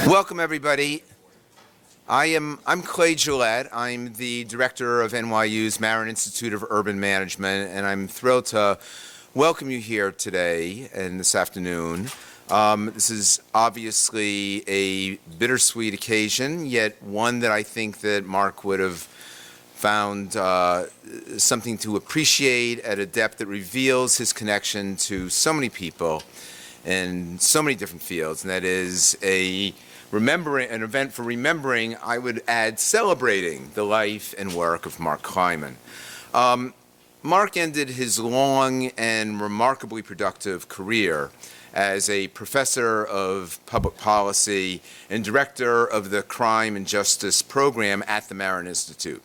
Welcome, everybody. I'm Clay Gillette. I'm the director of NYU's Marron Institute of Urban Management, and I'm thrilled to welcome you here today and this afternoon. This is obviously a bittersweet occasion, yet one that I think that Mark would have found something to appreciate at a depth that reveals his connection to so many people in so many different fields, and that is an event for remembering, I would add, celebrating the life and work of Mark Kleiman. Mark ended his long and remarkably productive career as a professor of public policy and director of the Crime and Justice program at the Marron Institute.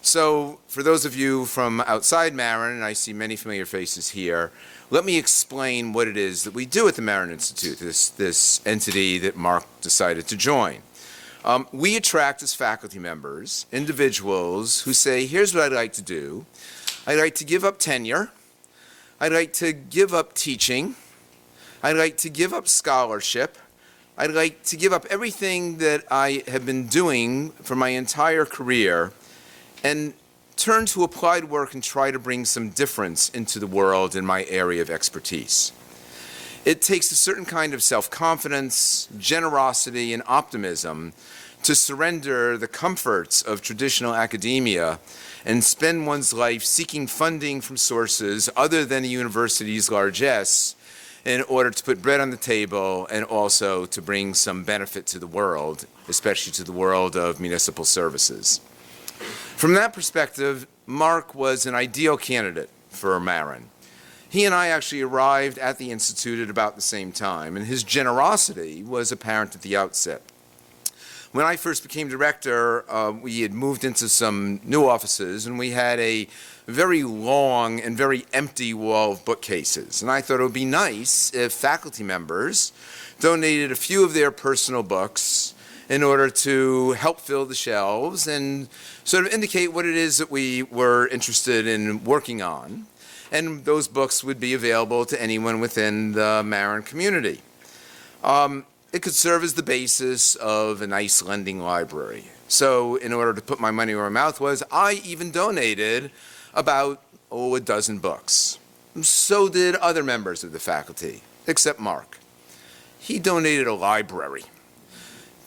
So, for those of you from outside Marron, and I see many familiar faces here, let me explain what it is that we do at the Marron Institute, this entity that Mark decided to join. We attract as faculty members individuals who say, here's what I'd like to do. I'd like to give up tenure. I'd like to give up teaching. I'd like to give up scholarship. I'd like to give up everything that I have been doing for my entire career and turn to applied work and try to bring some difference into the world in my area of expertise. It takes a certain kind of self-confidence, generosity, and optimism to surrender the comforts of traditional academia and spend one's life seeking funding from sources other than a university's largesse in order to put bread on the table and also to bring some benefit to the world, especially to the world of municipal services. From that perspective, Mark was an ideal candidate for Marron. He and I actually arrived at the Institute at about the same time, and his generosity was apparent at the outset. When I first became director, we had moved into some new offices, and we had a very long and very empty wall of bookcases. And I thought it would be nice if faculty members donated a few of their personal books in order to help fill the shelves and sort of indicate what it is that we were interested in working on. And those books would be available to anyone within the Marron community. It could serve as the basis of a nice lending library. So in order to put my money where my mouth was, I even donated about, a dozen books. So did other members of the faculty, except Mark. He donated a library.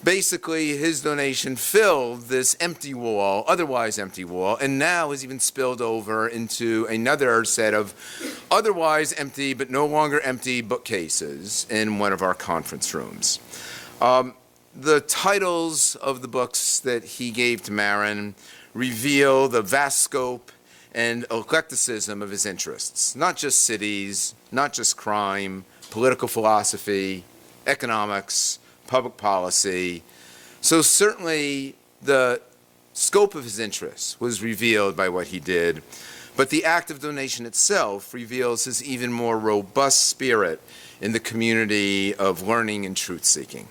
Basically, his donation filled this empty wall, otherwise empty wall, and now has even spilled over into another set of otherwise empty but no longer empty bookcases in one of our conference rooms. The titles of the books that he gave to Marron reveal the vast scope and eclecticism of his interests. Not just cities, not just crime, political philosophy, economics, public policy. So certainly the scope of his interests was revealed by what he did, but the act of donation itself reveals his even more robust spirit in the community of learning and truth-seeking.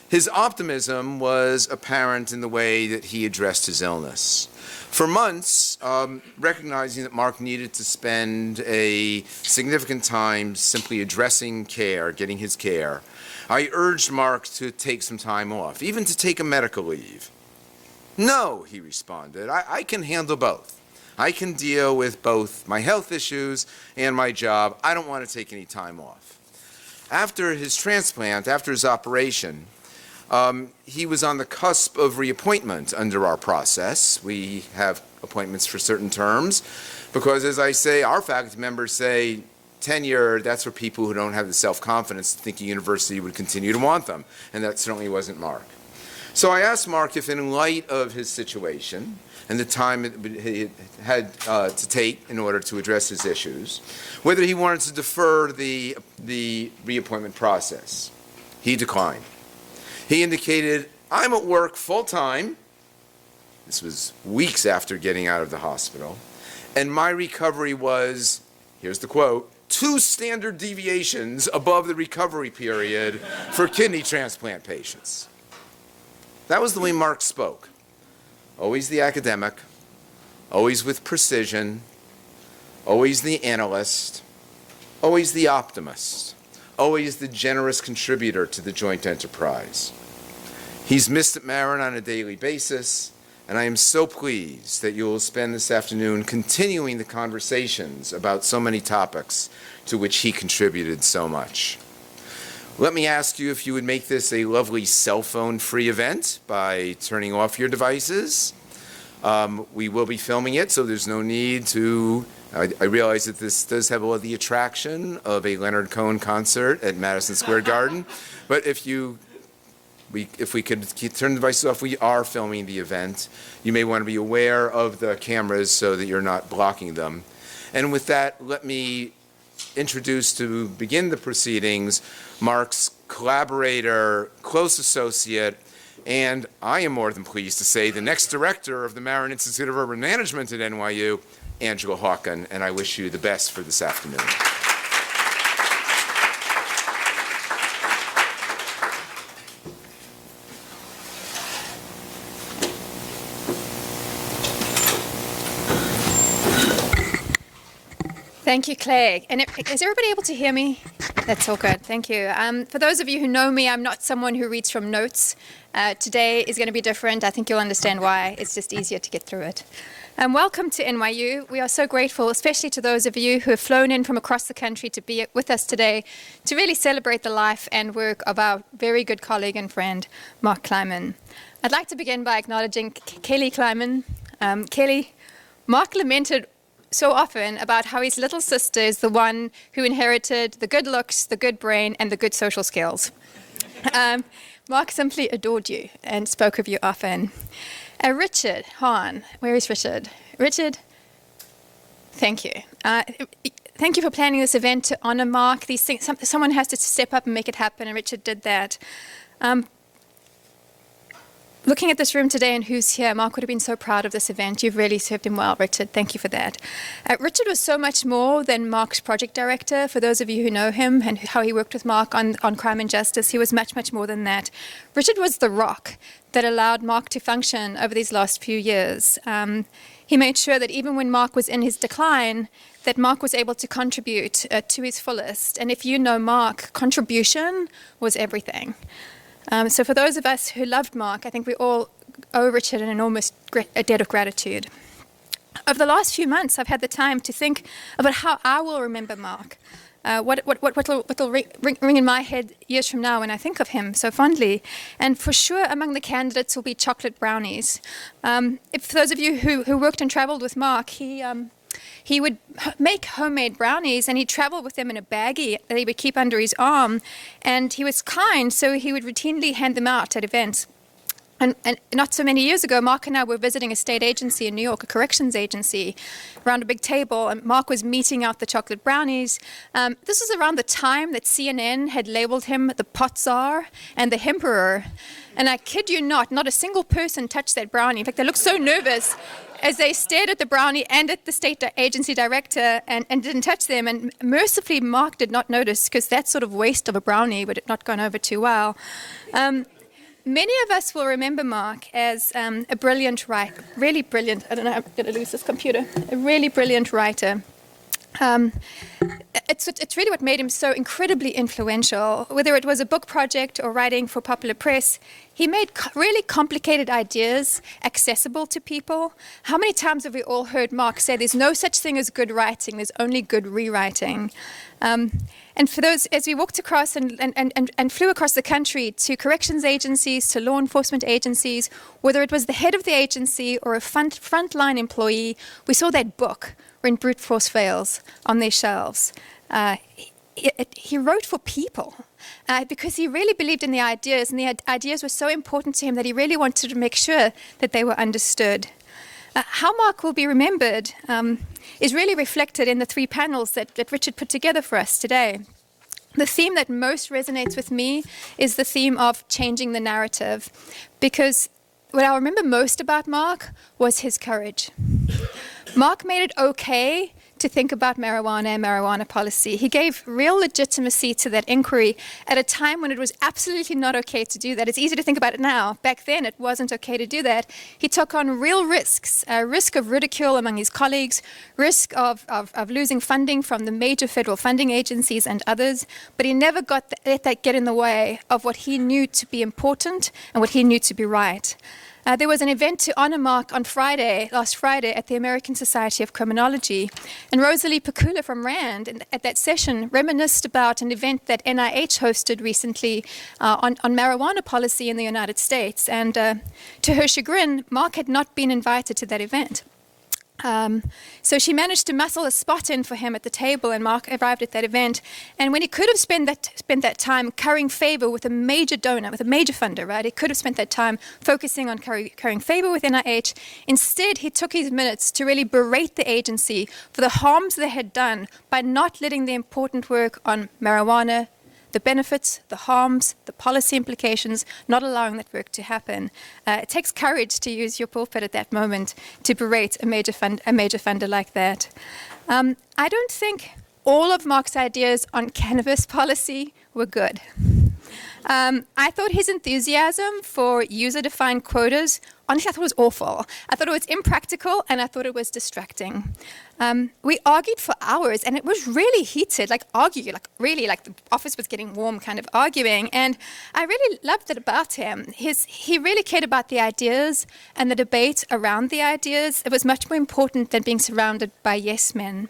His optimism was apparent in the way that he addressed his illness. For months, recognizing that Mark needed to spend a significant time simply addressing care, getting his care, I urged Mark to take some time off, even to take a medical leave. No, he responded, I can handle both. I can deal with both my health issues and my job. I don't want to take any time off. After his transplant, after his operation, he was on the cusp of reappointment under our process. We have appointments for certain terms because, as I say, our faculty members say, tenure, that's for people who don't have the self-confidence to think a university would continue to want them, and that certainly wasn't Mark. So I asked Mark if, in light of his situation and the time he had to take in order to address his issues, whether he wanted to defer the reappointment process. He declined. He indicated, I'm at work full-time. This was weeks after getting out of the hospital, and my recovery was, here's the quote, 2 standard deviations above the recovery period for kidney transplant patients. That was the way Mark spoke. Always the academic, always with precision, always the analyst, always the optimist, always the generous contributor to the joint enterprise. He's missed at Marron on a daily basis, and I am so pleased that you will spend this afternoon continuing the conversations about so many topics to which he contributed so much. Let me ask you if you would make this a lovely cell phone-free event by turning off your devices. We will be filming it, so there's no need to. I realize that this does have all of the attraction of a Leonard Cohen concert at Madison Square Garden, but if we could turn the devices off, we are filming the event. You may want to be aware of the cameras so that you're not blocking them. And with that, let me introduce, to begin the proceedings, Mark's collaborator, close associate, and I am more than pleased to say the next director of the Marron Institute of Urban Management at NYU, Angela Hawken, and I wish you the best for this afternoon. Thank you, Clay. And is everybody able to hear me? That's all good. Thank you. For those of you who know me, I'm not someone who reads from notes. Today is going to be different. I think you'll understand why. It's just easier to get through it. Welcome to NYU. We are so grateful, especially to those of you who have flown in from across the country to be with us today to really celebrate the life and work of our very good colleague and friend, Mark Kleiman. I'd like to begin by acknowledging Kelly Kleiman. Kelly, Mark lamented so often about how his little sister is the one who inherited the good looks, the good brain, and the good social skills. Mark simply adored you and spoke of you often. Richard Hahn, where is Richard? Richard, thank you. Thank you for planning this event to honor Mark. These things, someone has to step up and make it happen, and Richard did that. Looking at this room today and who's here, Mark would have been so proud of this event. You've really served him well, Richard. Thank you for that. Richard was so much more than Mark's project director. For those of you who know him and how he worked with Mark on Crime and Justice, he was much, much more than that. Richard was the rock that allowed Mark to function over these last few years. He made sure that even when Mark was in his decline, that Mark was able to contribute to his fullest. And if you know Mark, contribution was everything. So for those of us who loved Mark, I think we all owe Richard an enormous debt of gratitude. Over the last few months, I've had the time to think about how I will remember Mark, what will ring in my head years from now when I think of him so fondly. And for sure, among the candidates will be chocolate brownies. For those of you who worked and traveled with Mark, he would make homemade brownies, and he'd travel with them in a baggie that he would keep under his arm. And he was kind, so he would routinely hand them out at events. And not so many years ago, Mark and I were visiting a state agency in New York, a corrections agency, around a big table, and Mark was meeting out the chocolate brownies. This was around the time that CNN had labeled him the pot czar and the hemperor. And I kid you not a single person touched that brownie. In fact, they looked so nervous as they stared at the brownie and at the state agency director and didn't touch them. And mercifully, Mark did not notice, because that sort of waste of a brownie would have not gone over too well. Many of us will remember Mark as a brilliant writer, really brilliant. I don't know, I'm going to lose this computer. A really brilliant writer. It's really what made him so incredibly influential. Whether it was a book project or writing for popular press, he made really complicated ideas accessible to people. How many times have we all heard Mark say, there's no such thing as good writing, there's only good rewriting? And for those, as we walked across and flew across the country to corrections agencies, to law enforcement agencies, whether it was the head of the agency or a frontline employee, we saw that book, When Brute Force Fails, on their shelves. He wrote for people because he really believed in the ideas, and the ideas were so important to him that he really wanted to make sure that they were understood. How Mark will be remembered is really reflected in the three panels that Richard put together for us today. The theme that most resonates with me is the theme of changing the narrative, because what I remember most about Mark was his courage. Mark made it okay to think about marijuana and marijuana policy. He gave real legitimacy to that inquiry at a time when it was absolutely not okay to do that. It's easy to think about it now. Back then, it wasn't okay to do that. He took on real risks, risk of ridicule among his colleagues, risk of losing funding from the major federal funding agencies and others, but he never let that get in the way of what he knew to be important and what he knew to be right. There was an event to honor Mark on last Friday, at the American Society of Criminology. And Rosalie Pakula from RAND, at that session, reminisced about an event that NIH hosted recently on marijuana policy in the United States. And to her chagrin, Mark had not been invited to that event. So she managed to muscle a spot in for him at the table, and Mark arrived at that event. And when he could have spent that time currying favor with a major donor, with a major funder, right? He could have spent that time focusing on currying favor with NIH. Instead, he took his minutes to really berate the agency for the harms they had done by not letting the important work on marijuana, the benefits, the harms, the policy implications, not allowing that work to happen. It takes courage to use your pulpit at that moment to berate a major funder like that. I don't think all of Mark's ideas on cannabis policy were good. I thought his enthusiasm for user-defined quotas, honestly, I thought it was awful. I thought it was impractical, and I thought it was distracting. We argued for hours, and it was really heated, like the office was getting warm kind of arguing. And I really loved it about him. He really cared about the ideas and the debate around the ideas. It was much more important than being surrounded by yes men.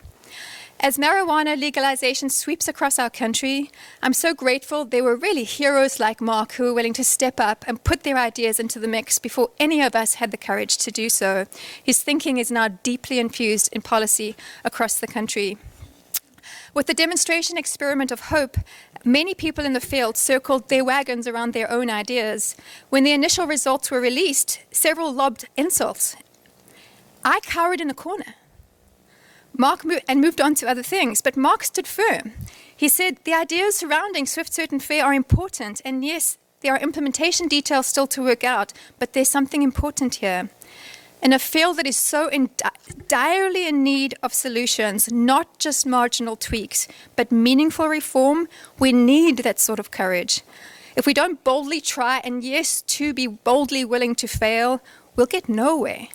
As marijuana legalization sweeps across our country, I'm so grateful there were really heroes like Mark who were willing to step up and put their ideas into the mix before any of us had the courage to do so. His thinking is now deeply infused in policy across the country. With the demonstration experiment of hope, many people in the field circled their wagons around their own ideas. When the initial results were released, several lobbed insults. I cowered in a corner. Mark moved on to other things, but Mark stood firm. He said, the ideas surrounding swift, certain, fair are important, and yes, there are implementation details still to work out, but there's something important here. In a field that is so direly in need of solutions, not just marginal tweaks, but meaningful reform, we need that sort of courage. If we don't boldly try, and yes, to be boldly willing to fail, we'll get nowhere.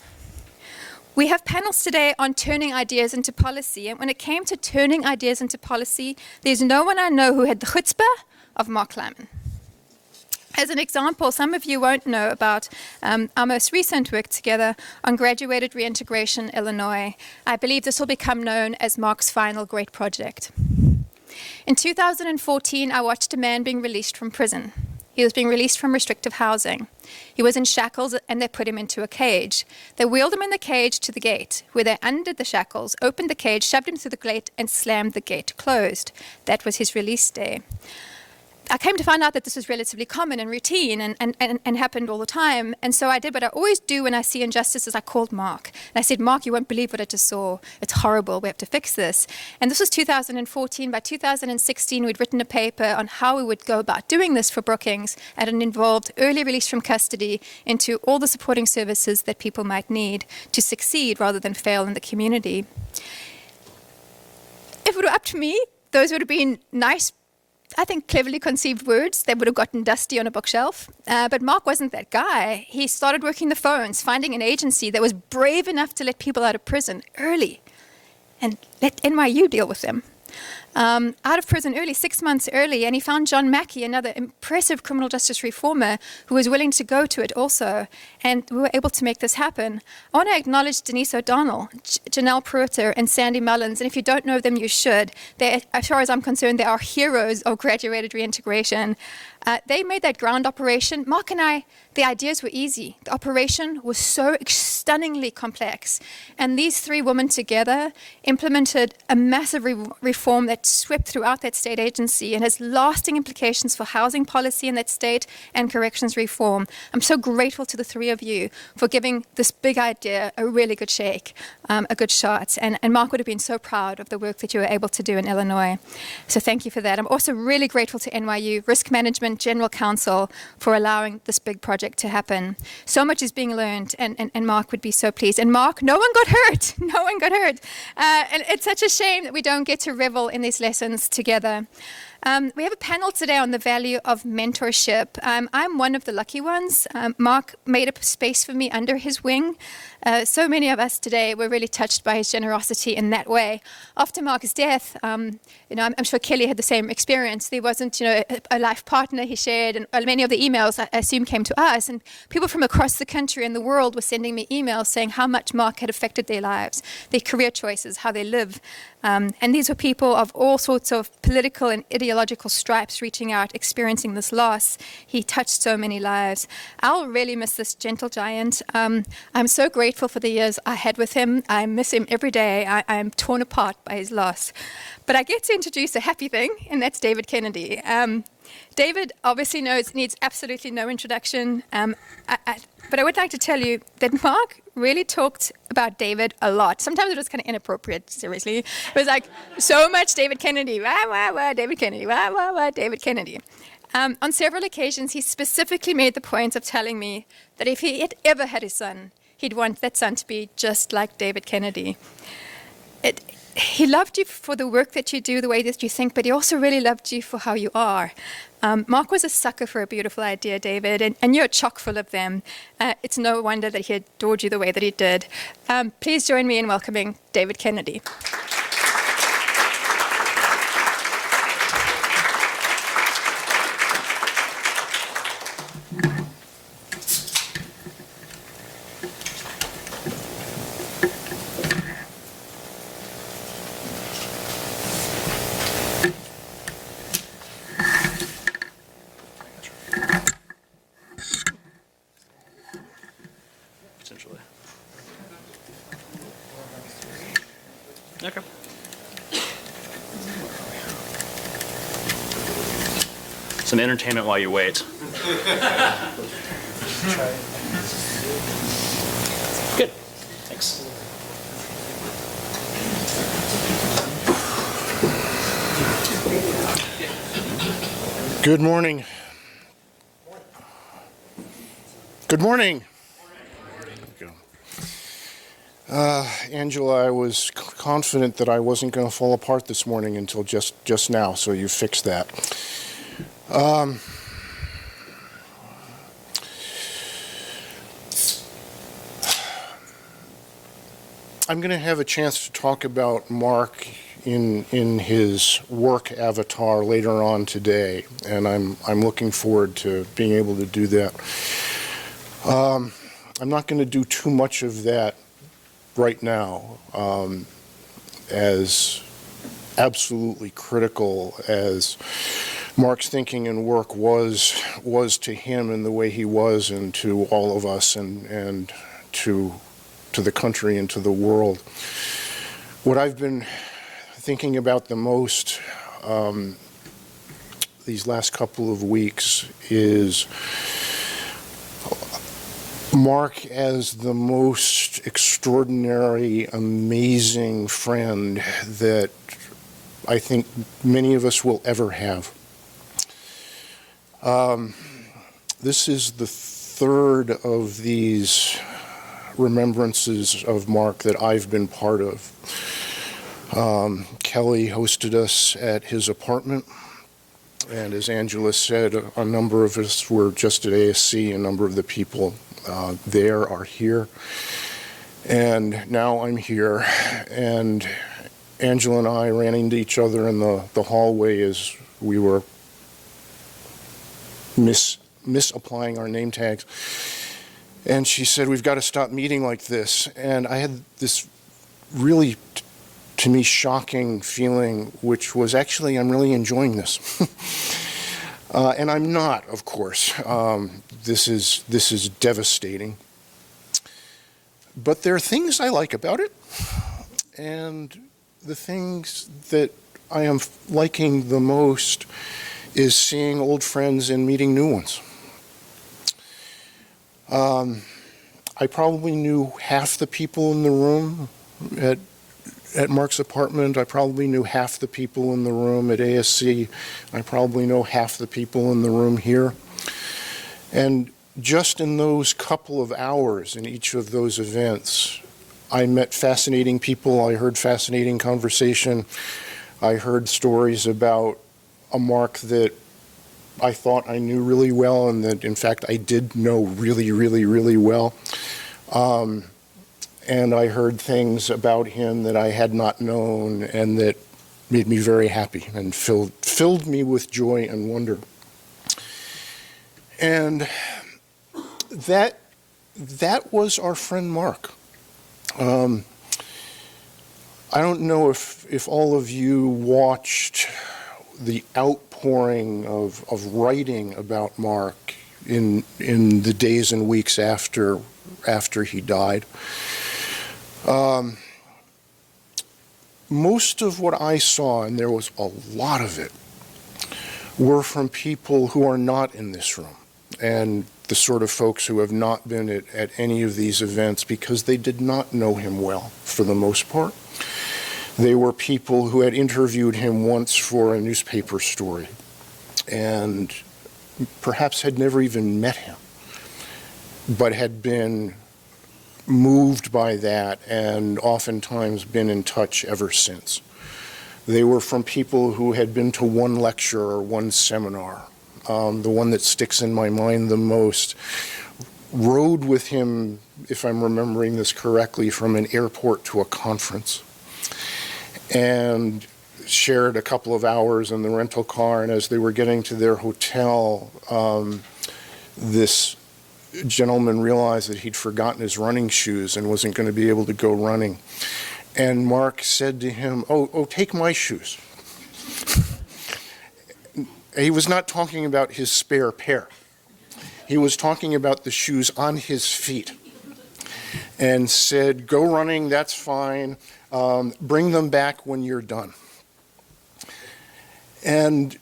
We have panels today on turning ideas into policy, and when it came to turning ideas into policy, there's no one I know who had the chutzpah of Mark Kleiman. As an example, some of you won't know about our most recent work together on graduated reintegration Illinois. I believe this will become known as Mark's final great project. In 2014, I watched a man being released from prison. He was being released from restrictive housing. He was in shackles, and they put him into a cage. They wheeled him in the cage to the gate, where they undid the shackles, opened the cage, shoved him through the gate, and slammed the gate closed. That was his release day. I came to find out that this was relatively common and routine and happened all the time. And so I did what I always do when I see injustices. I called Mark. And I said, Mark, you won't believe what I just saw. It's horrible. We have to fix this. And this was 2014. By 2016, we'd written a paper on how we would go about doing this for Brookings, and it involved early release from custody into all the supporting services that people might need to succeed rather than fail in the community. If it were up to me, those would have been nice, I think, cleverly conceived words that would have gotten dusty on a bookshelf. But Mark wasn't that guy. He started working the phones, finding an agency that was brave enough to let people out of prison early and let NYU deal with them. Out of prison early, 6 months early, and he found John Mackey, another impressive criminal justice reformer, who was willing to go to it also, and we were able to make this happen. I want to acknowledge Denise O'Donnell, Janelle Pruitter, and Sandy Mullins, and if you don't know them, you should. As far as I'm concerned, they are heroes of graduated reintegration. They made that ground operation. Mark and I, the ideas were easy. The operation was so stunningly complex. And these three women together implemented a massive reform that swept throughout that state agency and has lasting implications for housing policy in that state and corrections reform. I'm so grateful to the three of you for giving this big idea a really good shake, a good shot. And Mark would have been so proud of the work that you were able to do in Illinois. So thank you for that. I'm also really grateful to NYU Risk Management General Counsel for allowing this big project to happen. So much is being learned, and Mark would be so pleased. And Mark, no one got hurt. No one got hurt. And it's such a shame that we don't get to revel in these lessons together. We have a panel today on the value of mentorship. I'm one of the lucky ones. Mark made a space for me under his wing. So many of us today were really touched by his generosity in that way. After Mark's death, I'm sure Kelly had the same experience. There wasn't, a life partner he shared, and many of the emails I assume came to us. And people from across the country and the world were sending me emails saying how much Mark had affected their lives, their career choices, how they live. And these were people of all sorts of political and ideological stripes reaching out, experiencing this loss. He touched so many lives. I'll really miss this gentle giant. I'm so grateful for the years I had with him. I miss him every day. I'm torn apart by his loss. But I get to introduce a happy thing, and that's David Kennedy. David obviously needs absolutely no introduction. But I would like to tell you that Mark really talked about David a lot. Sometimes it was kind of inappropriate, seriously. It was like, so much David Kennedy, wah, wah, wah, David Kennedy, wah, wah, wah, David Kennedy. On several occasions, he specifically made the point of telling me that if he had ever had a son, he'd want that son to be just like David Kennedy. He loved you for the work that you do, the way that you think, but he also really loved you for how you are. Mark was a sucker for a beautiful idea, David, and you're chock full of them. It's no wonder that he adored you the way that he did. Please join me in welcoming David Kennedy. Okay. Some entertainment while you wait. Good. Thanks. Good morning. Good morning. Angela, I was confident that I wasn't going to fall apart this morning until just now, so you fixed that. I'm going to have a chance to talk about Mark in his work avatar later on today, and I'm looking forward to being able to do that. I'm not going to do too much of that right now, as absolutely critical as Mark's thinking and work was to him and the way he was, and to all of us, and to the country and to the world. What I've been thinking about the most these last couple of weeks is Mark as the most extraordinary, amazing friend that I think many of us will ever have. This is the third of these remembrances of Mark that I've been part of. Kelly hosted us at his apartment, and as Angela said, a number of us were just at ASC. A number of the people there are here, and now I'm here, and Angela and I ran into each other in the hallway as we were misapplying our name tags, and she said, "We've got to stop meeting like this." And I had this really, to me, shocking feeling, which was actually, I'm really enjoying this. And I'm not, of course. This is devastating. But there are things I like about it, and the things that I am liking the most is seeing old friends and meeting new ones. I probably knew half the people in the room at Mark's apartment. I probably knew half the people in the room at ASC. I probably know half the people in the room here. And just in those couple of hours in each of those events, I met fascinating people. I heard fascinating conversation. I heard stories about a Mark that I thought I knew really well, and that, in fact, I did know really, really, really well. And I heard things about him that I had not known and that made me very happy and filled me with joy and wonder. And that was our friend Mark. I don't know if all of you watched the outpouring of writing about Mark in the days and weeks after he died. Most of what I saw, and there was a lot of it, were from people who are not in this room, and the sort of folks who have not been at any of these events because they did not know him well, for the most part. They were people who had interviewed him once for a newspaper story and perhaps had never even met him, but had been moved by that and oftentimes been in touch ever since. They were from people who had been to one lecture or one seminar. The one that sticks in my mind the most, rode with him, if I'm remembering this correctly, from an airport to a conference, and shared a couple of hours in the rental car. And as they were getting to their hotel, this gentleman realized that he'd forgotten his running shoes and wasn't going to be able to go running. And Mark said to him, oh, take my shoes. He was not talking about his spare pair. He was talking about the shoes on his feet, and said, go running, that's fine. Bring them back when you're done. And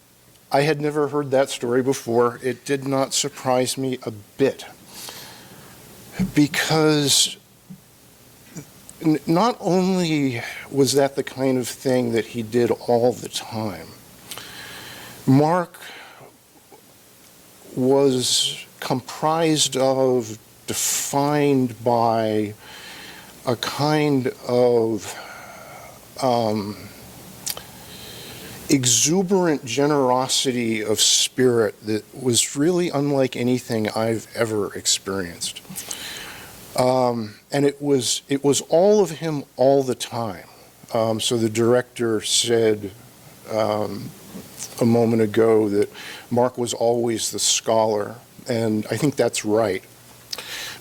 I had never heard that story before. It did not surprise me a bit, because not only was that the kind of thing that he did all the time, Mark was comprised of, defined by a kind of exuberant generosity of spirit that was really unlike anything I've ever experienced. And it was all of him all the time. So the director said a moment ago that Mark was always the scholar, and I think that's right.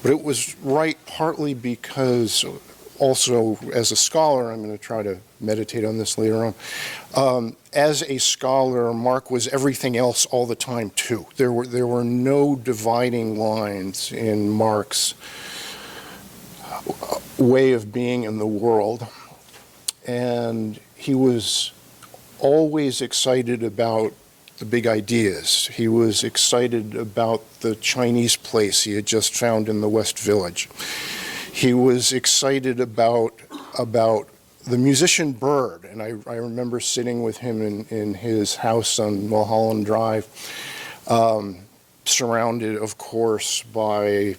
But it was right partly because also as a scholar, I'm going to try to meditate on this later on, as a scholar, Mark was everything else all the time too. There were no dividing lines in Mark's way of being in the world, and he was always excited about the big ideas. He was excited about the Chinese place he had just found in the West Village. He was excited about the musician Bird, and I remember sitting with him in his house on Mulholland Drive, surrounded, of course, by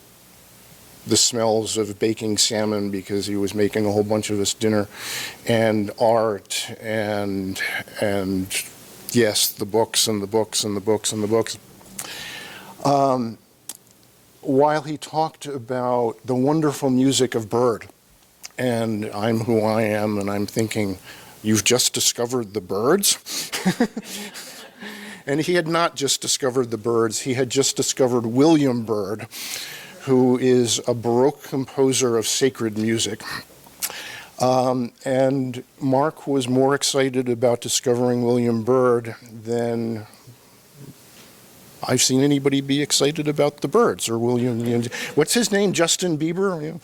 the smells of baking salmon because he was making a whole bunch of us dinner, and art, and yes, the books and the books and the books and the books. While he talked about the wonderful music of Bird, and I'm who I am, and I'm thinking, you've just discovered the Birds? And he had not just discovered the Birds, he had just discovered William Byrd, who is a Baroque composer of sacred music. And Mark was more excited about discovering William Byrd than I've seen anybody be excited about the Byrds or William. What's his name? Justin Bieber?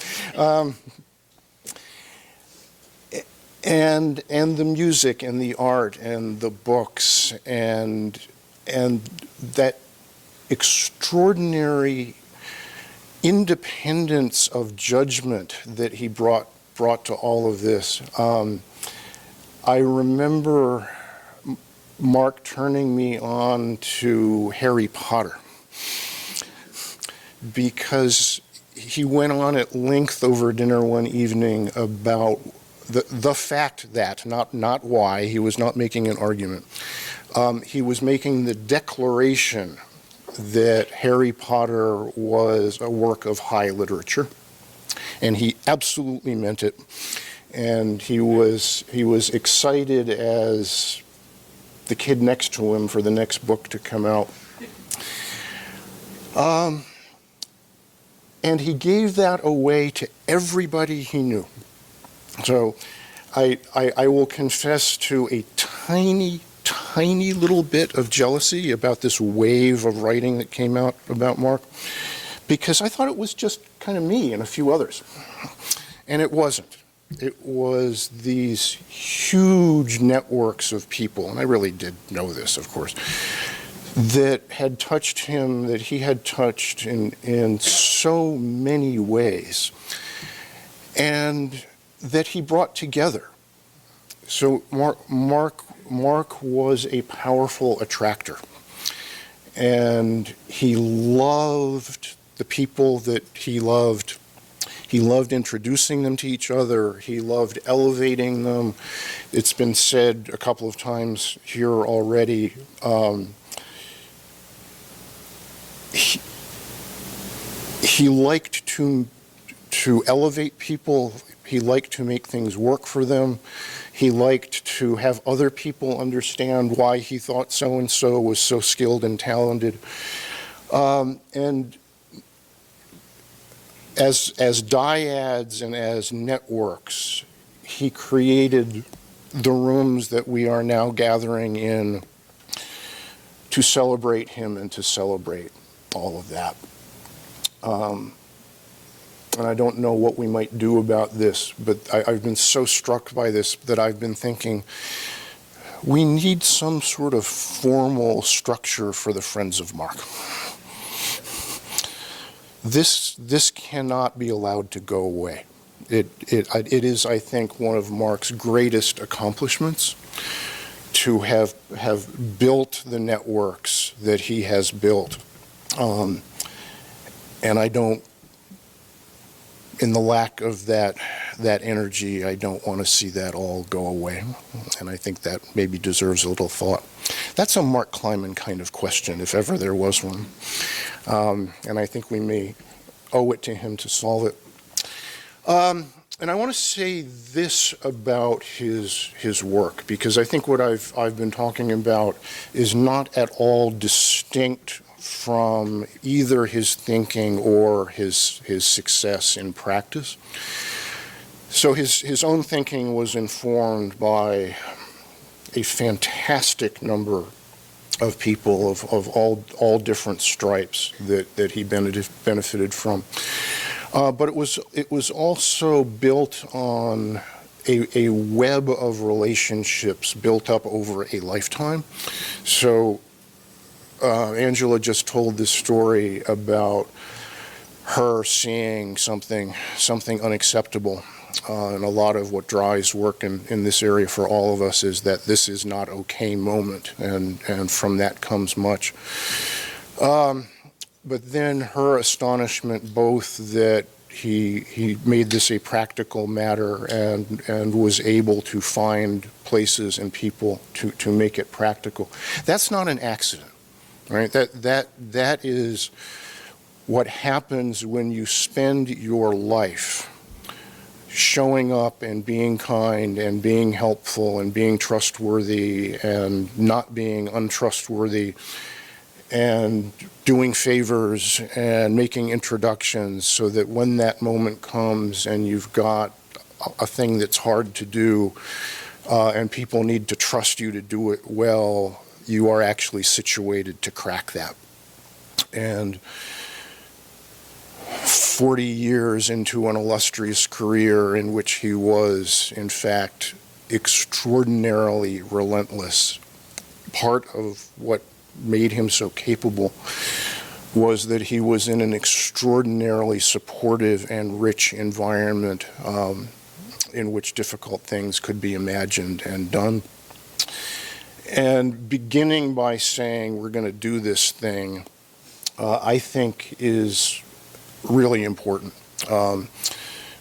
the music and the art and the books and that extraordinary independence of judgment that he brought to all of this. I remember Mark turning me on to Harry Potter because he went on at length over dinner one evening about the fact that, not why, he was not making an argument. He was making the declaration that Harry Potter was a work of high literature, and he absolutely meant it. And he was excited as the kid next to him for the next book to come out. And he gave that away to everybody he knew. So I will confess to a tiny little bit of jealousy about this wave of writing that came out about Mark, because I thought it was just kind of me and a few others. And it wasn't. It was these huge networks of people, and I really did know this, of course, that had touched him, that he had touched in so many ways, and that he brought together. So Mark was a powerful attractor, and he loved the people that he loved. He loved introducing them to each other. He loved elevating them. It's been said a couple of times here already. He liked to elevate people. He liked to make things work for them. He liked to have other people understand why he thought so-and-so was so skilled and talented. And as dyads and as networks, he created the rooms that we are now gathering in to celebrate him and to celebrate all of that. And I don't know what we might do about this, but I've been so struck by this that I've been thinking we need some sort of formal structure for the Friends of Mark. This cannot be allowed to go away. It is, I think, one of Mark's greatest accomplishments to have built the networks that he has built. And I don't, in the lack of that energy, I don't want to see that all go away. And I think that maybe deserves a little thought. That's a Mark Kleiman kind of question, if ever there was one. And I think we may owe it to him to solve it. And I want to say this about his work, because I think what I've been talking about is not at all distinct from either his thinking or his success in practice. So his own thinking was informed by a fantastic number of people of all different stripes that he benefited from. But it was also built on a web of relationships built up over a lifetime. So Angela just told this story about her seeing something unacceptable. And a lot of what drives work in this area for all of us is that this is not okay moment, and from that comes much. But then her astonishment both that he made this a practical matter and was able to find places and people to make it practical. That's not an accident, right? That is what happens when you spend your life showing up and being kind and being helpful and being trustworthy and not being untrustworthy and doing favors and making introductions, so that when that moment comes and you've got a thing that's hard to do and people need to trust you to do it well, you are actually situated to crack that. And 40 years into an illustrious career in which he was, in fact, extraordinarily relentless. Part of what made him so capable was that he was in an extraordinarily supportive and rich environment in which difficult things could be imagined and done. And beginning by saying we're going to do this thing, I think is really important.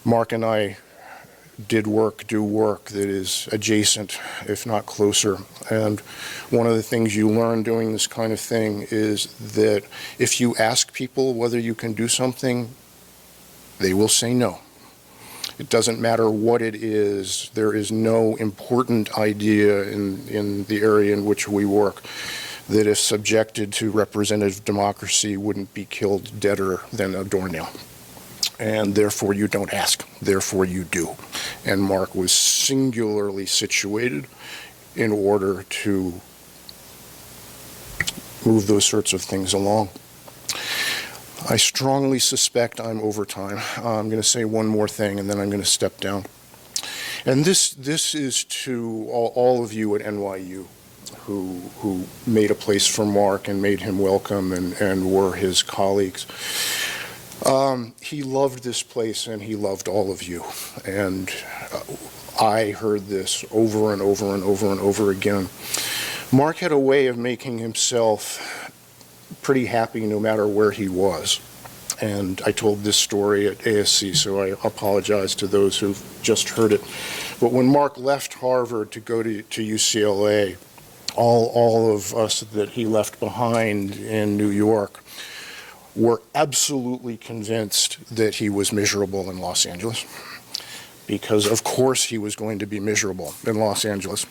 Mark and I do work that is adjacent, if not closer. And one of the things you learn doing this kind of thing is that if you ask people whether you can do something, they will say no. It doesn't matter what it is. There is no important idea in the area in which we work that if subjected to representative democracy wouldn't be killed deader than a doornail. And therefore you don't ask, therefore you do. And Mark was singularly situated in order to move those sorts of things along. I strongly suspect I'm over time. I'm going to say one more thing and then I'm going to step down. And this is to all of you at NYU who made a place for Mark and made him welcome and were his colleagues. He loved this place and he loved all of you. And I heard this over and over and over and over again. Mark had a way of making himself pretty happy no matter where he was. And I told this story at ASC, so I apologize to those who've just heard it. But when Mark left Harvard to go to UCLA, all of us that he left behind in New York were absolutely convinced that he was miserable in Los Angeles, because of course he was going to be miserable in Los Angeles.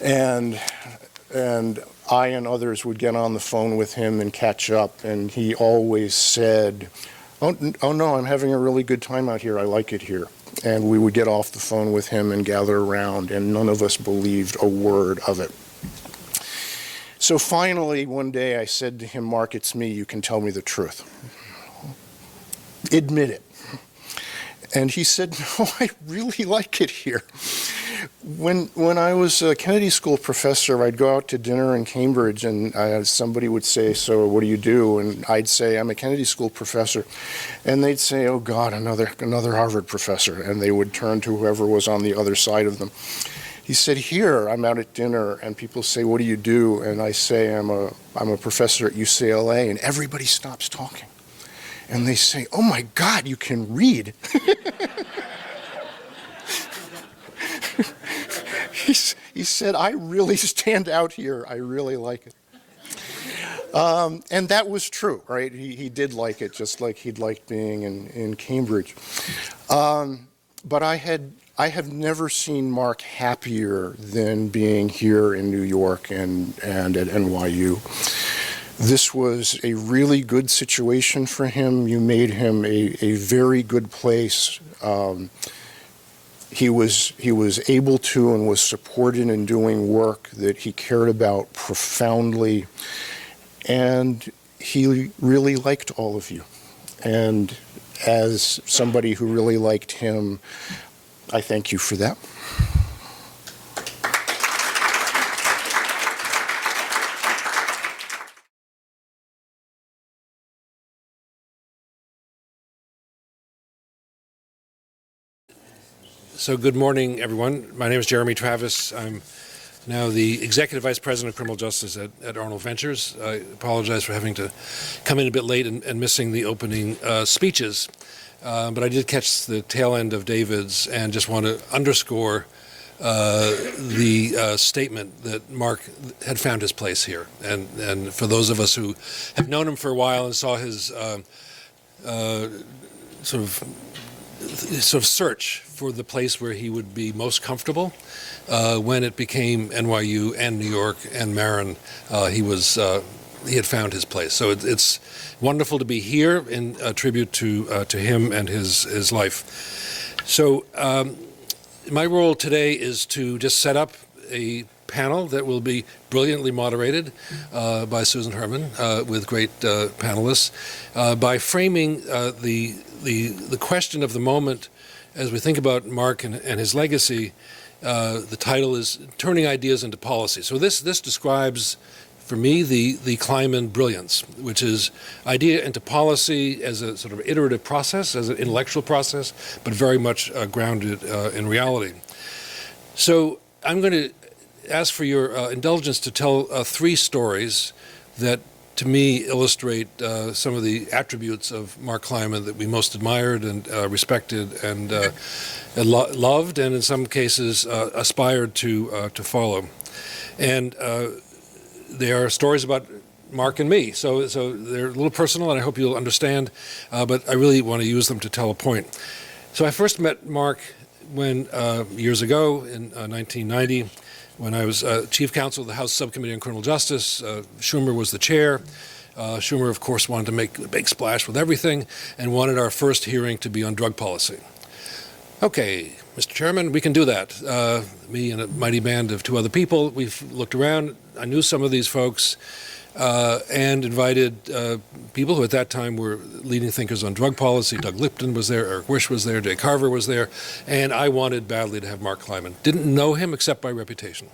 And I and others would get on the phone with him and catch up, and he always said, oh no, I'm having a really good time out here, I like it here. And we would get off the phone with him and gather around, and none of us believed a word of it. So finally, one day I said to him, Mark, it's me, you can tell me the truth. Admit it. And he said, no, I really like it here. When I was a Kennedy School professor, I'd go out to dinner in Cambridge and somebody would say, so what do you do? And I'd say, I'm a Kennedy School professor. And they'd say, oh God, another Harvard professor. And they would turn to whoever was on the other side of them. He said, here, I'm out at dinner and people say, what do you do? And I say, I'm a professor at UCLA, and everybody stops talking. And they say, oh my God, you can read. He said, I really stand out here. I really like it. And that was true, right? He did like it, just like he'd liked being in Cambridge. But I have never seen Mark happier than being here in New York and at NYU. This was a really good situation for him. You made him a very good place. He was able to and was supported in doing work that he cared about profoundly, and he really liked all of you. And as somebody who really liked him, I thank you for that. So good morning, everyone. My name is Jeremy Travis. I'm now the Executive Vice President of Criminal Justice at Arnold Ventures. I apologize for having to come in a bit late and missing the opening speeches. But I did catch the tail end of David's and just want to underscore the statement that Mark had found his place here. And for those of us who have known him for a while and saw his sort of search for the place where he would be most comfortable, when it became NYU and New York and Marron, he had found his place. So it's wonderful to be here in tribute to him and his life. So my role today is to just set up a panel that will be brilliantly moderated by Susan Herman with great panelists by framing the question of the moment as we think about Mark and his legacy The title is Turning Ideas into Policy. So this describes, for me, the Kleiman brilliance, which is idea into policy as a sort of iterative process, as an intellectual process, but very much grounded in reality. So I'm going to ask for your indulgence to tell 3 stories that, to me, illustrate some of the attributes of Mark Kleiman that we most admired and respected and loved, and in some cases aspired to follow. And they are stories about Mark and me, so they're a little personal, and I hope you'll understand, but I really want to use them to tell a point. So I first met Mark when, years ago, in 1990, when I was chief counsel of the House Subcommittee on Criminal Justice. Schumer was the chair. Schumer, of course, wanted to make a big splash with everything and wanted our first hearing to be on drug policy. Okay, Mr. Chairman, we can do that. Me and a mighty band of 2 other people, we've looked around. I knew some of these folks and invited people who at that time were leading thinkers on drug policy. Doug Lipton was there, Eric Wish was there, Jay Carver was there, and I wanted badly to have Mark Kleiman. Didn't know him except by reputation.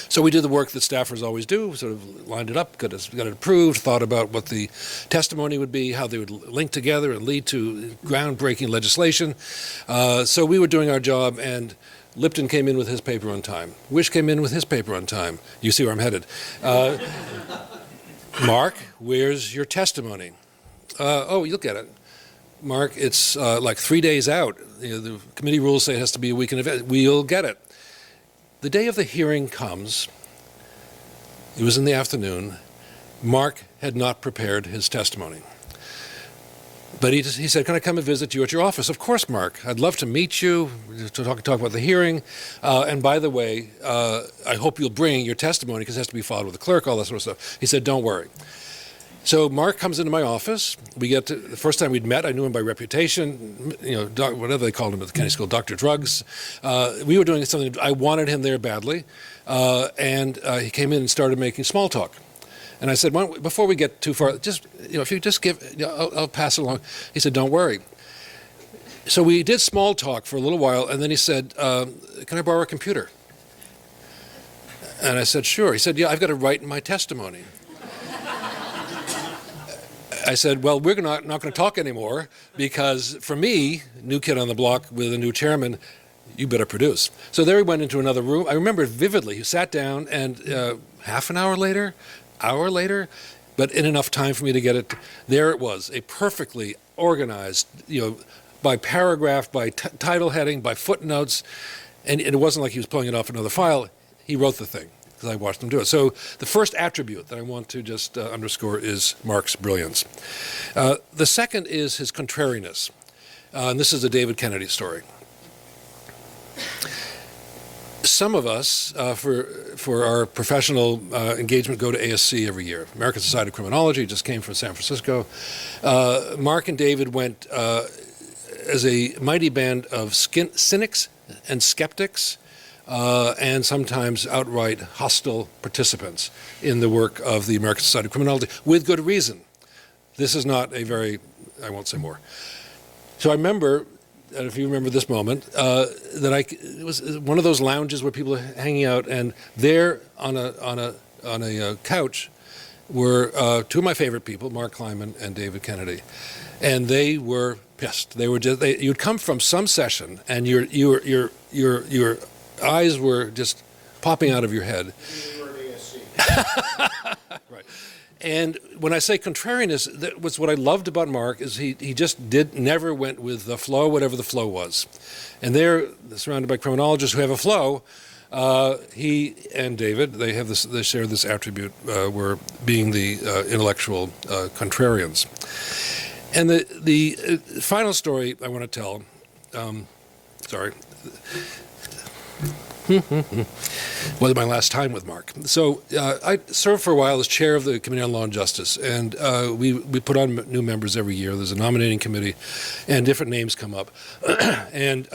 So we did the work that staffers always do, sort of lined it up, got it approved, thought about what the testimony would be, how they would link together and lead to groundbreaking legislation. So we were doing our job, and Lipton came in with his paper on time. Wish came in with his paper on time. You see where I'm headed. Mark, where's your testimony? Oh, you look at it. Mark, it's like 3 days out. The committee rules say it has to be a week in advance. We'll get it. The day of the hearing comes. It was in the afternoon. Mark had not prepared his testimony. But he said, can I come and visit you at your office? Of course, Mark. I'd love to meet you, to talk about the hearing. And by the way, I hope you'll bring your testimony because it has to be filed with the clerk, all that sort of stuff. He said, don't worry. So Mark comes into my office. We get to, the first time we'd met, I knew him by reputation, whatever they called him at the Kennedy School, Dr. Drugs. We were doing something, I wanted him there badly. And he came in and started making small talk. And I said, before we get too far, just, if you just give, I'll pass it along. He said, don't worry. So we did small talk for a little while, and then he said, can I borrow a computer? And I said, sure. He said, yeah, I've got to write my testimony. I said, well, we're not going to talk anymore because for me, new kid on the block with a new chairman, you better produce. So there he went into another room. I remember it vividly. He sat down and half an hour later, but in enough time for me to get it, there it was, a perfectly organized, by paragraph, by title heading, by footnotes, and it wasn't like he was pulling it off another file. He wrote the thing. I watched him do it. So the first attribute that I want to just underscore is Mark's brilliance. The second is his contrariness. And this is a David Kennedy story. Some of us, for our professional engagement, go to ASC every year. American Society of Criminology just came from San Francisco. Mark and David went as a mighty band of cynics and skeptics, and sometimes outright hostile participants in the work of the American Society of Criminology, with good reason. This is not a very, I won't say more. So I remember, and if you remember this moment, it was one of those lounges where people are hanging out, and there on a couch were 2 of my favorite people, Mark Kleiman and David Kennedy, and they were pissed. They were just, you'd come from some session, and your eyes were just popping out of your head. Right. And when I say contrariness, that was what I loved about Mark is he just never went with the flow, whatever the flow was. And they're surrounded by criminologists who have a flow. He and David, they share this attribute, were being the intellectual contrarians. And the final story I want to tell, was my last time with Mark. So I served for a while as chair of the Committee on Law and Justice, and we put on new members every year. There's a nominating committee, and different names come up. And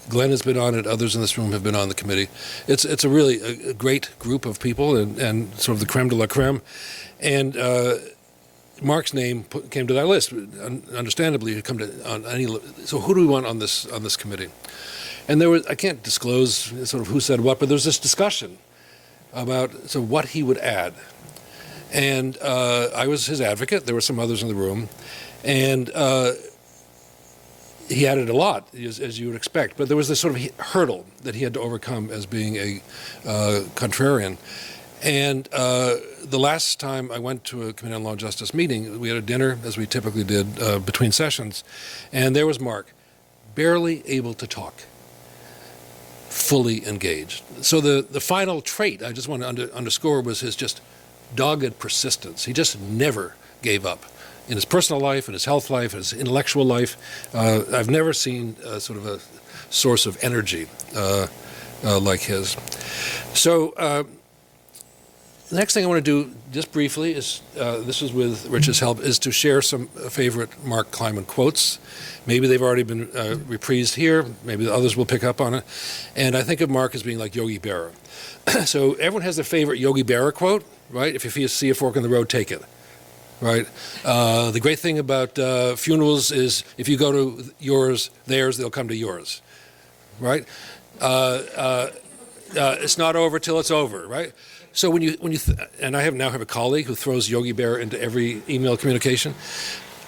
Glenn has been on it. Others in this room have been on the committee. It's a really a great group of people, and sort of the creme de la creme. And Mark's name came to that list. Understandably, it come to on any. So who do we want on this committee? And there was, I can't disclose sort of who said what, but there was this discussion about what he would add. And I was his advocate. There were some others in the room, and he added a lot, as you would expect. But there was this sort of hurdle that he had to overcome as being a contrarian. And the last time I went to a Committee on Law and Justice meeting, we had a dinner, as we typically did between sessions, and there was Mark, barely able to talk, fully engaged. So the final trait I just want to underscore was his just dogged persistence. He just never gave up. In his personal life, in his health life, in his intellectual life, I've never seen sort of a source of energy like his. So the next thing I want to do, just briefly, is this is with Rich's help, is to share some favorite Mark Kleiman quotes. Maybe they've already been reprised here. Maybe the others will pick up on it. And I think of Mark as being like Yogi Berra. So everyone has their favorite Yogi Berra quote, right? If you see a fork in the road, take it. Right. The great thing about funerals is if you go to theirs, they'll come to yours. Right. It's not over till it's over. Right. So when you and I now have a colleague who throws Yogi Berra into every email communication.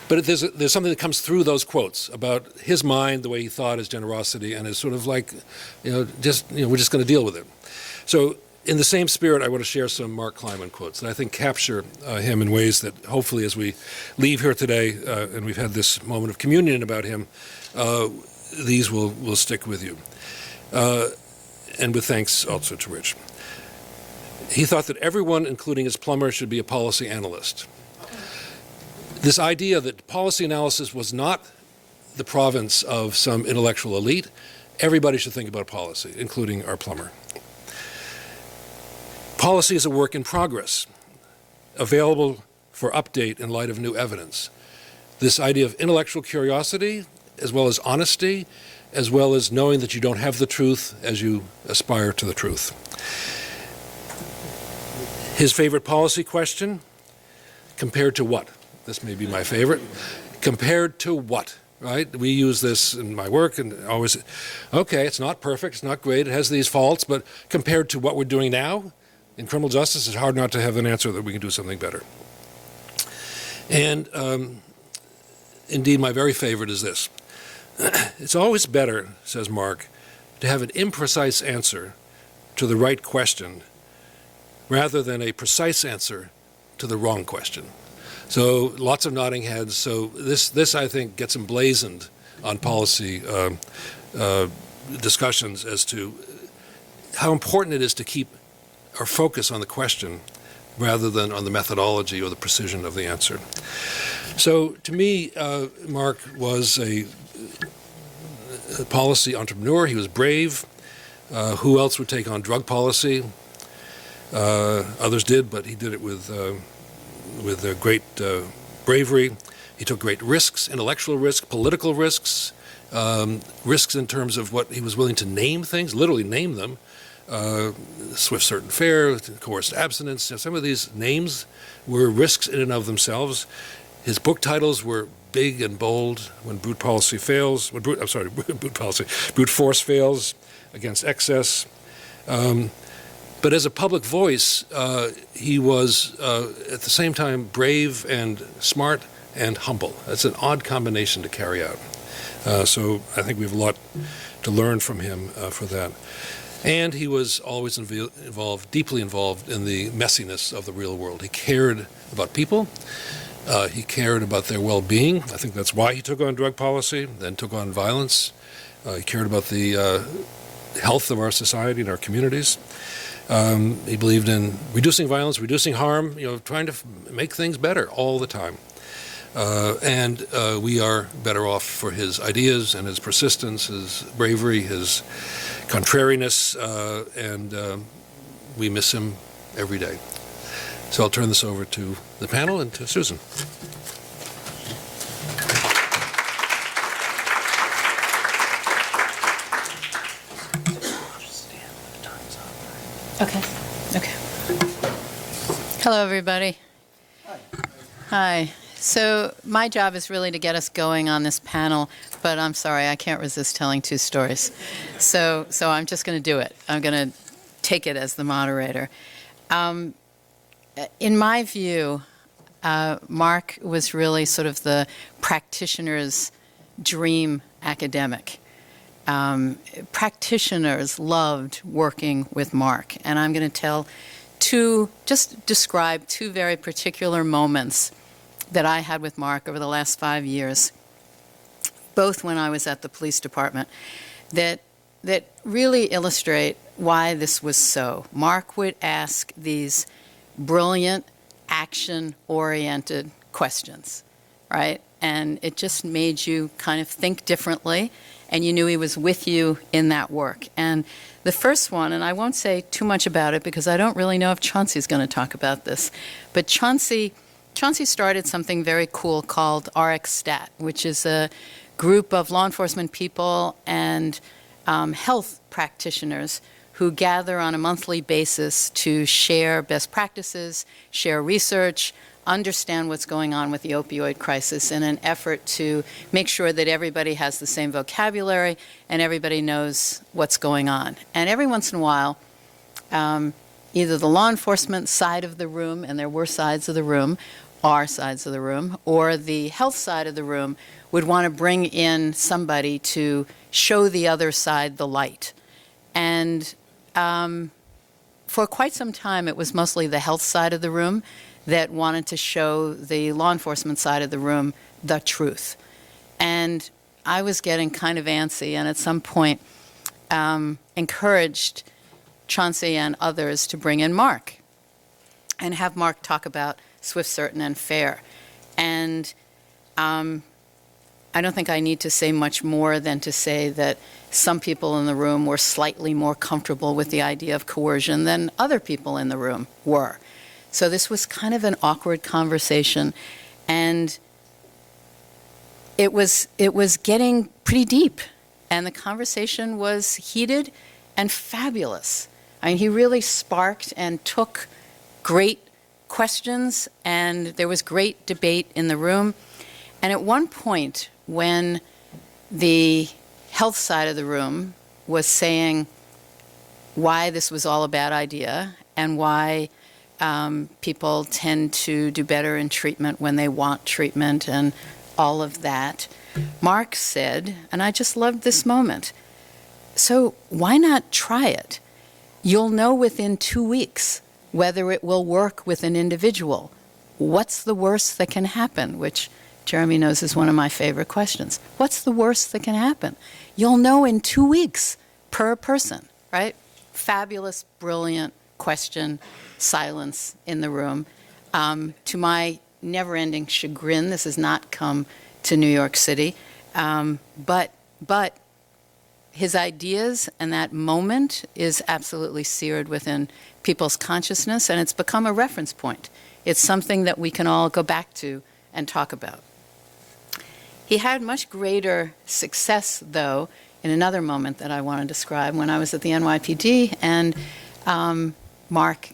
But there's something that comes through those quotes about his mind, the way he thought, his generosity, and his sort of like, we're just going to deal with it. So in the same spirit, I want to share some Mark Kleiman quotes that I think capture him in ways that hopefully as we leave here today, and we've had this moment of communion about him, these will stick with you. And with thanks also to Rich. He thought that everyone, including his plumber, should be a policy analyst. This idea that policy analysis was not the province of some intellectual elite, everybody should think about policy, including our plumber. Policy is a work in progress, available for update in light of new evidence. This idea of intellectual curiosity, as well as honesty, as well as knowing that you don't have the truth as you aspire to the truth. His favorite policy question, compared to what? This may be my favorite. Compared to what? Right? We use this in my work and always, okay, it's not perfect, it's not great, it has these faults, but compared to what we're doing now, in criminal justice, it's hard not to have an answer that we can do something better. And indeed, my very favorite is this. It's always better, says Mark, to have an imprecise answer to the right question rather than a precise answer to the wrong question. So lots of nodding heads. So this I think, gets emblazoned on policy discussions as to how important it is to keep our focus on the question rather than on the methodology or the precision of the answer. So to me, Mark was a policy entrepreneur. He was brave. Who else would take on drug policy? Others did, but he did it with great bravery. He took great risks, intellectual risks, political risks, risks in terms of what he was willing to name things, literally name them. Swift certain fare, coerced abstinence. Some of these names were risks in and of themselves. His book titles were big and bold. When brute policy fails, brute force fails against excess. But as a public voice, he was at the same time brave and smart and humble. That's an odd combination to carry out. So I think we have a lot to learn from him for that. And he was always deeply involved in the messiness of the real world. He cared about people. He cared about their well-being. I think that's why he took on drug policy, then took on violence. He cared about the health of our society and our communities. He believed in reducing violence, reducing harm, trying to make things better all the time. And we are better off for his ideas and his persistence, his bravery, his contrariness, and we miss him every day. So I'll turn this over to the panel and to Susan. Okay. Hello, everybody. Hi. So my job is really to get us going on this panel, but I'm sorry, I can't resist telling two stories. So I'm just going to do it. I'm going to take it as the moderator. In my view, Mark was really sort of the practitioner's dream academic. Practitioners loved working with Mark, and I'm going to describe two very particular moments that I had with Mark over the last 5 years, both when I was at the police department, that really illustrate why this was so. Mark would ask these brilliant, action-oriented questions, right? And it just made you kind of think differently, and you knew he was with you in that work. And the first one, and I won't say too much about it because I don't really know if Chauncey's going to talk about this, but Chauncey started something very cool called RX Stat, which is a group of law enforcement people and health practitioners who gather on a monthly basis to share best practices, share research, understand what's going on with the opioid crisis in an effort to make sure that everybody has the same vocabulary and everybody knows what's going on. And every once in a while, either the law enforcement side of the room, and there were sides of the room, our sides of the room, or the health side of the room would want to bring in somebody to show the other side the light. And for quite some time, it was mostly the health side of the room that wanted to show the law enforcement side of the room the truth. And I was getting kind of antsy, and at some point encouraged Chauncey and others to bring in Mark and have Mark talk about swift, certain, and fair. And I don't think I need to say much more than to say that some people in the room were slightly more comfortable with the idea of coercion than other people in the room were. So this was kind of an awkward conversation, and it was getting pretty deep, and the conversation was heated and fabulous. I mean, he really sparked and took great questions, and there was great debate in the room. And at one point, when the health side of the room was saying why this was all a bad idea and why people tend to do better in treatment when they want treatment and all of that, Mark said, and I just loved this moment, so why not try it? You'll know within 2 weeks whether it will work with an individual. What's the worst that can happen? Which Jeremy knows is one of my favorite questions. What's the worst that can happen? You'll know in 2 weeks per person, right? Fabulous, brilliant question, silence in the room. To my never-ending chagrin, this has not come to New York City, but his ideas and that moment is absolutely seared within people's consciousness, and it's become a reference point. It's something that we can all go back to and talk about. He had much greater success, though, in another moment that I want to describe when I was at the NYPD, and Mark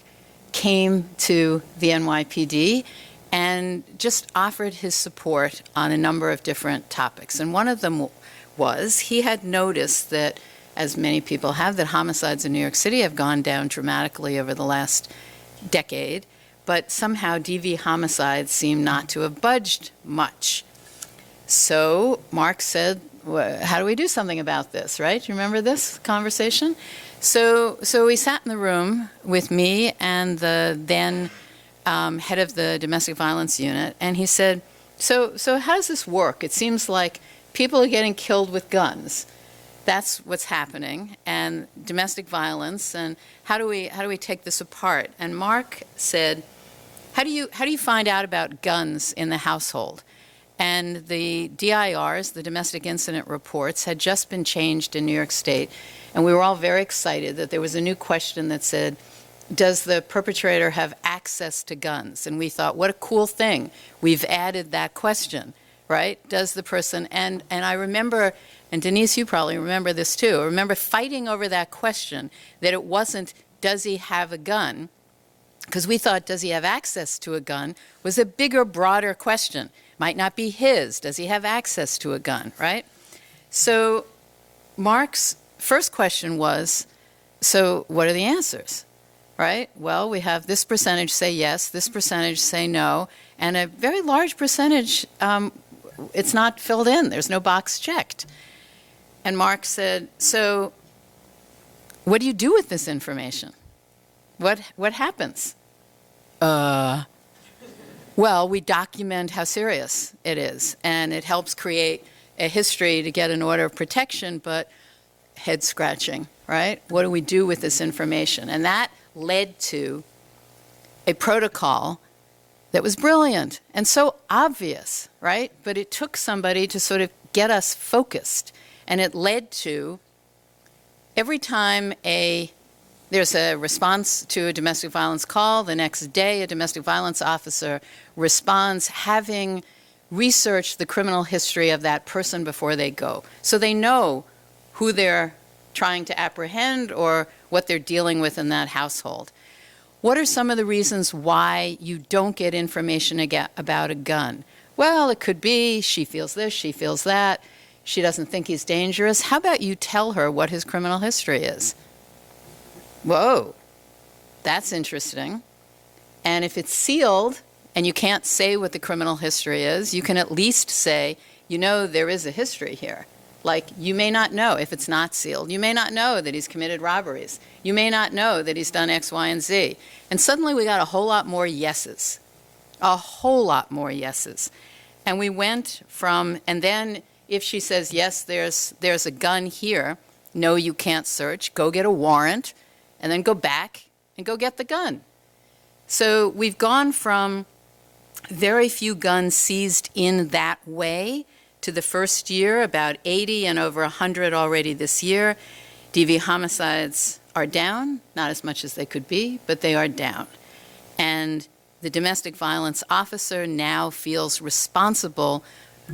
came to the NYPD and just offered his support on a number of different topics. And one of them was he had noticed that, as many people have, that homicides in New York City have gone down dramatically over the last decade, but somehow DV homicides seem not to have budged much. So Mark said, well, how do we do something about this, right? Do you remember this conversation? So he sat in the room with me and the then head of the domestic violence unit, and he said, so how does this work? It seems like people are getting killed with guns. That's what's happening, and domestic violence, and how do we take this apart? And Mark said, how do you find out about guns in the household? And the DIRs, the domestic incident reports, had just been changed in New York State, and we were all very excited that there was a new question that said, does the perpetrator have access to guns? And we thought, what a cool thing. We've added that question, right? Does the person, and I remember, and Denise, you probably remember this too, I remember fighting over that question, that it wasn't, does he have a gun? because we thought, does he have access to a gun, was a bigger, broader question. Might not be his. Does he have access to a gun, right? So Mark's first question was, so what are the answers, right? Well, we have this percentage say yes, this percentage say no, and a very large percentage, it's not filled in. There's no box checked. And Mark said, so what do you do with this information? What happens? Well, we document how serious it is, and it helps create a history to get an order of protection, but head scratching, right? What do we do with this information? And that led to a protocol that was brilliant and so obvious, right? But it took somebody to sort of get us focused, and it led to every time there's a response to a domestic violence call, the next day a domestic violence officer responds having researched the criminal history of that person before they go. So they know who they're trying to apprehend or what they're dealing with in that household. What are some of the reasons why you don't get information about a gun? Well, it could be she feels this, she feels that, she doesn't think he's dangerous. How about you tell her what his criminal history is? Whoa, that's interesting. And if it's sealed and you can't say what the criminal history is, you can at least say, you know, there is a history here. Like, you may not know if it's not sealed. You may not know that he's committed robberies. You may not know that he's done X, Y, and Z. And suddenly we got a whole lot more yeses. A whole lot more yeses. And we went from, and then if she says, yes, there's a gun here, no, you can't search, go get a warrant, and then go back and go get the gun. So we've gone from very few guns seized in that way to the first year, about 80 and over 100 already this year. DV homicides are down, not as much as they could be, but they are down. And the domestic violence officer now feels responsible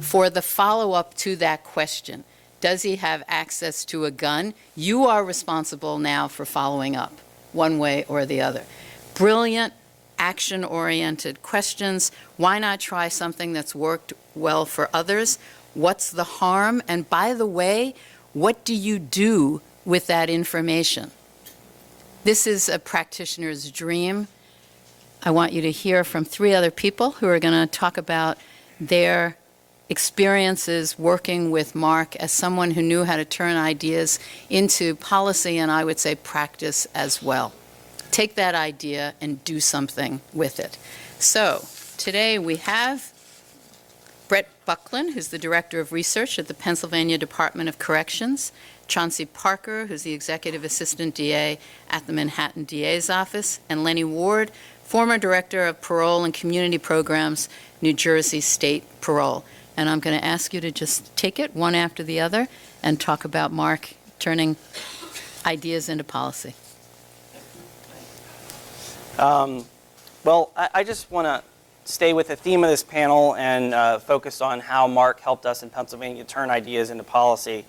for the follow-up to that question. Does he have access to a gun? You are responsible now for following up, one way or the other. Brilliant, action-oriented questions. Why not try something that's worked well for others? What's the harm? And by the way, what do you do with that information? This is a practitioner's dream. I want you to hear from 3 other people who are going to talk about their experiences working with Mark as someone who knew how to turn ideas into policy and I would say practice as well. Take that idea and do something with it. So today we have Brett Buckland, who's the Director of Research at the Pennsylvania Department of Corrections, Chauncey Parker, who's the Executive Assistant DA at the Manhattan DA's Office, and Lenny Ward, former Director of Parole and Community Programs, New Jersey State Parole. And I'm going to ask you to just take it one after the other and talk about Mark turning ideas into policy. Well, I just want to stay with the theme of this panel and focus on how Mark helped us in Pennsylvania turn ideas into policy.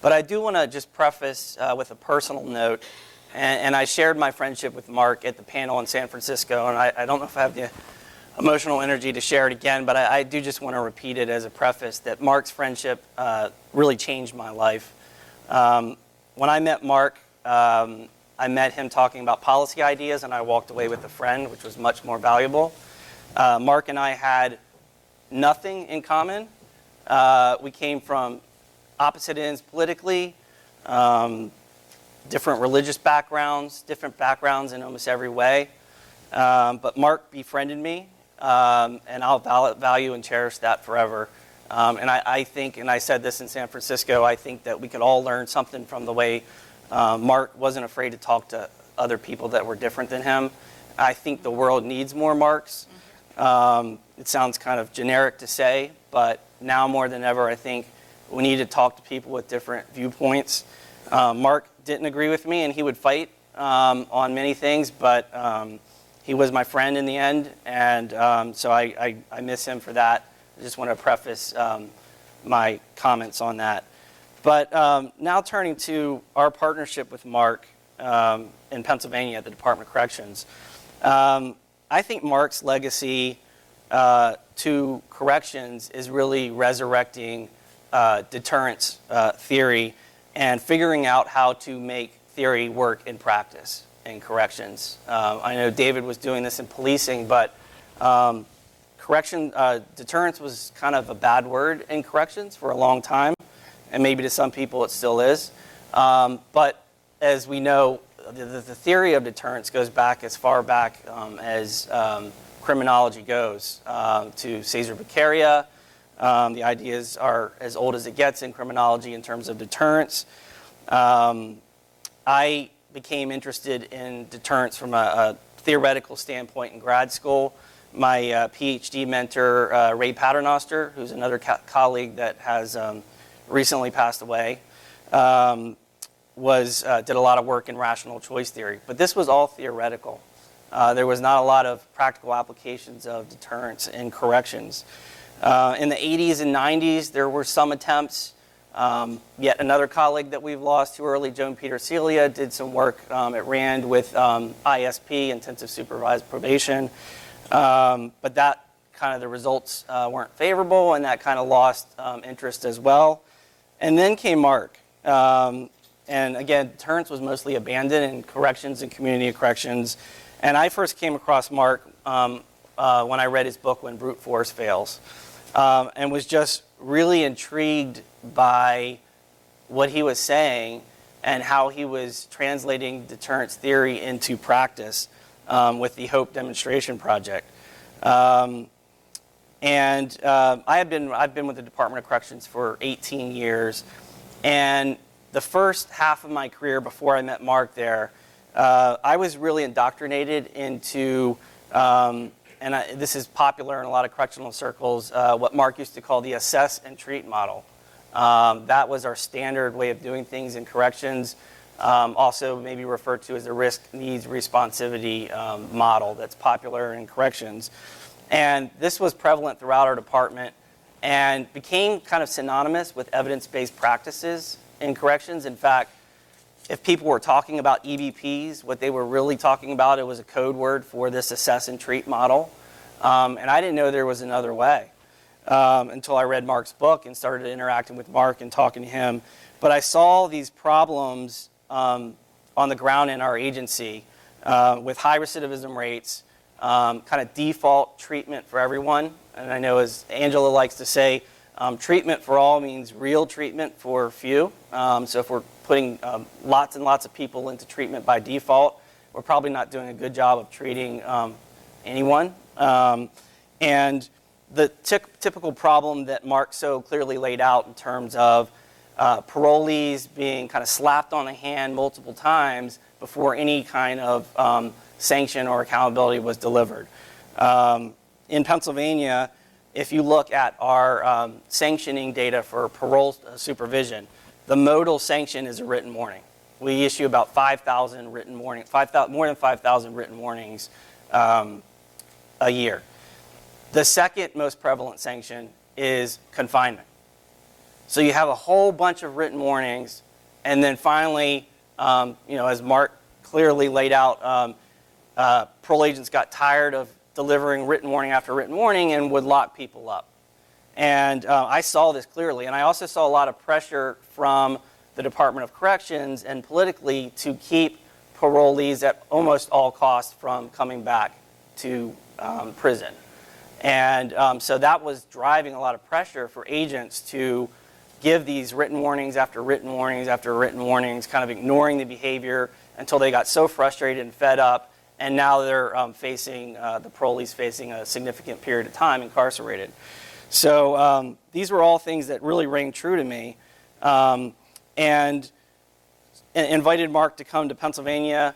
But I do want to just preface with a personal note. And I shared my friendship with Mark at the panel in San Francisco, and I don't know if I have the emotional energy to share it again, but I do just want to repeat it as a preface that Mark's friendship really changed my life. When I met Mark, I met him talking about policy ideas, and I walked away with a friend, which was much more valuable. Mark and I had nothing in common. We came from opposite ends politically, different religious backgrounds, different backgrounds in almost every way. But Mark befriended me, and I'll value and cherish that forever. And I think, and I said this in San Francisco, I think that we could all learn something from the way Mark wasn't afraid to talk to other people that were different than him. I think the world needs more Marks. It sounds kind of generic to say, but now more than ever, I think we need to talk to people with different viewpoints. Mark didn't agree with me, and he would fight on many things, but he was my friend in the end, and so I miss him for that. I just want to preface my comments on that. But now turning to our partnership with Mark in Pennsylvania at the Department of Corrections. I think Mark's legacy to corrections is really resurrecting deterrence theory and figuring out how to make theory work in practice in corrections. I know David was doing this in policing, but deterrence was kind of a bad word in corrections for a long time, and maybe to some people it still is. But as we know, the theory of deterrence goes back as far back as criminology goes, to Cesar Beccaria. The ideas are as old as it gets in criminology in terms of deterrence. I became interested in deterrence from a theoretical standpoint in grad school. My PhD mentor, Ray Paternoster, who's another colleague that has recently passed away, did a lot of work in rational choice theory. But this was all theoretical. There was not a lot of practical applications of deterrence in corrections. In the 80s and 90s, there were some attempts. Yet another colleague that we've lost too early, Joan Peter-Celia, did some work at RAND with ISP, intensive supervised probation. But that kind of the results weren't favorable, and that kind of lost interest as well. And then came Mark. And again, deterrence was mostly abandoned in corrections and community corrections. And I first came across Mark when I read his book, When Brute Force Fails, and was just really intrigued by what he was saying and how he was translating deterrence theory into practice with the HOPE demonstration project. I've been with the Department of Corrections for 18 years, and the first half of my career before I met Mark there, I was really indoctrinated into, this is popular in a lot of correctional circles, what Mark used to call the assess and treat model. That was our standard way of doing things in corrections, also maybe referred to as the risk needs responsivity model that's popular in corrections. And this was prevalent throughout our department and became kind of synonymous with evidence-based practices in corrections. In fact, if people were talking about EBPs, what they were really talking about, it was a code word for this assess and treat model. And I didn't know there was another way until I read Mark's book and started interacting with Mark and talking to him. But I saw these problems on the ground in our agency with high recidivism rates, kind of default treatment for everyone. And I know, as Angela likes to say, treatment for all means real treatment for few. So if we're putting lots and lots of people into treatment by default, we're probably not doing a good job of treating anyone. And the typical problem that Mark so clearly laid out in terms of parolees being kind of slapped on the hand multiple times before any kind of sanction or accountability was delivered. In Pennsylvania, if you look at our sanctioning data for parole supervision, the modal sanction is a written warning. We issue about 5,000 written warnings, more than 5,000 written warnings a year. The second most prevalent sanction is confinement. So you have a whole bunch of written warnings, and then finally, as Mark clearly laid out, parole agents got tired of delivering written warning after written warning and would lock people up. And I saw this clearly, and I also saw a lot of pressure from the Department of Corrections and politically to keep parolees at almost all costs from coming back to prison. And so that was driving a lot of pressure for agents to give these written warnings after written warnings after written warnings, kind of ignoring the behavior until they got so frustrated and fed up, and now they're the parolees facing a significant period of time incarcerated. So these were all things that really rang true to me, and invited Mark to come to Pennsylvania.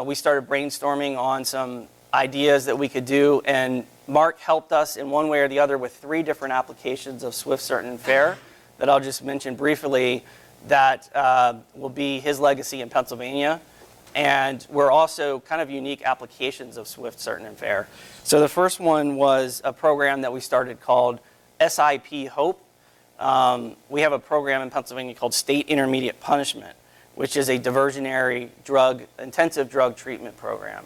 We started brainstorming on some ideas that we could do, and Mark helped us in one way or the other with 3 different applications of swift, certain, and fair that I'll just mention briefly that will be his legacy in Pennsylvania. And we're also kind of unique applications of swift, certain, and fair. So the first one was a program that we started called SIP HOPE. We have a program in Pennsylvania called State Intermediate Punishment, which is a diversionary intensive drug treatment program.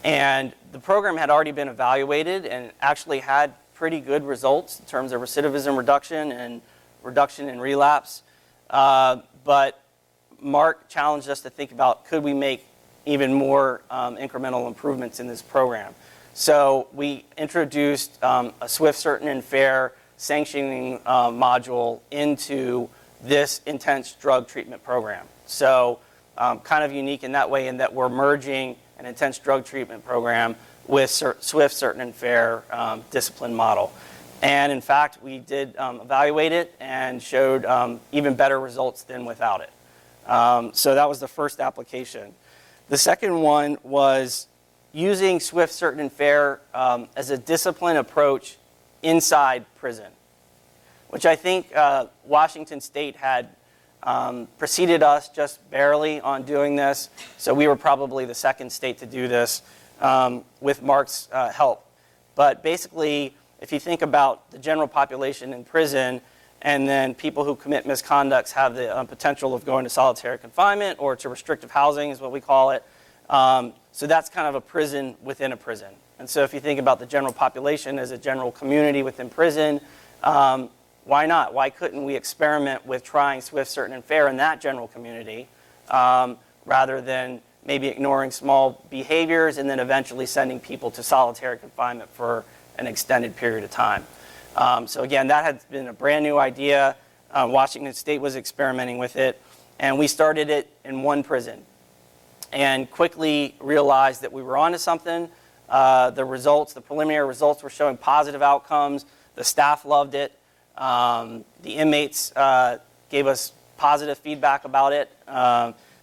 And the program had already been evaluated and actually had pretty good results in terms of recidivism reduction and reduction in relapse. But Mark challenged us to think about, could we make even more incremental improvements in this program? So we introduced a swift, certain, and fair sanctioning module into this intense drug treatment program. So kind of unique in that way, in that we're merging an intense drug treatment program with swift, certain, and fair discipline model. And in fact, we did evaluate it and showed even better results than without it. So that was the first application. The second one was using swift, certain, and fair as a discipline approach inside prison, which I think Washington State had preceded us just barely on doing this. So we were probably the second state to do this with Mark's help. But basically, if you think about the general population in prison, and then people who commit misconducts have the potential of going to solitary confinement or to restrictive housing is what we call it. So that's kind of a prison within a prison. And so if you think about the general population as a general community within prison, why not? Why couldn't we experiment with trying swift, certain, and fair in that general community rather than maybe ignoring small behaviors and then eventually sending people to solitary confinement for an extended period of time? So again, that had been a brand new idea. Washington State was experimenting with it, and we started it in one prison and quickly realized that we were onto something. The preliminary results were showing positive outcomes. The staff loved it. The inmates gave us positive feedback about it.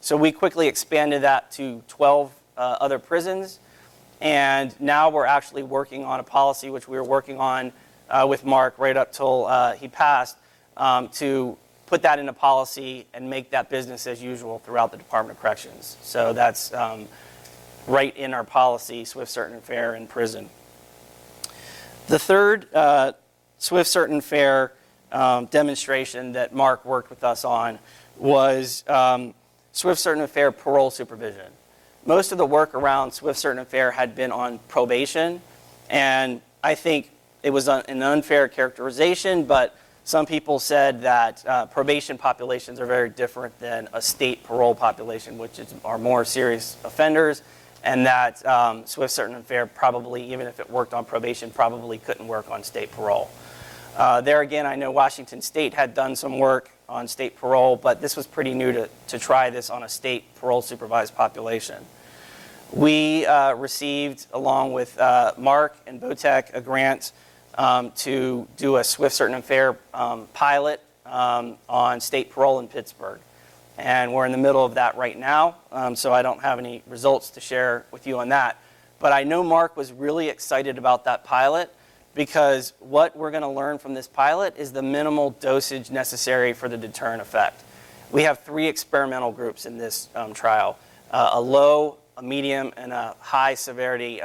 So we quickly expanded that to 12 other prisons. And now we're actually working on a policy, which we were working on with Mark right up till he passed, to put that into policy and make that business as usual throughout the Department of Corrections. So that's right in our policy, swift, certain, and fair in prison. The third swift, certain, fair demonstration that Mark worked with us on was swift, certain, and fair parole supervision. Most of the work around swift, certain, and fair had been on probation, and I think it was an unfair characterization, but some people said that probation populations are very different than a state parole population, which are more serious offenders, and that swift, certain, and fair probably, even if it worked on probation, probably couldn't work on state parole. There again, I know Washington State had done some work on state parole, but this was pretty new to try this on a state parole supervised population. We received, along with Mark and Botek, a grant to do a swift, certain, and fair pilot on state parole in Pittsburgh. And we're in the middle of that right now, so I don't have any results to share with you on that. But I know Mark was really excited about that pilot, because what we're going to learn from this pilot is the minimal dosage necessary for the deterrent effect. We have 3 experimental groups in this trial, a low, a medium, and a high severity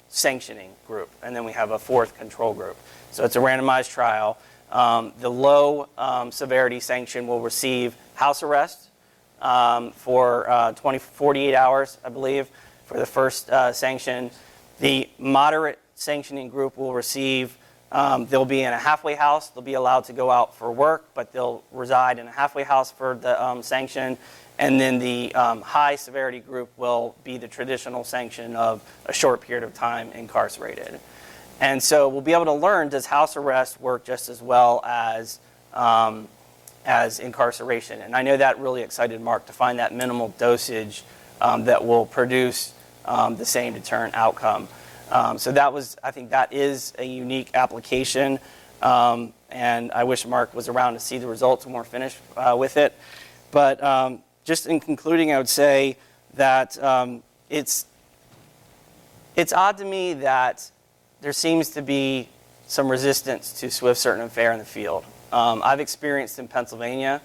sanctioning group. And then we have a 4th control group. So it's a randomized trial. The low severity sanction will receive house arrest for 48 hours, I believe, for the first sanction. The moderate sanctioning group will receive, they'll be in a halfway house. They'll be allowed to go out for work, but they'll reside in a halfway house for the sanction. And then the high severity group will be the traditional sanction of a short period of time incarcerated. And so we'll be able to learn, does house arrest work just as well as incarceration? And I know that really excited Mark to find that minimal dosage that will produce the same deterrent outcome. So that was, I think that is a unique application, and I wish Mark was around to see the results when we're finished with it. But just in concluding, I would say that it's odd to me that there seems to be some resistance to swift, certain, and fair in the field. I've experienced in Pennsylvania.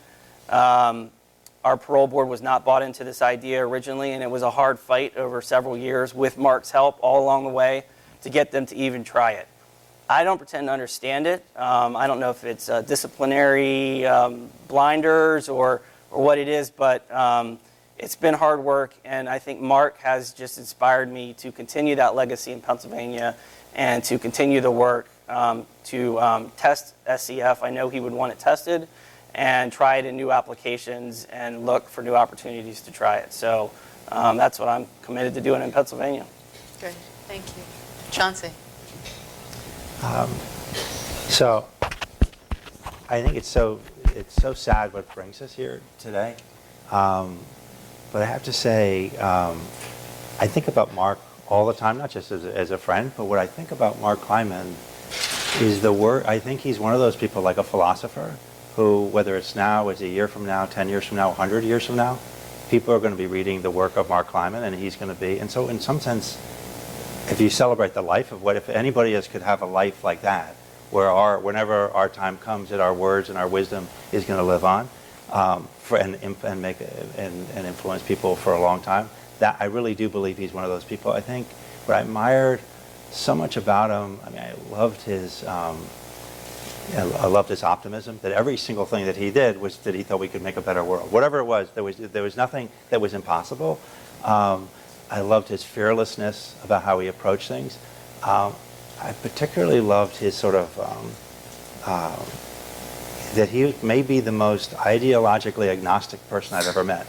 Our parole board was not bought into this idea originally, and it was a hard fight over several years with Mark's help all along the way to get them to even try it. I don't pretend to understand it. I don't know if it's disciplinary blinders or what it is, but it's been hard work, and I think Mark has just inspired me to continue that legacy in Pennsylvania and to continue the work to test SCF. I know he would want it tested and try it in new applications and look for new opportunities to try it. So that's what I'm committed to doing in Pennsylvania. Great, thank you. Chauncey? So I think it's so sad what brings us here today. But I have to say, I think about Mark all the time, not just as a friend, but what I think about Mark Kleiman is the work. I think he's one of those people, like a philosopher, who, whether it's now, it's a year from now, 10 years from now, 100 years from now, people are going to be reading the work of Mark Kleiman, and he's going to be. And so in some sense, if you celebrate the life of if anybody else could have a life like that, where whenever our time comes, that our words and our wisdom is going to live on, and make and influence people for a long time. That I really do believe he's one of those people. I think what I admired so much about him. I mean, I loved his optimism. That every single thing that he did was that he thought we could make a better world. Whatever it was, there was nothing that was impossible. I loved his fearlessness about how he approached things. I particularly loved his sort of that he may be the most ideologically agnostic person I've ever met.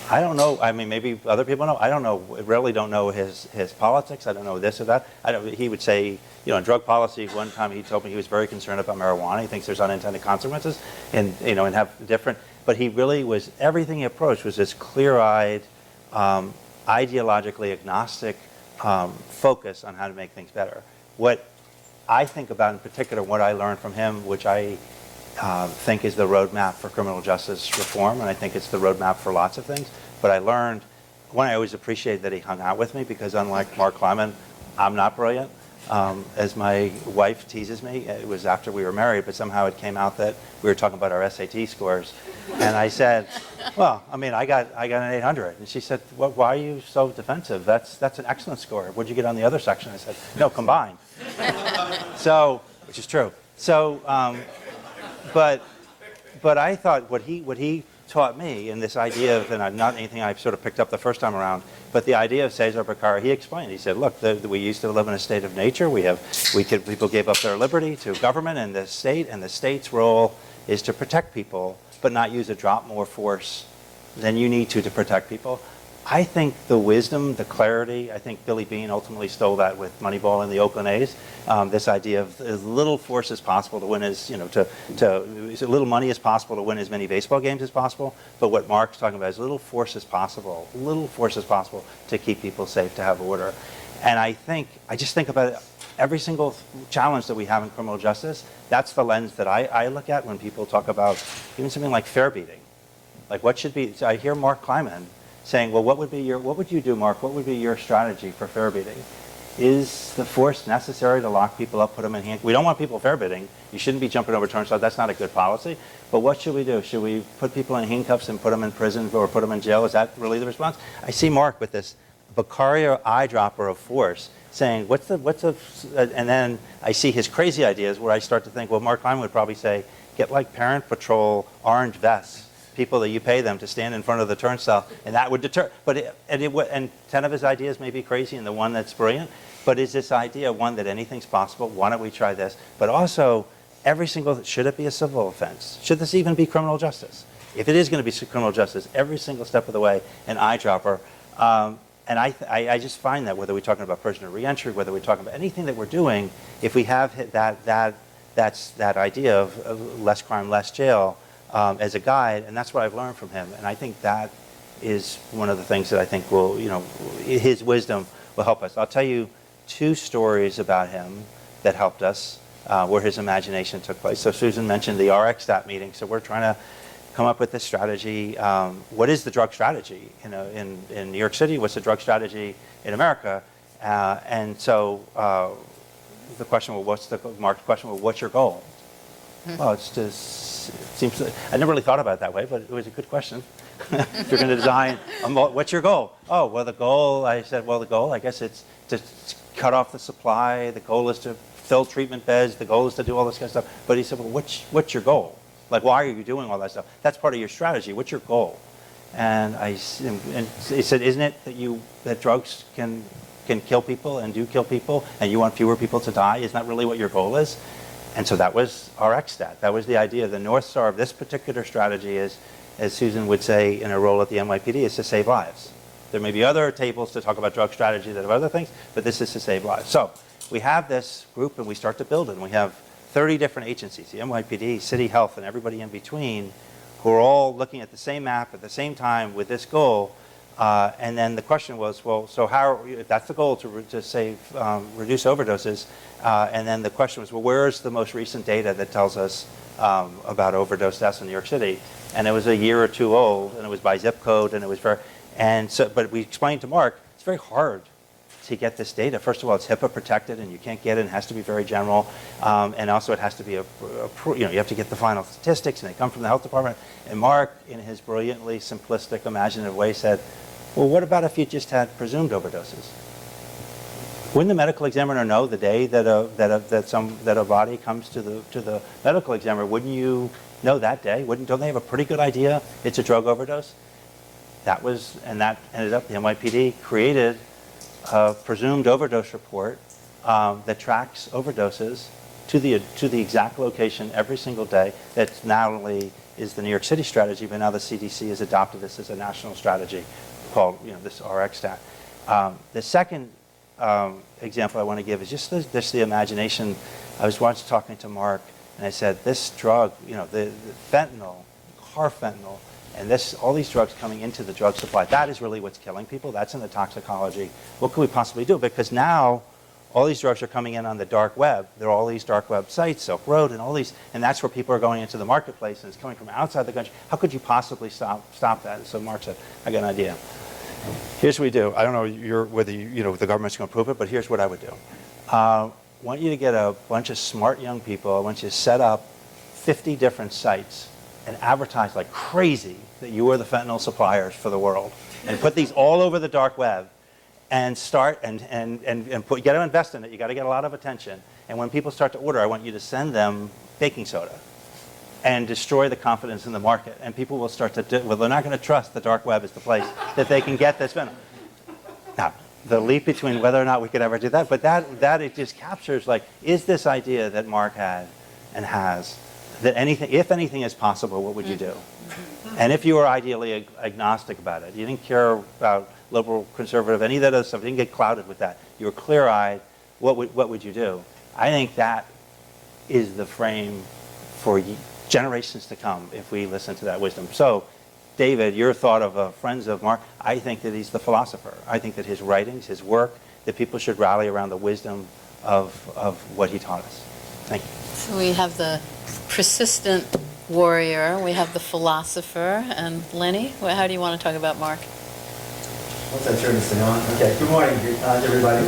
I don't know. I mean, maybe other people know. I don't know. I really don't know his politics. I don't know this or that. He would say, in drug policy, one time he told me he was very concerned about marijuana. He thinks there's unintended consequences, and have different. But he really was. Everything he approached was this clear-eyed, ideologically agnostic focus on how to make things better. What I think about in particular, what I learned from him, which I think is the roadmap for criminal justice reform, and I think it's the roadmap for lots of things. But I learned, one, I always appreciated that he hung out with me, because unlike Mark Kleiman, I'm not brilliant. As my wife teases me, it was after we were married, but somehow it came out that we were talking about our SAT scores. And I said, well, I mean, I got an 800. And she said, well, why are you so defensive? That's an excellent score. What'd you get on the other section? I said, no, combined. So, which is true. So, but I thought what he taught me, in this idea of, and not anything I sort of picked up the first time around, but the idea of Cesar Beccari, he explained. He said, look, we used to live in a state of nature. People gave up their liberty to government and the state, and the state's role is to protect people, but not use a drop more force than you need to protect people. I think the wisdom, the clarity, I think Billy Beane ultimately stole that with Moneyball and the Oakland A's. This idea of as little force as possible to win as little money as possible to win as many baseball games as possible. But what Mark's talking about is little force as possible to keep people safe, to have order. And I just think about it, every single challenge that we have in criminal justice, that's the lens that I look at when people talk about even something like fair beating. Like what should be, so I hear Mark Kleiman saying, well, what would you do, Mark? What would be your strategy for fair bidding? Is the force necessary to lock people up, put them in handcuffs? We don't want people fair bidding. You shouldn't be jumping over turnstiles. That's not a good policy. But what should we do? Should we put people in handcuffs and put them in prison or put them in jail? Is that really the response? I see Mark with this Beccari eyedropper of force saying, and then I see his crazy ideas where I start to think, well, Mark Kleiman would probably say, get like parent patrol orange vests, people that you pay them to stand in front of the turnstile, and that would deter. And 10 of his ideas may be crazy, and the one that's brilliant. But is this idea one that anything's possible? Why don't we try this? But also, should it be a civil offense? Should this even be criminal justice? If it is going to be criminal justice, every single step of the way, an eyedropper. And I just find that whether we're talking about prisoner reentry, whether we're talking about anything that we're doing, if we have hit that idea of less crime, less jail, as a guide, and that's what I've learned from him. And I think that is one of the things that I think will, his wisdom will help us. I'll tell you 2 stories about him that helped us, where his imagination took place. So Susan mentioned the RxStat meeting. So we're trying to come up with this strategy. What is the drug strategy? In New York City, what's the drug strategy in America? And so the question, Mark's question, well, what's your goal? Well, it seems, I never really thought about it that way, but it was a good question. If you're going to design, what's your goal? Oh, well, the goal, I said, I guess it's to cut off the supply. The goal is to fill treatment beds. The goal is to do all this kind of stuff. But he said, well, what's your goal? Like, why are you doing all that stuff? That's part of your strategy. What's your goal? And and he said, isn't it that drugs can kill people and do kill people, and you want fewer people to die? Isn't that really what your goal is? And so that was our XStat. That was the idea. The North Star of this particular strategy is, as Susan would say in her role at the NYPD, is to save lives. There may be other tables to talk about drug strategy that have other things, but this is to save lives. So we have this group and we start to build it. And we have 30 different agencies, the NYPD, City Health, and everybody in between, who are all looking at the same map at the same time with this goal. And then the question was, well, so how, if that's the goal to save, reduce overdoses, and then the question was, well, where's the most recent data that tells us about overdose deaths in New York City? And it was a year or two old, and it was by zip code, and it was very, and so, but we explained to Mark, it's very hard to get this data. First of all, it's HIPAA protected, and you can't get it. It has to be very general, and also it has to be you have to get the final statistics, and they come from the health department. And Mark, in his brilliantly simplistic, imaginative way, said, well, what about if you just had presumed overdoses? Wouldn't the medical examiner know the day that a body comes to the medical examiner? Wouldn't you know that day? Don't they have a pretty good idea it's a drug overdose? That ended up, the NYPD created a presumed overdose report that tracks overdoses to the exact location every single day. That not only is the New York City strategy, but now the CDC has adopted this as a national strategy called, this RxStat. The second example I want to give is just the imagination. I was once talking to Mark, and I said, this drug, the fentanyl, carfentanil, and all these drugs coming into the drug supply, that is really what's killing people. That's in the toxicology. What could we possibly do? Because now all these drugs are coming in on the dark web. There are all these dark web sites, Silk Road, and all these, and that's where people are going into the marketplace, and it's coming from outside the country. How could you possibly stop that? And so Mark said, I got an idea. Here's what we do. I don't know whether the government's going to approve it, but here's what I would do. I want you to get a bunch of smart young people. I want you to set up 50 different sites and advertise like crazy that you are the fentanyl suppliers for the world, and put these all over the dark web, and start and you got to invest in it. You got to get a lot of attention. And when people start to order, I want you to send them baking soda, and destroy the confidence in the market. And people will start to they're not going to trust the dark web as the place that they can get this fentanyl. Now, the leap between whether or not we could ever do that, but that it just captures, like, is this idea that Mark had and has, that if anything is possible, what would you do? And if you were ideally agnostic about it, you didn't care about liberal, conservative, any of that other stuff, you didn't get clouded with that, you were clear-eyed, what would you do? I think that is the frame for generations to come if we listen to that wisdom. So, David, your thought of friends of Mark, I think that he's the philosopher. I think that his writings, his work, that people should rally around the wisdom of what he taught us. Thank you. So we have the persistent warrior, we have the philosopher, and Lenny, how do you want to talk about Mark? Once I turn this thing on. Okay, good morning, everybody.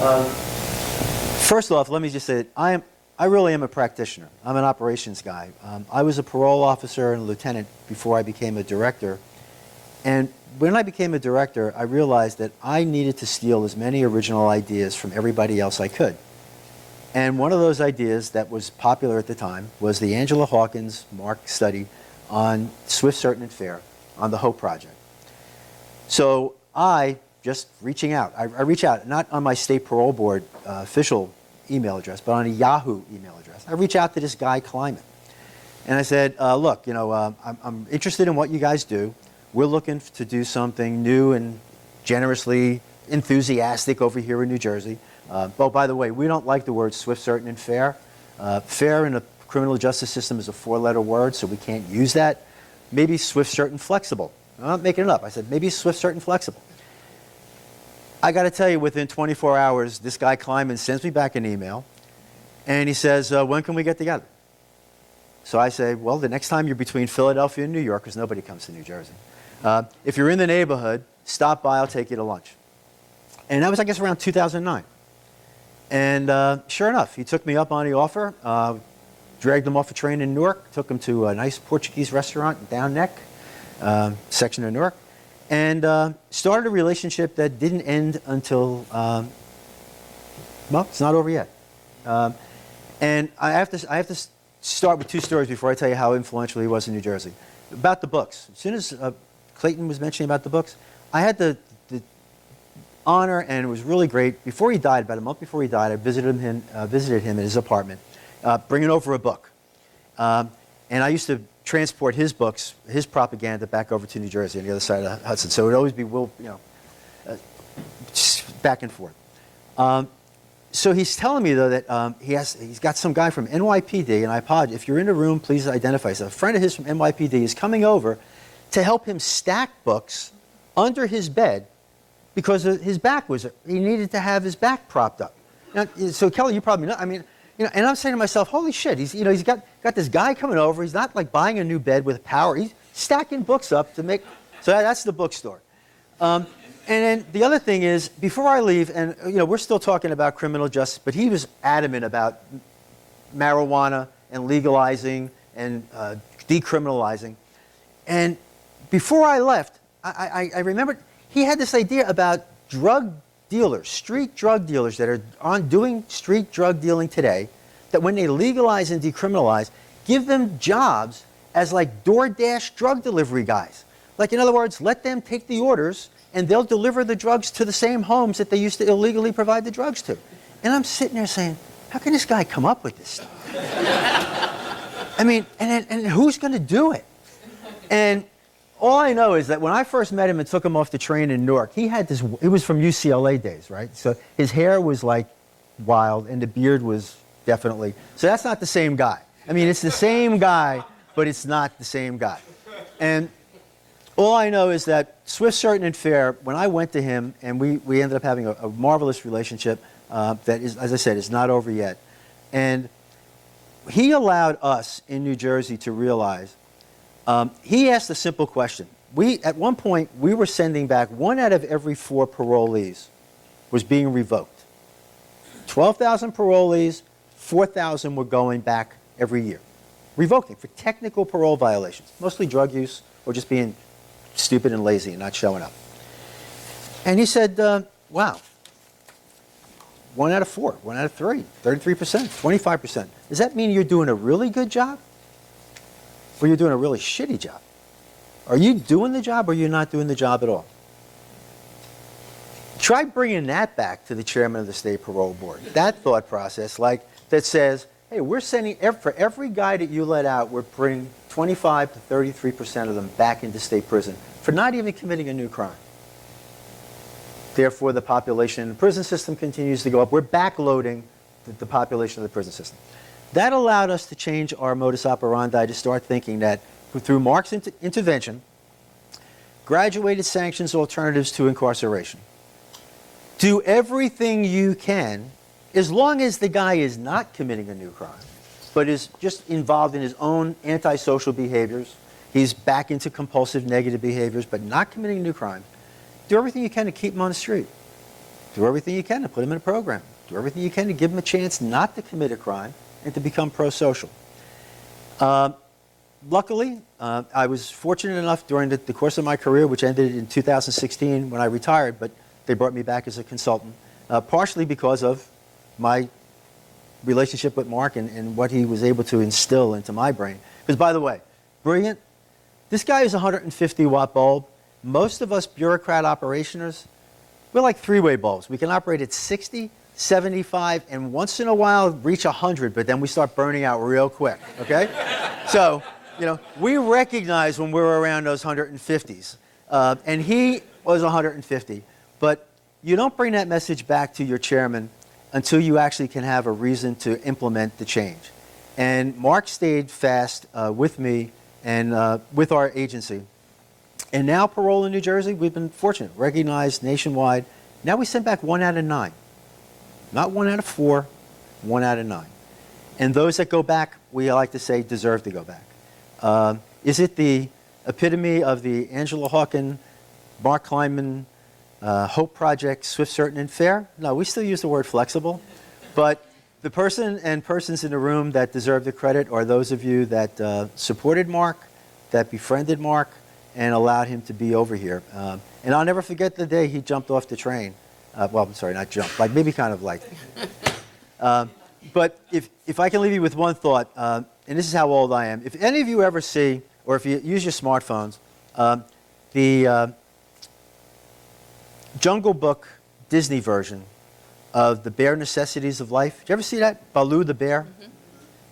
First off, let me just say that I really am a practitioner. I'm an operations guy. I was a parole officer and a lieutenant before I became a director. And when I became a director, I realized that I needed to steal as many original ideas from everybody else I could. And one of those ideas that was popular at the time was the Angela Hawkins Mark study on swift, certain, and fair on the HOPE project. So I just reaching out. I reach out, not on my state parole board official email address, but on a Yahoo email address. I reach out to this guy, Kleiman. And I said, look, I'm interested in what you guys do. We're looking to do something new and generously enthusiastic over here in New Jersey. Oh, by the way, we don't like the words swift, certain, and fair. Fair in the criminal justice system is a 4-letter word, so we can't use that. Maybe swift, certain, flexible. I'm not making it up. I said, maybe swift, certain, flexible. I got to tell you, within 24 hours, this guy Kleiman sends me back an email, and he says, when can we get together? So I say, well, the next time you're between Philadelphia and New York, because nobody comes to New Jersey. If you're in the neighborhood, stop by, I'll take you to lunch. And that was, I guess, around 2009. And sure enough, he took me up on the offer, dragged him off a train in Newark, took him to a nice Portuguese restaurant in Down Neck, section of Newark, and started a relationship that didn't end until, well, it's not over yet. And I have to start with 2 stories before I tell you how influential he was in New Jersey. About the books. As soon as Clayton was mentioning about the books. I had the honor, and it was really great. Before he died, about a month before he died, I visited him at his apartment, bringing over a book. And I used to transport his books, his propaganda, back over to New Jersey on the other side of the Hudson. So it would always be, back and forth. So he's telling me, though, that he's got some guy from NYPD, and I apologize. If you're in the room, please identify yourself. A friend of his from NYPD is coming over to help him stack books under his bed because his back he needed to have his back propped up. Now, so Kelly, you probably know, and I'm saying to myself, holy shit, he's got this guy coming over. He's not like buying a new bed with power. He's stacking books up to make, so that's the bookstore. And then the other thing is, before I leave, and we're still talking about criminal justice, but he was adamant about marijuana and legalizing and decriminalizing. And before I left, I remembered he had this idea about drug dealers, street drug dealers that are doing street drug dealing today, that when they legalize and decriminalize, give them jobs as like DoorDash drug delivery guys. Like, in other words, let them take the orders and they'll deliver the drugs to the same homes that they used to illegally provide the drugs to. And I'm sitting there saying, how can this guy come up with this stuff? And who's going to do it? And all I know is that when I first met him and took him off the train in Newark, he was from UCLA days, right? So his hair was like wild and the beard was definitely, so that's not the same guy. It's the same guy, but it's not the same guy. And all I know is that swift, certain, and fair, when I went to him, and we ended up having a marvelous relationship that is, as I said, is not over yet. And he allowed us in New Jersey to realize, he asked a simple question. At one point, we were sending back 1 out of every 4 parolees was being revoked. 12,000 parolees, 4,000 were going back every year. Revoking for technical parole violations, mostly drug use or just being stupid and lazy and not showing up. And he said, wow, 1 out of 4, 1 out of 3, 33%, 25%. Does that mean you're doing a really good job? Or you're doing a really shitty job? Are you doing the job or you're not doing the job at all? Try bringing that back to the chairman of the state parole board. That thought process, that says, hey, we're sending, for every guy that you let out, we're bringing 25 to 33% of them back into state prison for not even committing a new crime. Therefore, the population in the prison system continues to go up. We're backloading the population of the prison system. That allowed us to change our modus operandi to start thinking that through Mark's intervention, graduated sanctions alternatives to incarceration. Do everything you can, as long as the guy is not committing a new crime, but is just involved in his own antisocial behaviors. He's back into compulsive negative behaviors, but not committing a new crime. Do everything you can to keep him on the street. Do everything you can to put him in a program. Do everything you can to give him a chance not to commit a crime and to become pro-social. Luckily, I was fortunate enough during the course of my career, which ended in 2016 when I retired, but they brought me back as a consultant, partially because of my relationship with Mark and what he was able to instill into my brain. Because, by the way, brilliant. This guy is a 150-watt bulb. Most of us bureaucrat operationers, we're like three-way bulbs. We can operate at 60, 75, and once in a while reach 100, but then we start burning out real quick, okay? So, we recognize when we're around those 150s. And he was 150. But you don't bring that message back to your chairman until you actually can have a reason to implement the change. And Mark stayed fast with me and with our agency. And now parole in New Jersey, we've been fortunate, recognized nationwide. Now we send back 1 out of 9. Not 1 out of 4, 1 out of 9. And those that go back, we like to say, deserve to go back. Is it the epitome of the Angela Hawken, Mark Kleiman, Hope Project, swift, certain, and fair? No, we still use the word flexible. But the person and persons in the room that deserve the credit are those of you that supported Mark, that befriended Mark, and allowed him to be over here. And I'll never forget the day he jumped off the train. Well, I'm sorry, not jumped, like maybe kind of like. But if I can leave you with one thought, and this is how old I am. If any of you ever see, or if you use your smartphones, the Jungle Book Disney version of the Bare Necessities of Life. Did you ever see that? Baloo the bear?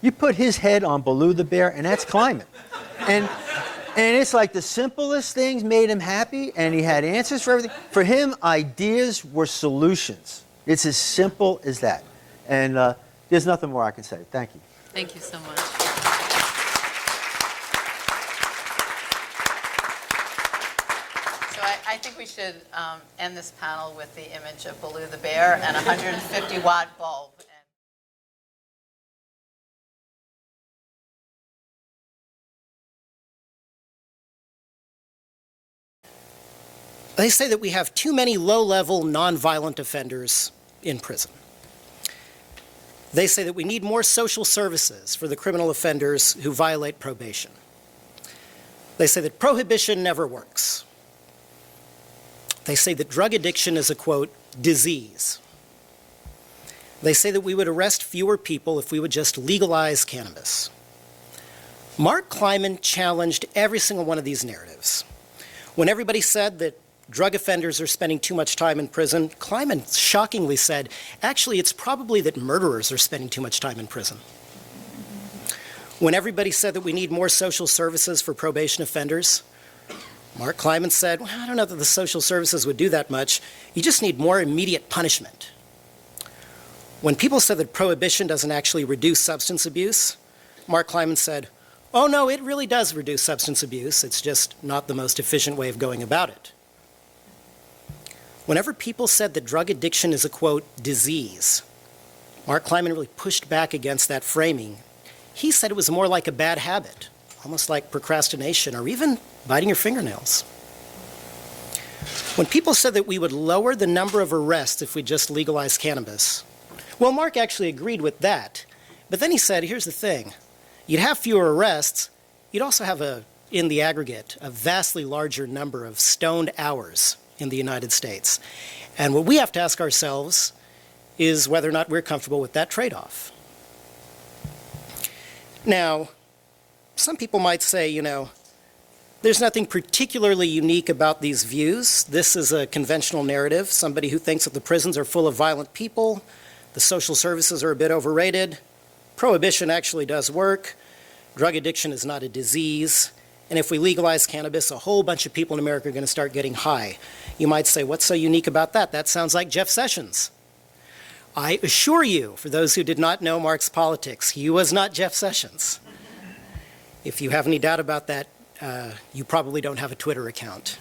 You put his head on Baloo the bear, and that's Kleiman. And it's like the simplest things made him happy, and he had answers for everything. For him, ideas were solutions. It's as simple as that. And there's nothing more I can say. Thank you. Thank you so much. So I think we should end this panel with the image of Baloo the bear and a 150-watt bulb. They say that we have too many low-level, nonviolent offenders in prison. They say that we need more social services for the criminal offenders who violate probation. They say that prohibition never works. They say that drug addiction is a, quote, disease. They say that we would arrest fewer people if we would just legalize cannabis. Mark Kleiman challenged every single one of these narratives. When everybody said that drug offenders are spending too much time in prison, Kleiman shockingly said, actually, it's probably that murderers are spending too much time in prison. When everybody said that we need more social services for probation offenders, Mark Kleiman said, well, I don't know that the social services would do that much. You just need more immediate punishment. When people said that prohibition doesn't actually reduce substance abuse, Mark Kleiman said, oh, no, it really does reduce substance abuse. It's just not the most efficient way of going about it. Whenever people said that drug addiction is a, quote, disease, Mark Kleiman really pushed back against that framing. He said it was more like a bad habit, almost like procrastination or even biting your fingernails. When people said that we would lower the number of arrests if we just legalized cannabis, well, Mark actually agreed with that. But then he said, here's the thing. You'd have fewer arrests. You'd also have, in the aggregate, a vastly larger number of stoned hours in the United States. And what we have to ask ourselves is whether or not we're comfortable with that trade-off. Now, some people might say, you know, there's nothing particularly unique about these views. This is a conventional narrative. Somebody who thinks that the prisons are full of violent people, the social services are a bit overrated, prohibition actually does work, drug addiction is not a disease, and if we legalize cannabis, a whole bunch of people in America are going to start getting high. You might say, what's so unique about that? That sounds like Jeff Sessions. I assure you, for those who did not know Mark's politics, he was not Jeff Sessions. If you have any doubt about that, you probably don't have a Twitter account.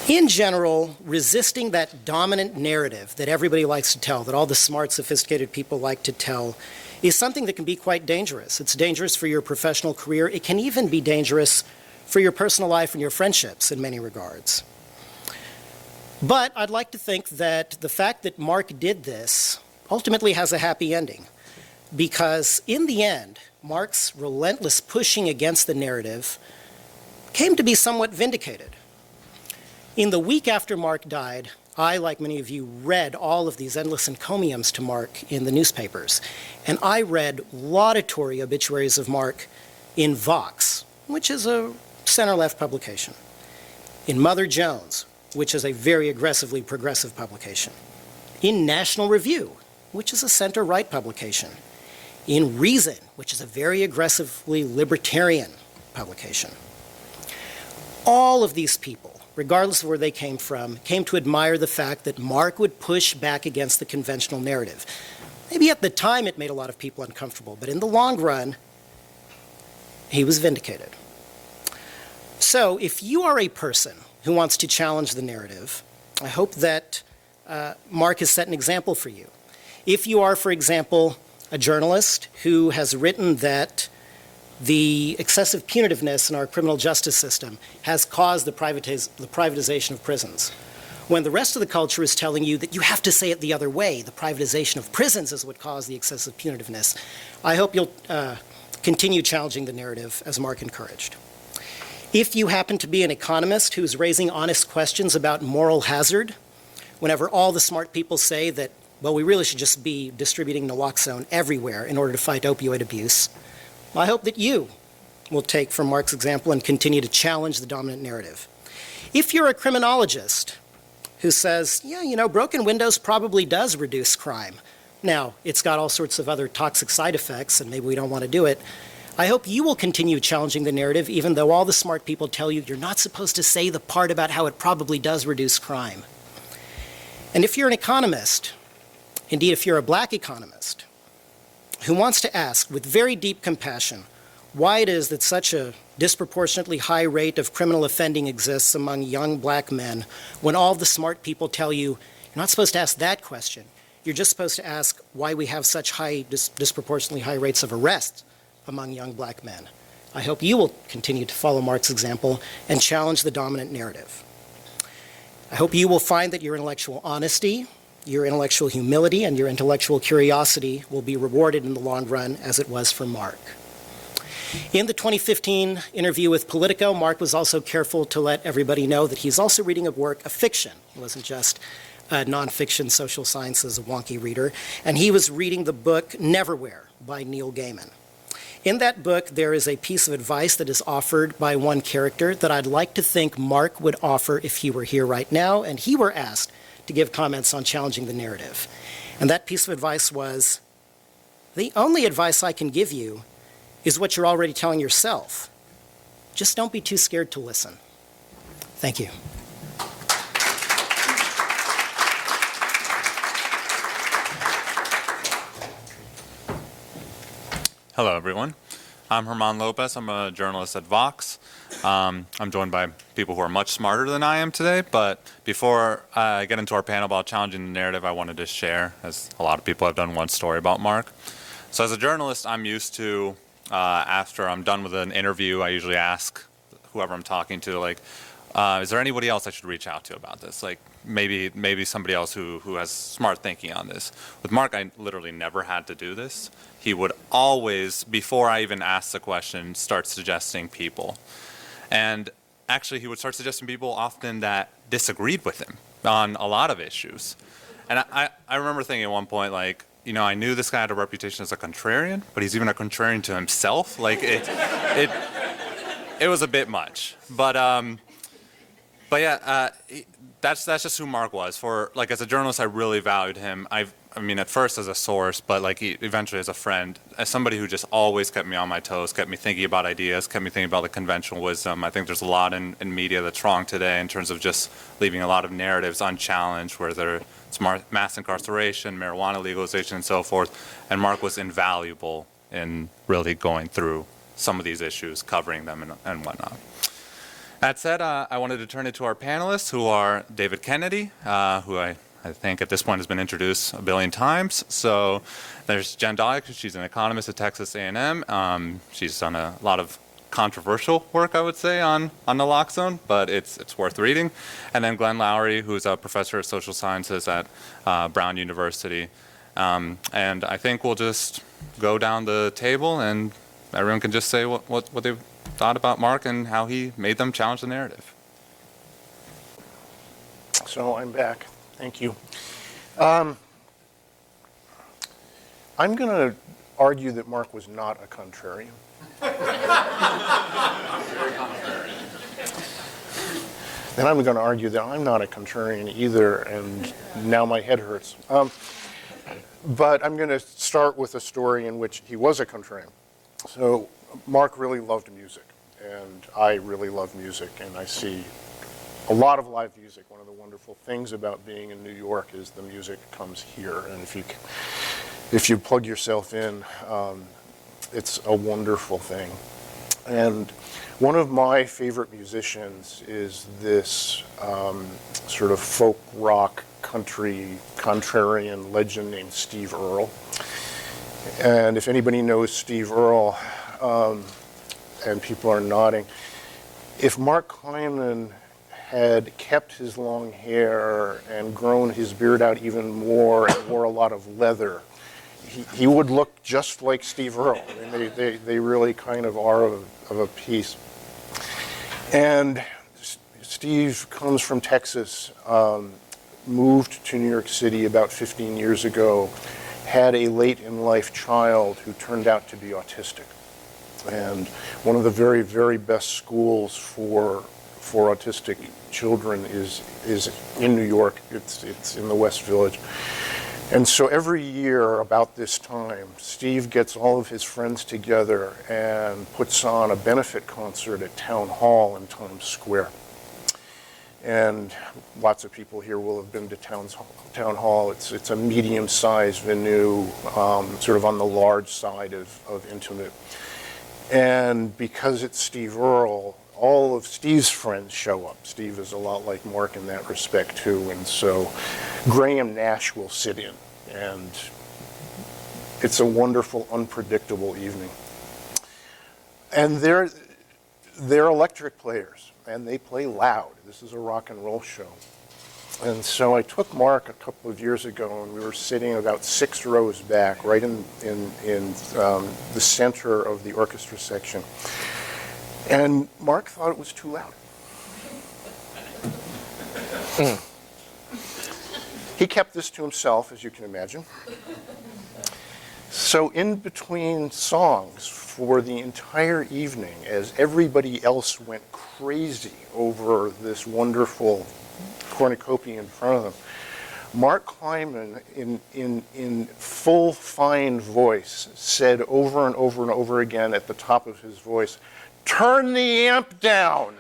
In general, resisting that dominant narrative that everybody likes to tell, that all the smart, sophisticated people like to tell, is something that can be quite dangerous. It's dangerous for your professional career. It can even be dangerous for your personal life and your friendships in many regards. But I'd like to think that the fact that Mark did this ultimately has a happy ending, because in the end, Mark's relentless pushing against the narrative came to be somewhat vindicated. In the week after Mark died, I, like many of you, read all of these endless encomiums to Mark in the newspapers. And I read laudatory obituaries of Mark in Vox, which is a center-left publication, in Mother Jones, which is a very aggressively progressive publication, in National Review, which is a center-right publication, in Reason, which is a very aggressively libertarian publication. All of these people, regardless of where they came from, came to admire the fact that Mark would push back against the conventional narrative. Maybe at the time it made a lot of people uncomfortable, but in the long run, he was vindicated. So if you are a person who wants to challenge the narrative, I hope that Mark has set an example for you. If you are, for example, a journalist who has written that the excessive punitiveness in our criminal justice system has caused the privatization of prisons, when the rest of the culture is telling you that you have to say it the other way, the privatization of prisons is what caused the excessive punitiveness, I hope you'll continue challenging the narrative as Mark encouraged. If you happen to be an economist who's raising honest questions about moral hazard, whenever all the smart people say that, well, we really should just be distributing naloxone everywhere in order to fight opioid abuse, I hope that you will take from Mark's example and continue to challenge the dominant narrative. If you're a criminologist who says, yeah, you know, broken windows probably does reduce crime. Now, it's got all sorts of other toxic side effects, and maybe we don't want to do it. I hope you will continue challenging the narrative, even though all the smart people tell you you're not supposed to say the part about how it probably does reduce crime. And if you're an economist, indeed if you're a black economist, who wants to ask with very deep compassion why it is that such a disproportionately high rate of criminal offending exists among young black men, when all the smart people tell you you're not supposed to ask that question. You're just supposed to ask why we have such high, disproportionately high rates of arrests among young black men. I hope you will continue to follow Mark's example and challenge the dominant narrative. I hope you will find that your intellectual honesty, your intellectual humility, and your intellectual curiosity will be rewarded in the long run, as it was for Mark. In the 2015 interview with Politico, Mark was also careful to let everybody know that he's also reading a work of fiction. It wasn't just nonfiction social sciences, a wonky reader, and he was reading the book Neverwhere by Neil Gaiman. In that book, there is a piece of advice that is offered by one character that I'd like to think Mark would offer if he were here right now and he were asked to give comments on challenging the narrative. And that piece of advice was, the only advice I can give you is what you're already telling yourself. Just don't be too scared to listen. Thank you. Hello, everyone. I'm Herman Lopez. I'm a journalist at Vox. I'm joined by people who are much smarter than I am today, but before I get into our panel about challenging the narrative, I wanted to share, as a lot of people have done, one story about Mark. So as a journalist, I'm used to, after I'm done with an interview, I usually ask whoever I'm talking to, like, is there anybody else I should reach out to about this? Like, maybe somebody else who has smart thinking on this. With Mark, I literally never had to do this. He would always, before I even asked the question, start suggesting people. And actually, he would start suggesting people often that disagreed with him on a lot of issues. And I remember thinking at one point, like, you know, I knew this guy had a reputation as a contrarian, but he's even a contrarian to himself. Like, it was a bit much. But yeah, that's just who Mark was. For, like, as a journalist, I really valued him. I mean, at first as a source, but like eventually as a friend, as somebody who just always kept me on my toes, kept me thinking about ideas, kept me thinking about the conventional wisdom. I think there's a lot in media that's wrong today in terms of just leaving a lot of narratives unchallenged, whether it's mass incarceration, marijuana legalization, and so forth. And Mark was invaluable in really going through some of these issues, covering them and whatnot. That said, I wanted to turn it to our panelists, who are David Kennedy, who I think at this point has been introduced a billion times. So there's Jen Dolick, she's an economist at Texas A&M. She's done a lot of controversial work, I would say, on the lock zone, but it's worth reading. And then Glenn Lowry, who's a professor of social sciences at Brown University. And I think we'll just go down the table and everyone can just say what they've thought about Mark and how he made them challenge the narrative. So I'm back. Thank you. I'm going to argue that Mark was not a contrarian. And I'm going to argue that I'm not a contrarian either, and now my head hurts. But I'm going to start with a story in which he was a contrarian. So Mark really loved music, and I really love music, and I see a lot of live music. One of the wonderful things about being in New York is the music comes here, and if you plug yourself in, it's a wonderful thing. And one of my favorite musicians is this sort of folk rock country contrarian legend named Steve Earle. And if anybody knows Steve Earle, and people are nodding, if Mark Kleiman had kept his long hair and grown his beard out even more and wore a lot of leather, he would look just like Steve Earle. I mean, they really kind of are of a piece. And Steve comes from Texas, moved to New York City about 15 years ago, had a late in life child who turned out to be autistic. And one of the very, very best schools for autistic children is in New York. It's in the West Village. And so every year about this time, Steve gets all of his friends together and puts on a benefit concert at Town Hall in Times Square. And lots of people here will have been to Town Hall. It's a medium-sized venue, sort of on the large side of intimate. And because it's Steve Earle, all of Steve's friends show up. Steve is a lot like Mark in that respect too, and so Graham Nash will sit in, and it's a wonderful, unpredictable evening. And they're electric players, and they play loud. This is a rock and roll show. And so I took Mark a couple of years ago, and we were sitting about 6 rows back, right in the center of the orchestra section. And Mark thought it was too loud. He kept this to himself, as you can imagine. So in between songs for the entire evening, as everybody else went crazy over this wonderful cornucopia in front of them, Mark Kleiman, in full, fine voice, said over and over and over again at the top of his voice, "Turn the amp down."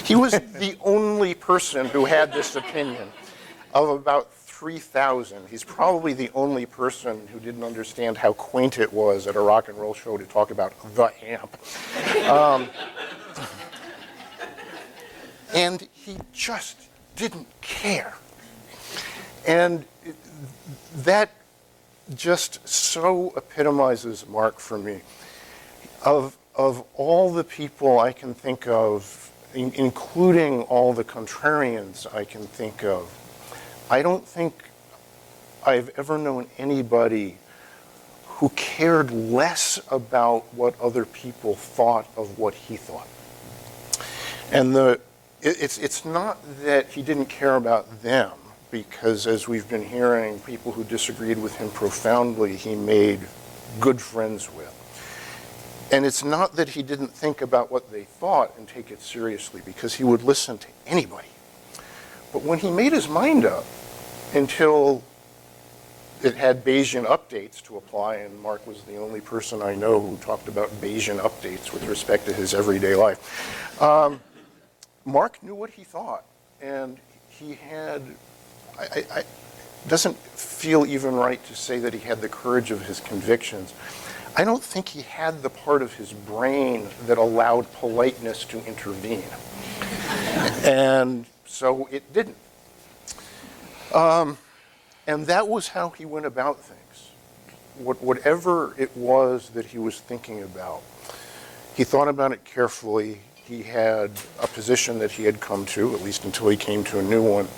He was the only person who had this opinion of about 3,000. He's probably the only person who didn't understand how quaint it was at a rock and roll show to talk about the amp. And he just didn't care. And that just so epitomizes Mark for me. Of all the people I can think of, including all the contrarians I can think of, I don't think I've ever known anybody who cared less about what other people thought of what he thought. And it's not that he didn't care about them, because as we've been hearing, people who disagreed with him profoundly, he made good friends with. And it's not that he didn't think about what they thought and take it seriously, because he would listen to anybody. But when he made his mind up, until it had Bayesian updates to apply, and Mark was the only person I know who talked about Bayesian updates with respect to his everyday life, Mark knew what he thought, and he had, it doesn't feel even right to say that he had the courage of his convictions. I don't think he had the part of his brain that allowed politeness to intervene. And so it didn't. And that was how he went about things. Whatever it was that he was thinking about, he thought about it carefully. He had a position that he had come to, at least until he came to a new one.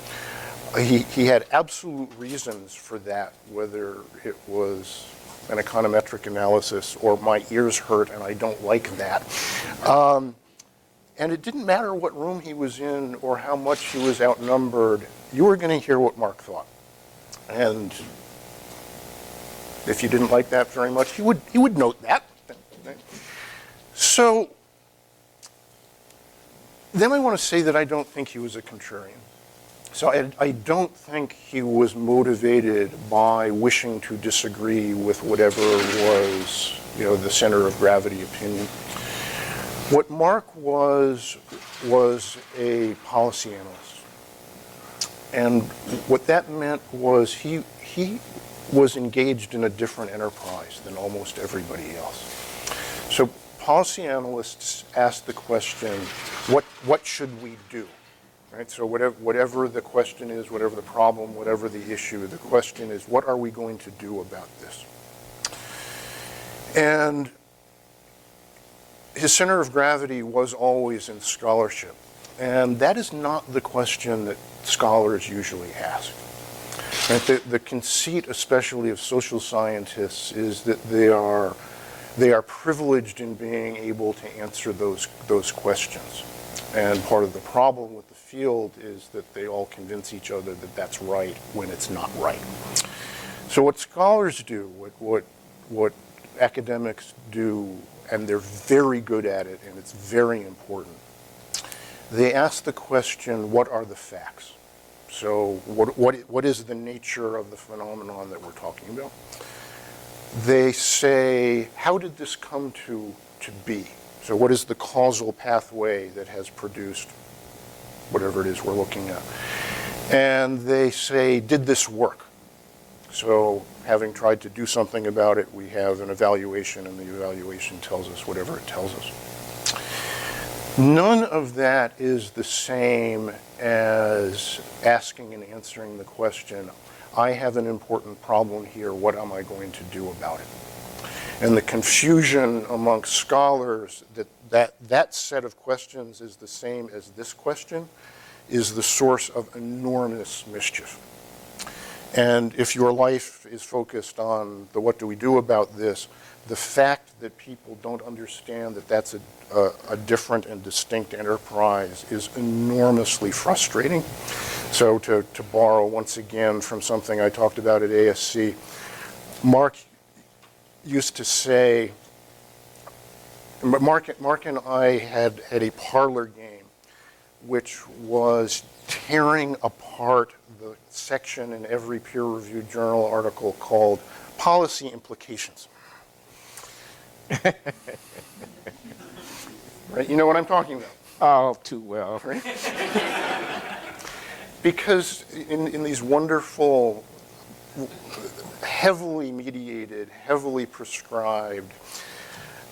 He had absolute reasons for that, whether it was an econometric analysis or my ears hurt and I don't like that. And it didn't matter what room he was in or how much he was outnumbered, you were going to hear what Mark thought. And if you didn't like that very much, he would note that. So then I want to say that I don't think he was a contrarian. So I don't think he was motivated by wishing to disagree with whatever was, the center of gravity opinion. What Mark was a policy analyst. And what that meant was he was engaged in a different enterprise than almost everybody else. So policy analysts ask the question, what should we do? Right? So whatever the question is, whatever the problem, whatever the issue, the question is, what are we going to do about this? And his center of gravity was always in scholarship. And that is not the question that scholars usually ask. Right? The conceit, especially of social scientists, is that they are privileged in being able to answer those questions. And part of the problem with the field is that they all convince each other that that's right when it's not right. So what scholars do, what academics do, and they're very good at it, and it's very important, they ask the question, what are the facts? So what is the nature of the phenomenon that we're talking about? They say, how did this come to be? So what is the causal pathway that has produced whatever it is we're looking at? And they say, did this work? So having tried to do something about it, we have an evaluation, and the evaluation tells us whatever it tells us. None of that is the same as asking and answering the question, I have an important problem here, what am I going to do about it? And the confusion amongst scholars that set of questions is the same as this question is the source of enormous mischief. And if your life is focused on the what do we do about this, the fact that people don't understand that that's a different and distinct enterprise is enormously frustrating. So to borrow once again from something I talked about at ASC, Mark used to say, Mark and I had a parlor game which was tearing apart the section in every peer-reviewed journal article called Policy Implications. Right? You know what I'm talking about? Oh, too well. Right? Because in these wonderful, heavily mediated, heavily prescribed,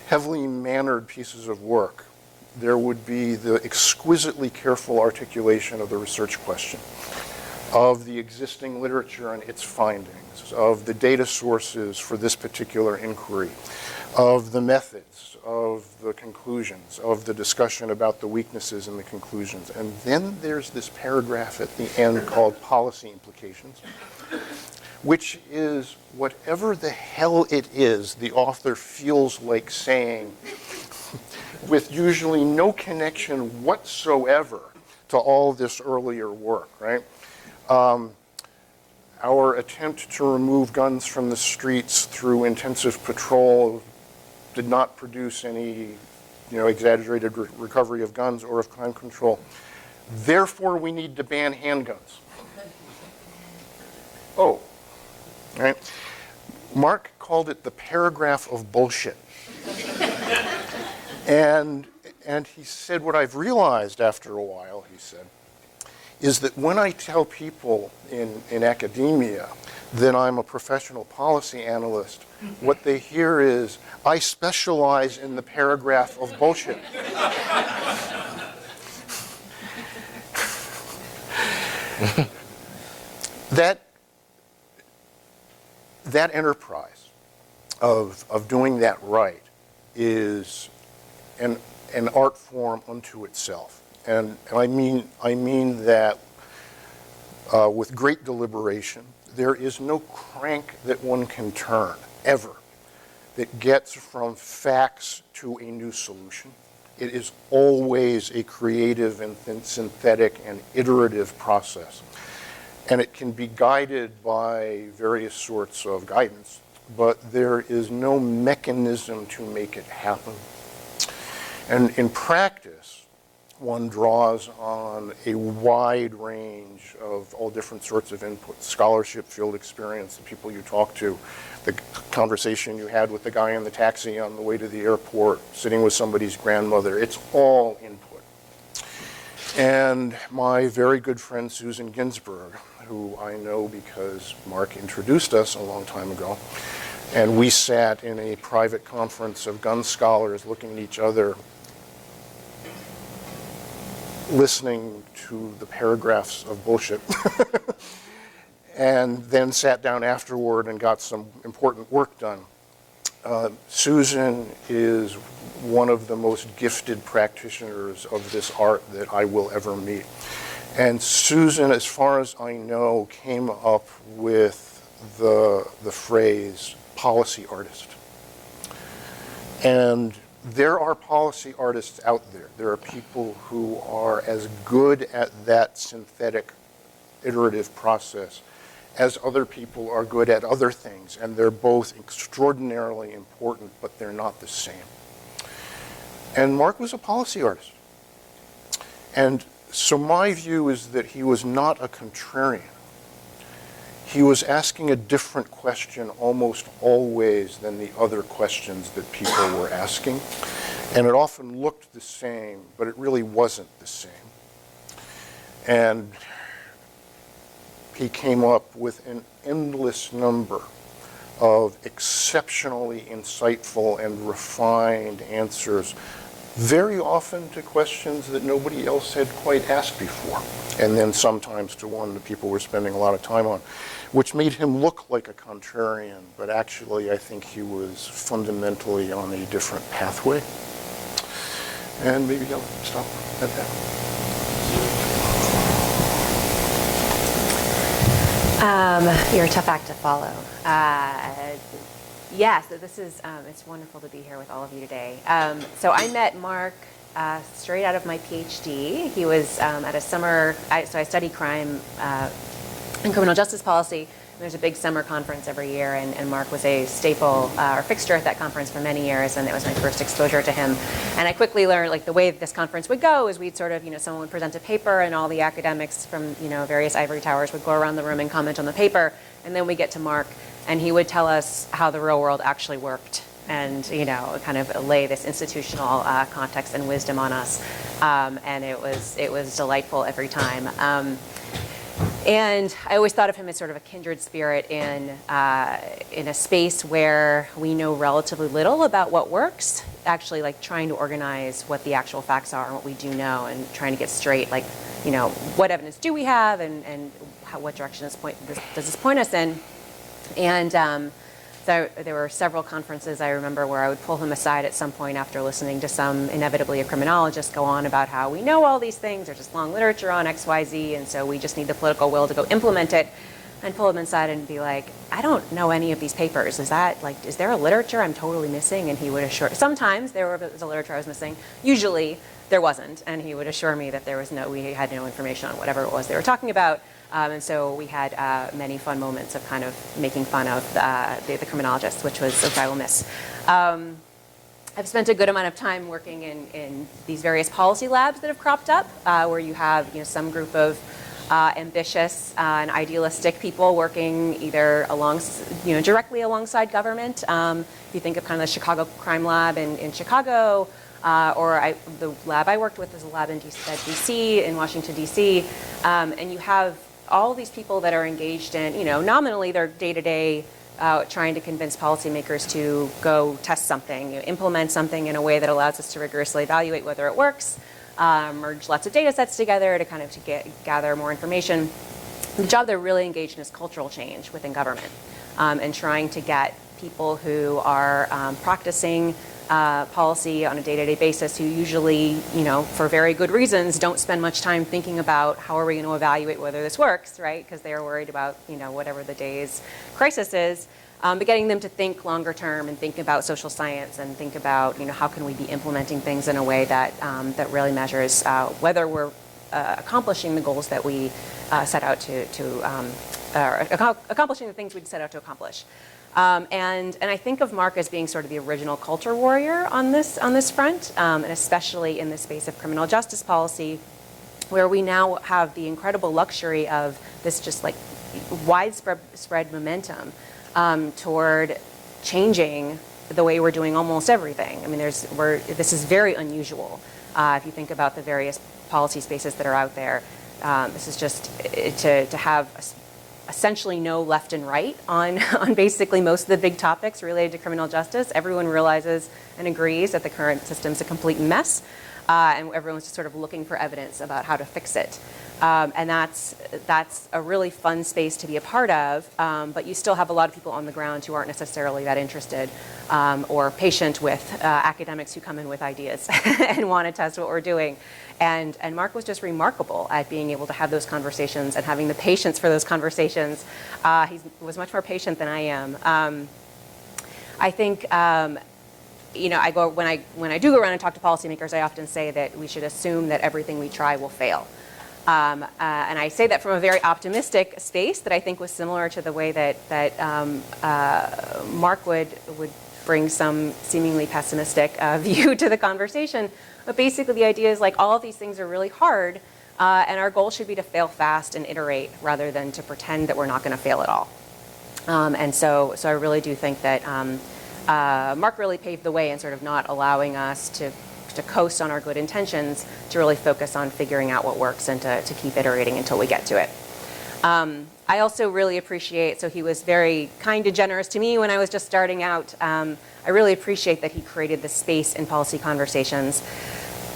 heavily mannered pieces of work, there would be the exquisitely careful articulation of the research question, of the existing literature and its findings, of the data sources for this particular inquiry, of the methods, of the conclusions, of the discussion about the weaknesses and the conclusions. And then there's this paragraph at the end called Policy Implications, which is whatever the hell it is the author feels like saying with usually no connection whatsoever to all this earlier work, right? Our attempt to remove guns from the streets through intensive patrol did not produce any, exaggerated recovery of guns or of crime control. Therefore, we need to ban handguns. Oh, right? Mark called it the paragraph of bullshit. And he said, what I've realized after a while, he said, is that when I tell people in academia that I'm a professional policy analyst, what they hear is, I specialize in the paragraph of bullshit. That enterprise of doing that right is an art form unto itself. And I mean that with great deliberation. There is no crank that one can turn, ever, that gets from facts to a new solution. It is always a creative and synthetic and iterative process. And it can be guided by various sorts of guidance, but there is no mechanism to make it happen. And in practice, one draws on a wide range of all different sorts of inputs, scholarship, field experience, the people you talk to, the conversation you had with the guy in the taxi on the way to the airport, sitting with somebody's grandmother. It's all input. And my very good friend Susan Ginsburg, who I know because Mark introduced us a long time ago, and we sat in a private conference of gun scholars looking at each other, listening to the paragraphs of bullshit, and then sat down afterward and got some important work done. Susan is one of the most gifted practitioners of this art that I will ever meet. And Susan, as far as I know, came up with the phrase policy artist. And there are policy artists out there. There are people who are as good at that synthetic, iterative process as other people are good at other things, and they're both extraordinarily important, but they're not the same. And Mark was a policy artist. And so my view is that he was not a contrarian. He was asking a different question almost always than the other questions that people were asking. And it often looked the same, but it really wasn't the same. And he came up with an endless number of exceptionally insightful and refined answers, very often to questions that nobody else had quite asked before, and then sometimes to one that people were spending a lot of time on, which made him look like a contrarian, but actually I think he was fundamentally on a different pathway. And maybe I'll stop at that. You're a tough act to follow. Yeah, so this is, it's wonderful to be here with all of you today. So I met Mark straight out of my PhD. He was at a summer, so I studied crime and criminal justice policy. There's a big summer conference every year, and Mark was a staple or fixture at that conference for many years, and it was my first exposure to him. And I quickly learned, like, the way this conference would go is we'd sort of, someone would present a paper, and all the academics from, various ivory towers would go around the room and comment on the paper, and then we get to Mark, and he would tell us how the real world actually worked, and, kind of lay this institutional context and wisdom on us. And it was delightful every time. And I always thought of him as sort of a kindred spirit in a space where we know relatively little about what works, actually like trying to organize what the actual facts are and what we do know, and trying to get straight, like, what evidence do we have, and what direction does this point us in? And so there were several conferences I remember where I would pull him aside at some point after listening to some, inevitably a criminologist, go on about how we know all these things, there's just long literature on X, Y, Z, and so we just need the political will to go implement it, and pull him inside and be like, I don't know any of these papers. Is there a literature I'm totally missing? And he would assure, sometimes there was a literature I was missing, usually there wasn't, and he would assure me that we had no information on whatever it was they were talking about. And so we had many fun moments of kind of making fun of the criminologists, which I will miss. I've spent a good amount of time working in these various policy labs that have cropped up, where you have some group of ambitious and idealistic people working either directly alongside government. If you think of kind of the Chicago Crime Lab in Chicago, the lab I worked with is a lab in DC, in Washington, D.C., and you have all these people that are engaged in, nominally they're day-to-day trying to convince policymakers to go test something, implement something in a way that allows us to rigorously evaluate whether it works, merge lots of data sets together to kind of gather more information. The job they're really engaged in is cultural change within government, and trying to get people who are practicing policy on a day-to-day basis, who usually, for very good reasons, don't spend much time thinking about how are we going to evaluate whether this works, right? Because they are worried about, whatever the day's crisis is. But getting them to think longer term and think about social science and think about, how can we be implementing things in a way that that really measures whether we're accomplishing the goals that we set out accomplishing the things we set out to accomplish. And I think of Mark as being sort of the original culture warrior on this front, and especially in the space of criminal justice policy, where we now have the incredible luxury of this just like widespread momentum toward changing the way we're doing almost everything. I mean, this is very unusual. If you think about the various policy spaces that are out there, this is just to have essentially no left and right on basically most of the big topics related to criminal justice. Everyone realizes and agrees that the current system's a complete mess, and everyone's just sort of looking for evidence about how to fix it. And that's a really fun space to be a part of, but you still have a lot of people on the ground who aren't necessarily that interested or patient with academics who come in with ideas and want to test what we're doing. And Mark was just remarkable at being able to have those conversations and having the patience for those conversations. He was much more patient than I am. I think, when I do go around and talk to policymakers, I often say that we should assume that everything we try will fail. And I say that from a very optimistic space that I think was similar to the way that Mark would bring some seemingly pessimistic view to the conversation. But basically the idea is like all of these things are really hard, and our goal should be to fail fast and iterate rather than to pretend that we're not going to fail at all. And so I really do think that Mark really paved the way in sort of not allowing us to coast on our good intentions, to really focus on figuring out what works and to keep iterating until we get to it. I also really appreciate, so he was very kind and generous to me when I was just starting out. I really appreciate that he created the space in policy conversations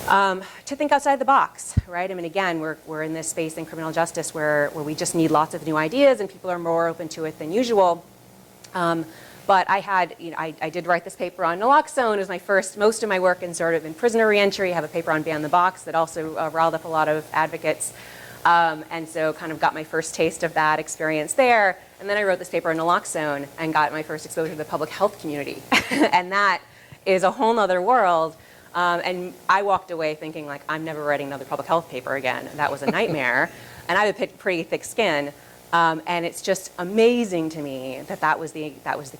to think outside the box, right? I mean, again, we're in this space in criminal justice where we just need lots of new ideas and people are more open to it than usual. But I had, I did write this paper on naloxone. It was my first, most of my work in sort of in prisoner reentry. I have a paper on ban the box that also riled up a lot of advocates. And so kind of got my first taste of that experience there. And then I wrote this paper on naloxone and got my first exposure to the public health community. And that is a whole nother world. And I walked away thinking like, I'm never writing another public health paper again. That was a nightmare. And I have a pretty thick skin. And it's just amazing to me that was the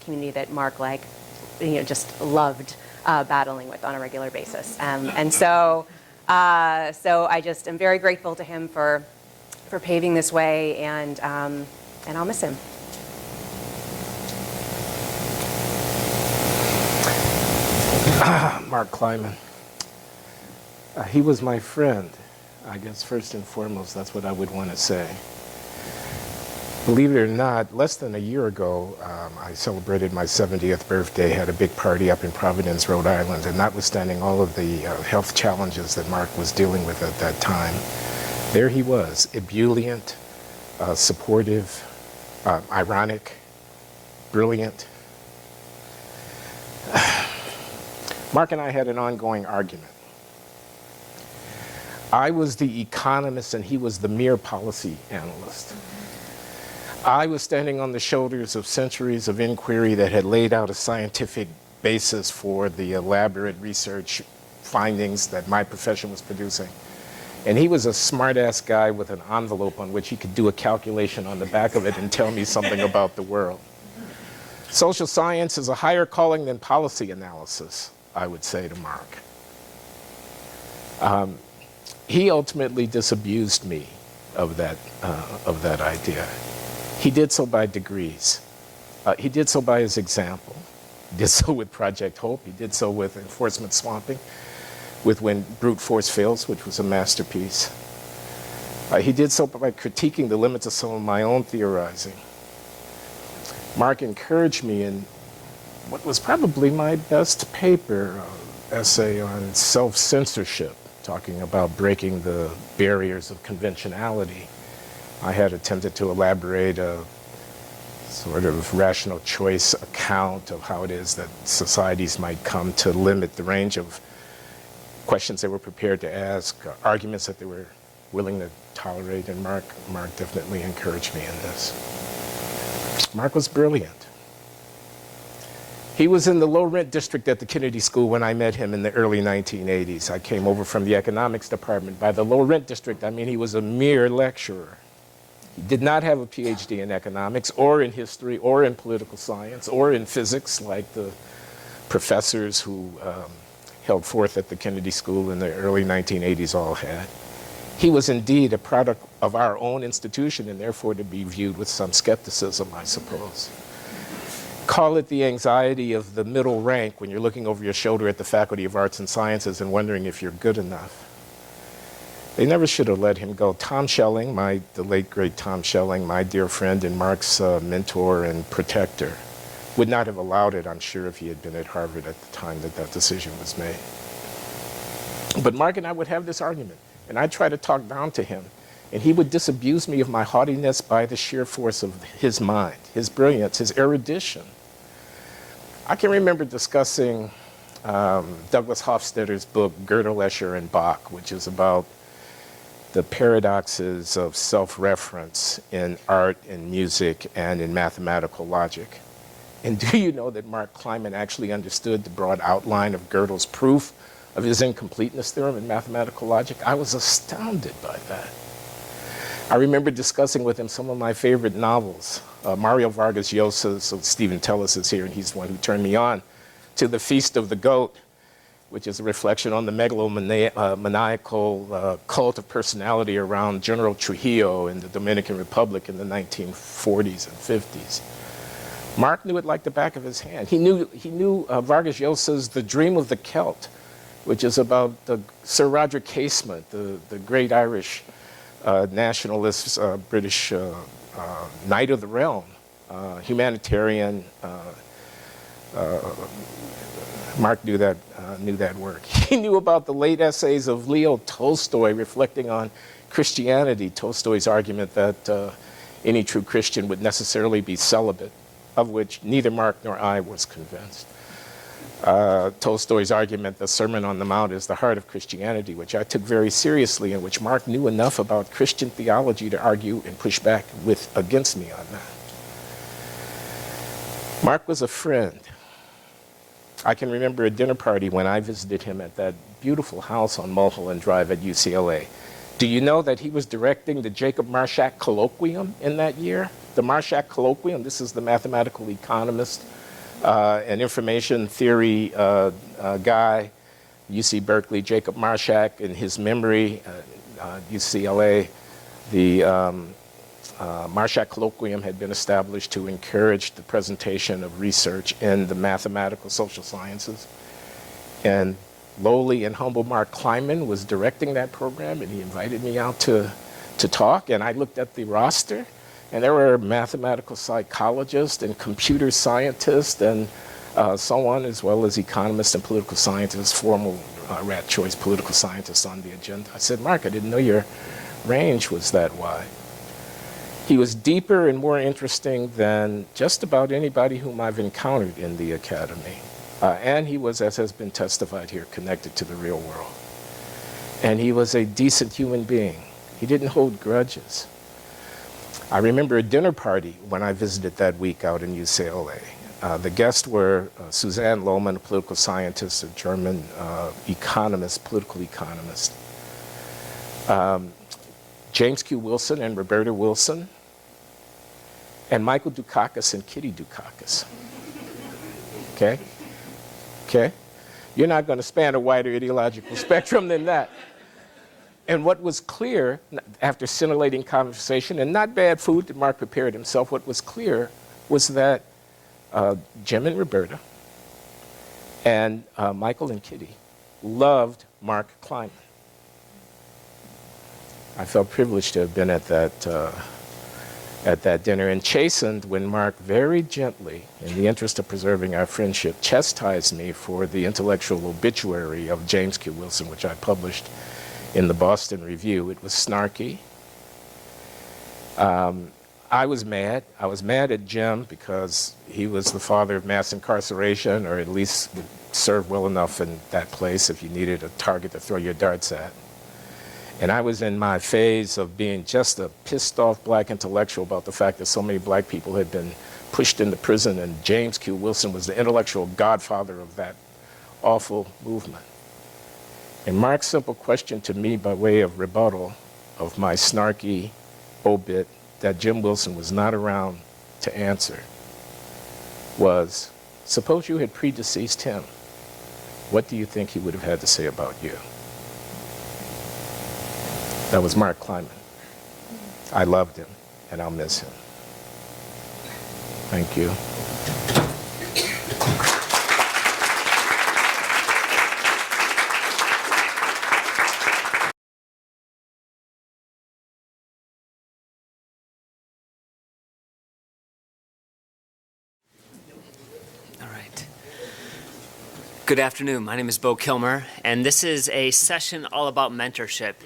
community that Mark just loved battling with on a regular basis. And so I just am very grateful to him for paving this way, and I'll miss him. Mark Kleiman. He was my friend. I guess first and foremost, that's what I would want to say. Believe it or not, less than a year ago, I celebrated my 70th birthday, had a big party up in Providence, Rhode Island, and notwithstanding all of the health challenges that Mark was dealing with at that time, there he was, ebullient, supportive, ironic, brilliant. Mark and I had an ongoing argument. I was the economist and he was the mere policy analyst. I was standing on the shoulders of centuries of inquiry that had laid out a scientific basis for the elaborate research findings that my profession was producing. And he was a smart-ass guy with an envelope on which he could do a calculation on the back of it and tell me something about the world. Social science is a higher calling than policy analysis, I would say to Mark. He ultimately disabused me of that idea. He did so by degrees. He did so by his example. He did so with Project Hope. He did so with enforcement swamping, with When Brute Force Fails, which was a masterpiece. He did so by critiquing the limits of some of my own theorizing. Mark encouraged me in what was probably my best paper, essay on self-censorship, talking about breaking the barriers of conventionality. I had attempted to elaborate a sort of rational choice account of how it is that societies might come to limit the range of questions they were prepared to ask, arguments that they were willing to tolerate, and Mark definitely encouraged me in this. Mark was brilliant. He was in the low-rent district at the Kennedy School when I met him in the early 1980s. I came over from the economics department. By the low-rent district, I mean he was a mere lecturer. He did not have a PhD in economics or in history or in political science or in physics like the professors who held forth at the Kennedy School in the early 1980s all had. He was indeed a product of our own institution and therefore to be viewed with some skepticism, I suppose. Call it the anxiety of the middle rank when you're looking over your shoulder at the Faculty of Arts and Sciences and wondering if you're good enough. They never should have let him go. Tom Schelling, the late great Tom Schelling, my dear friend and Mark's mentor and protector, would not have allowed it, I'm sure, if he had been at Harvard at the time that decision was made. But Mark and I would have this argument, and I'd try to talk down to him, and he would disabuse me of my haughtiness by the sheer force of his mind, his brilliance, his erudition. I can remember discussing Douglas Hofstadter's book, Gödel, Escher, and Bach, which is about the paradoxes of self-reference in art and music and in mathematical logic. And do you know that Mark Kleiman actually understood the broad outline of Gödel's proof of his incompleteness theorem in mathematical logic? I was astounded by that. I remember discussing with him some of my favorite novels. Mario Vargas Llosa, so Stephen Tellis is here, and he's the one who turned me on to The Feast of the Goat, which is a reflection on the megalomaniacal cult of personality around General Trujillo in the Dominican Republic in the 1940s and 50s. Mark knew it like the back of his hand. He knew Vargas Llosa's The Dream of the Celt, which is about Sir Roger Casement, the great Irish nationalist British Knight of the Realm, humanitarian. Mark knew that work. He knew about the late essays of Leo Tolstoy reflecting on Christianity, Tolstoy's argument that any true Christian would necessarily be celibate, of which neither Mark nor I was convinced. Tolstoy's argument, the Sermon on the Mount is the heart of Christianity, which I took very seriously, and which Mark knew enough about Christian theology to argue and push back against me on that. Mark was a friend. I can remember a dinner party when I visited him at that beautiful house on Mulholland Drive at UCLA. Do you know that he was directing the Jacob Marshak Colloquium in that year? The Marshak Colloquium, this is the mathematical economist, an information theory guy, UC Berkeley, Jacob Marshak, in his memory, UCLA, the Marshak Colloquium had been established to encourage the presentation of research in the mathematical social sciences. And lowly and humble Mark Kleiman was directing that program, and he invited me out to talk. And I looked at the roster, and there were mathematical psychologists and computer scientists and so on, as well as economists and political scientists, formal rat choice political scientists on the agenda. I said, Mark, I didn't know your range was that wide. He was deeper and more interesting than just about anybody whom I've encountered in the academy. And he was, as has been testified here, connected to the real world. And he was a decent human being. He didn't hold grudges. I remember a dinner party when I visited that week out in UCLA. The guests were Suzanne Lohmann, a political scientist, a German economist, political economist. James Q. Wilson and Roberta Wilson, and Michael Dukakis and Kitty Dukakis. Okay? Okay? You're not going to span a wider ideological spectrum than that. And what was clear, after scintillating conversation and not bad food that Mark prepared himself, what was clear was that Jim and Roberta and Michael and Kitty loved Mark Kleiman. I felt privileged to have been at that dinner, and chastened when Mark very gently, in the interest of preserving our friendship, chastised me for the intellectual obituary of James Q. Wilson, which I published in the Boston Review. It was snarky. I was mad. I was mad at Jim because he was the father of mass incarceration, or at least would serve well enough in that place if you needed a target to throw your darts at. And I was in my phase of being just a pissed off black intellectual about the fact that so many black people had been pushed into prison, and James Q. Wilson was the intellectual godfather of that awful movement. And Mark's simple question to me by way of rebuttal of my snarky obit that Jim Wilson was not around to answer was, suppose you had predeceased him, what do you think he would have had to say about you? That was Mark Kleiman. I loved him, and I'll miss him. Thank you. All right. Good afternoon. My name is Bo Kilmer, and this is a session all about mentorship.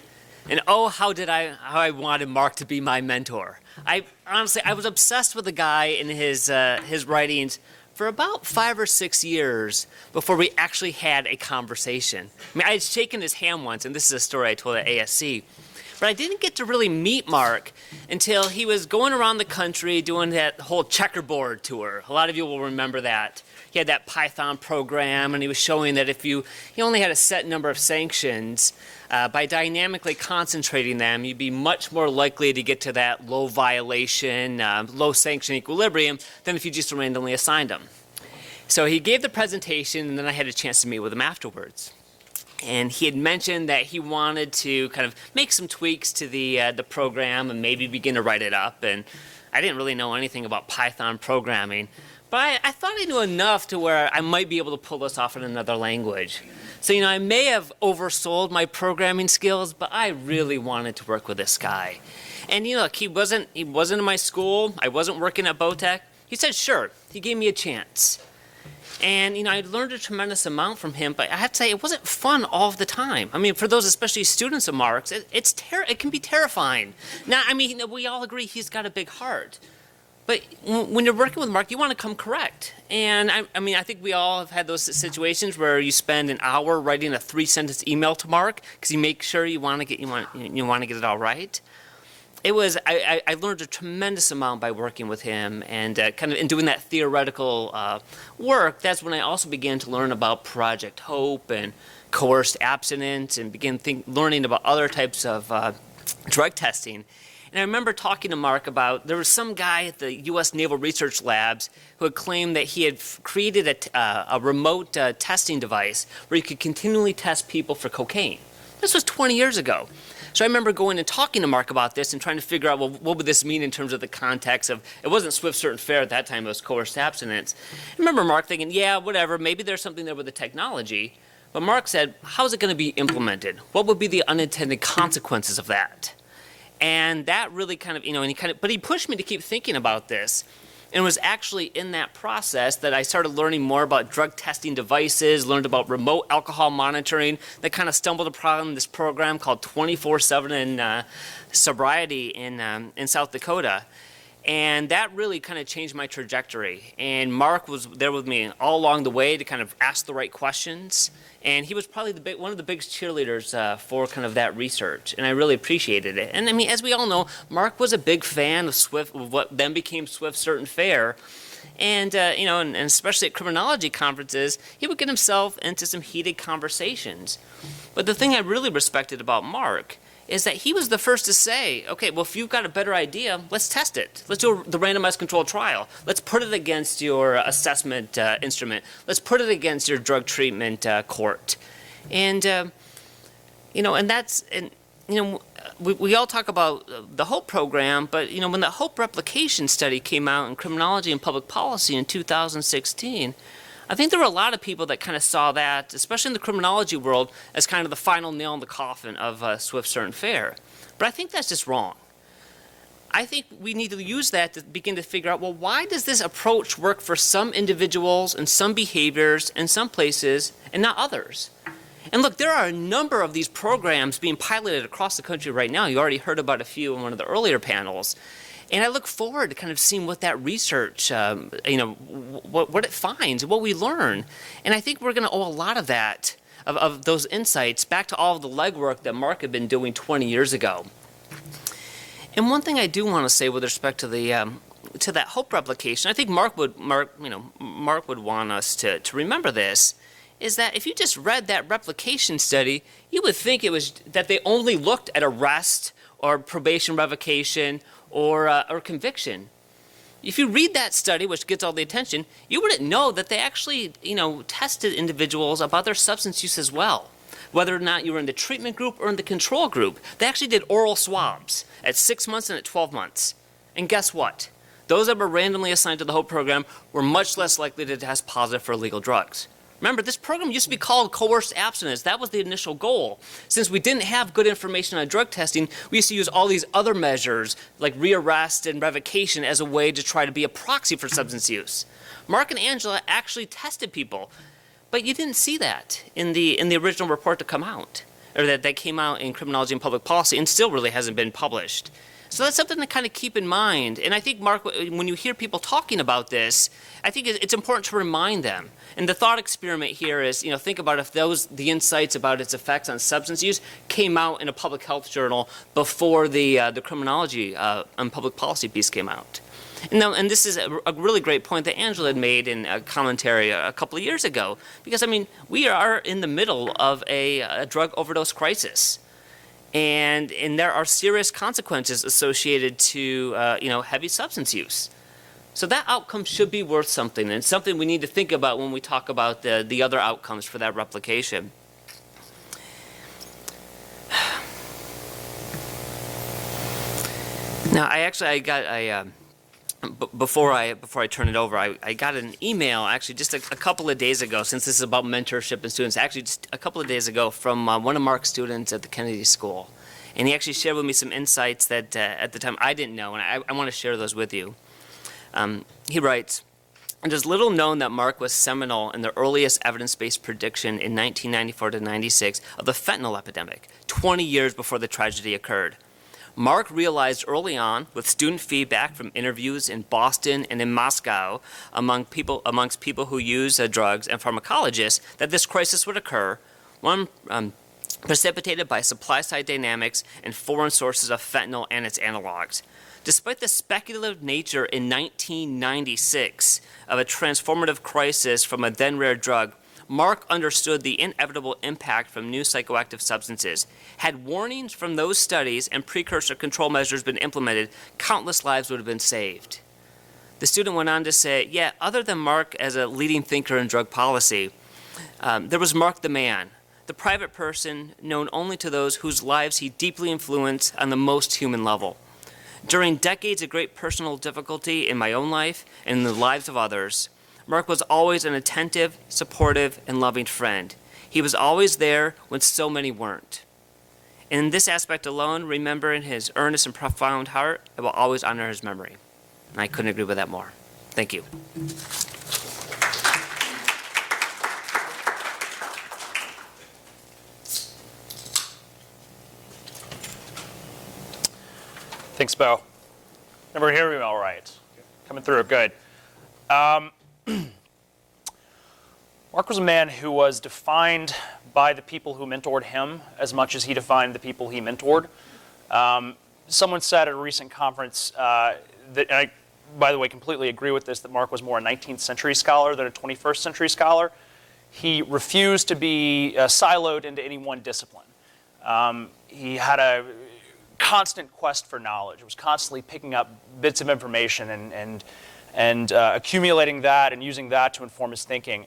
And oh, how I wanted Mark to be my mentor. I was obsessed with the guy and his writings for about 5 or 6 years before we actually had a conversation. I mean, I had shaken his hand once, and this is a story I told at ASC. But I didn't get to really meet Mark until he was going around the country doing that whole checkerboard tour. A lot of you will remember that. He had that Python program, and he was showing that if he only had a set number of sanctions, by dynamically concentrating them, you'd be much more likely to get to that low violation, low sanction equilibrium than if you just randomly assigned them. So he gave the presentation, and then I had a chance to meet with him afterwards. And he had mentioned that he wanted to kind of make some tweaks to the program and maybe begin to write it up. And I didn't really know anything about Python programming, but I thought I knew enough to where I might be able to pull this off in another language. So, I may have oversold my programming skills, but I really wanted to work with this guy. And, look, he wasn't in my school. I wasn't working at Botech. He said, sure. He gave me a chance. And, I learned a tremendous amount from him, but I have to say it wasn't fun all of the time. For those, especially students of Mark's, it can be terrifying. Now, we all agree he's got a big heart. But when you're working with Mark, you want to come correct. And, I think we all have had those situations where you spend an hour writing a 3-sentence email to Mark because you make sure you want to get it all right. I learned a tremendous amount by working with him, and kind of in doing that theoretical work. That's when I also began to learn about Project Hope and coerced abstinence, and began learning about other types of drug testing. And I remember talking to Mark about, there was some guy at the U.S. Naval Research Labs who had claimed that he had created a remote testing device where you could continually test people for cocaine. This was 20 years ago. So I remember going and talking to Mark about this and trying to figure out, well, what would this mean in terms of the context of, it wasn't swift, certain, fair at that time, it was coerced abstinence. I remember Mark thinking, yeah, whatever, maybe there's something there with the technology. But Mark said, how's it going to be implemented? What would be the unintended consequences of that? And that really kind of, but he pushed me to keep thinking about this. And it was actually in that process that I started learning more about drug testing devices, learned about remote alcohol monitoring, that kind of stumbled upon this program called 24/7 sobriety in South Dakota. And that really kind of changed my trajectory. And Mark was there with me all along the way to kind of ask the right questions. And he was probably one of the biggest cheerleaders for kind of that research, and I really appreciated it. And as we all know, Mark was a big fan of what then became Swift, Certain, Fair, and and especially at criminology conferences, he would get himself into some heated conversations. But the thing I really respected about Mark is that he was the first to say, okay, well, if you've got a better idea, let's test it. Let's do the randomized controlled trial. Let's put it against your assessment instrument. Let's put it against your drug treatment court. And, and that's, we all talk about the HOPE program, but, when the HOPE replication study came out in criminology and public policy in 2016, I think there were a lot of people that kind of saw that, especially in the criminology world, as kind of the final nail in the coffin of Swift, Certain, Fair. But I think that's just wrong. I think we need to use that to begin to figure out, well, why does this approach work for some individuals and some behaviors in some places and not others? And look, there are a number of these programs being piloted across the country right now. You already heard about a few in one of the earlier panels. And I look forward to kind of seeing what that research, what it finds, what we learn. And I think we're going to owe a lot of that, of those insights, back to all of the legwork that Mark had been doing 20 years ago. And one thing I do want to say with respect to to that HOPE replication, I think Mark would want us to remember this, is that if you just read that replication study, you would think it was that they only looked at arrest or probation revocation or conviction. If you read that study, which gets all the attention, you wouldn't know that they actually, tested individuals about their substance use as well. Whether or not you were in the treatment group or in the control group, they actually did oral swabs at 6 months and at 12 months. And guess what? Those that were randomly assigned to the HOPE program were much less likely to test positive for illegal drugs. Remember, this program used to be called coerced abstinence. That was the initial goal. Since we didn't have good information on drug testing, we used to use all these other measures, like rearrest and revocation, as a way to try to be a proxy for substance use. Mark and Angela actually tested people, but you didn't see that in the original report to come out, or that came out in Criminology and Public Policy, and still really hasn't been published. So that's something to kind of keep in mind. And I think, Mark, when you hear people talking about this, I think it's important to remind them. And the thought experiment here is, think about if the insights about its effects on substance use came out in a public health journal before the criminology and public policy piece came out. And this is a really great point that Angela had made in a commentary a couple of years ago, because, we are in the middle of a drug overdose crisis. And there are serious consequences associated to, heavy substance use. So that outcome should be worth something, and it's something we need to think about when we talk about the other outcomes for that replication. Now, before I turn it over, I got an email actually just a couple of days ago, since this is about mentorship and students, actually just a couple of days ago from one of Mark's students at the Kennedy School. And he actually shared with me some insights that at the time I didn't know, and I want to share those with you. He writes, "It is little known that Mark was seminal in the earliest evidence-based prediction in 1994 to 96 of the fentanyl epidemic, 20 years before the tragedy occurred. Mark realized early on, with student feedback from interviews in Boston and in Moscow amongst people who use drugs and pharmacologists, that this crisis would occur, one precipitated by supply-side dynamics and foreign sources of fentanyl and its analogs. Despite the speculative nature in 1996 of a transformative crisis from a then-rare drug, Mark understood the inevitable impact from new psychoactive substances. Had warnings from those studies and precursor control measures been implemented, countless lives would have been saved." The student went on to say, other than Mark as a leading thinker in drug policy, there was Mark the man, the private person known only to those whose lives he deeply influenced on the most human level. During decades of great personal difficulty in my own life and in the lives of others, Mark was always an attentive, supportive, and loving friend. He was always there when so many weren't. In this aspect alone, remembering his earnest and profound heart, I will always honor his memory. And I couldn't agree with that more. Thank you. Thanks, Bo. Never hear me all right. Coming through, good. Mark was a man who was defined by the people who mentored him as much as he defined the people he mentored. Someone said at a recent conference that, and I, by the way, completely agree with this, that Mark was more a 19th century scholar than a 21st century scholar. He refused to be siloed into any one discipline. He had a constant quest for knowledge. It was constantly picking up bits of information and accumulating that and using that to inform his thinking.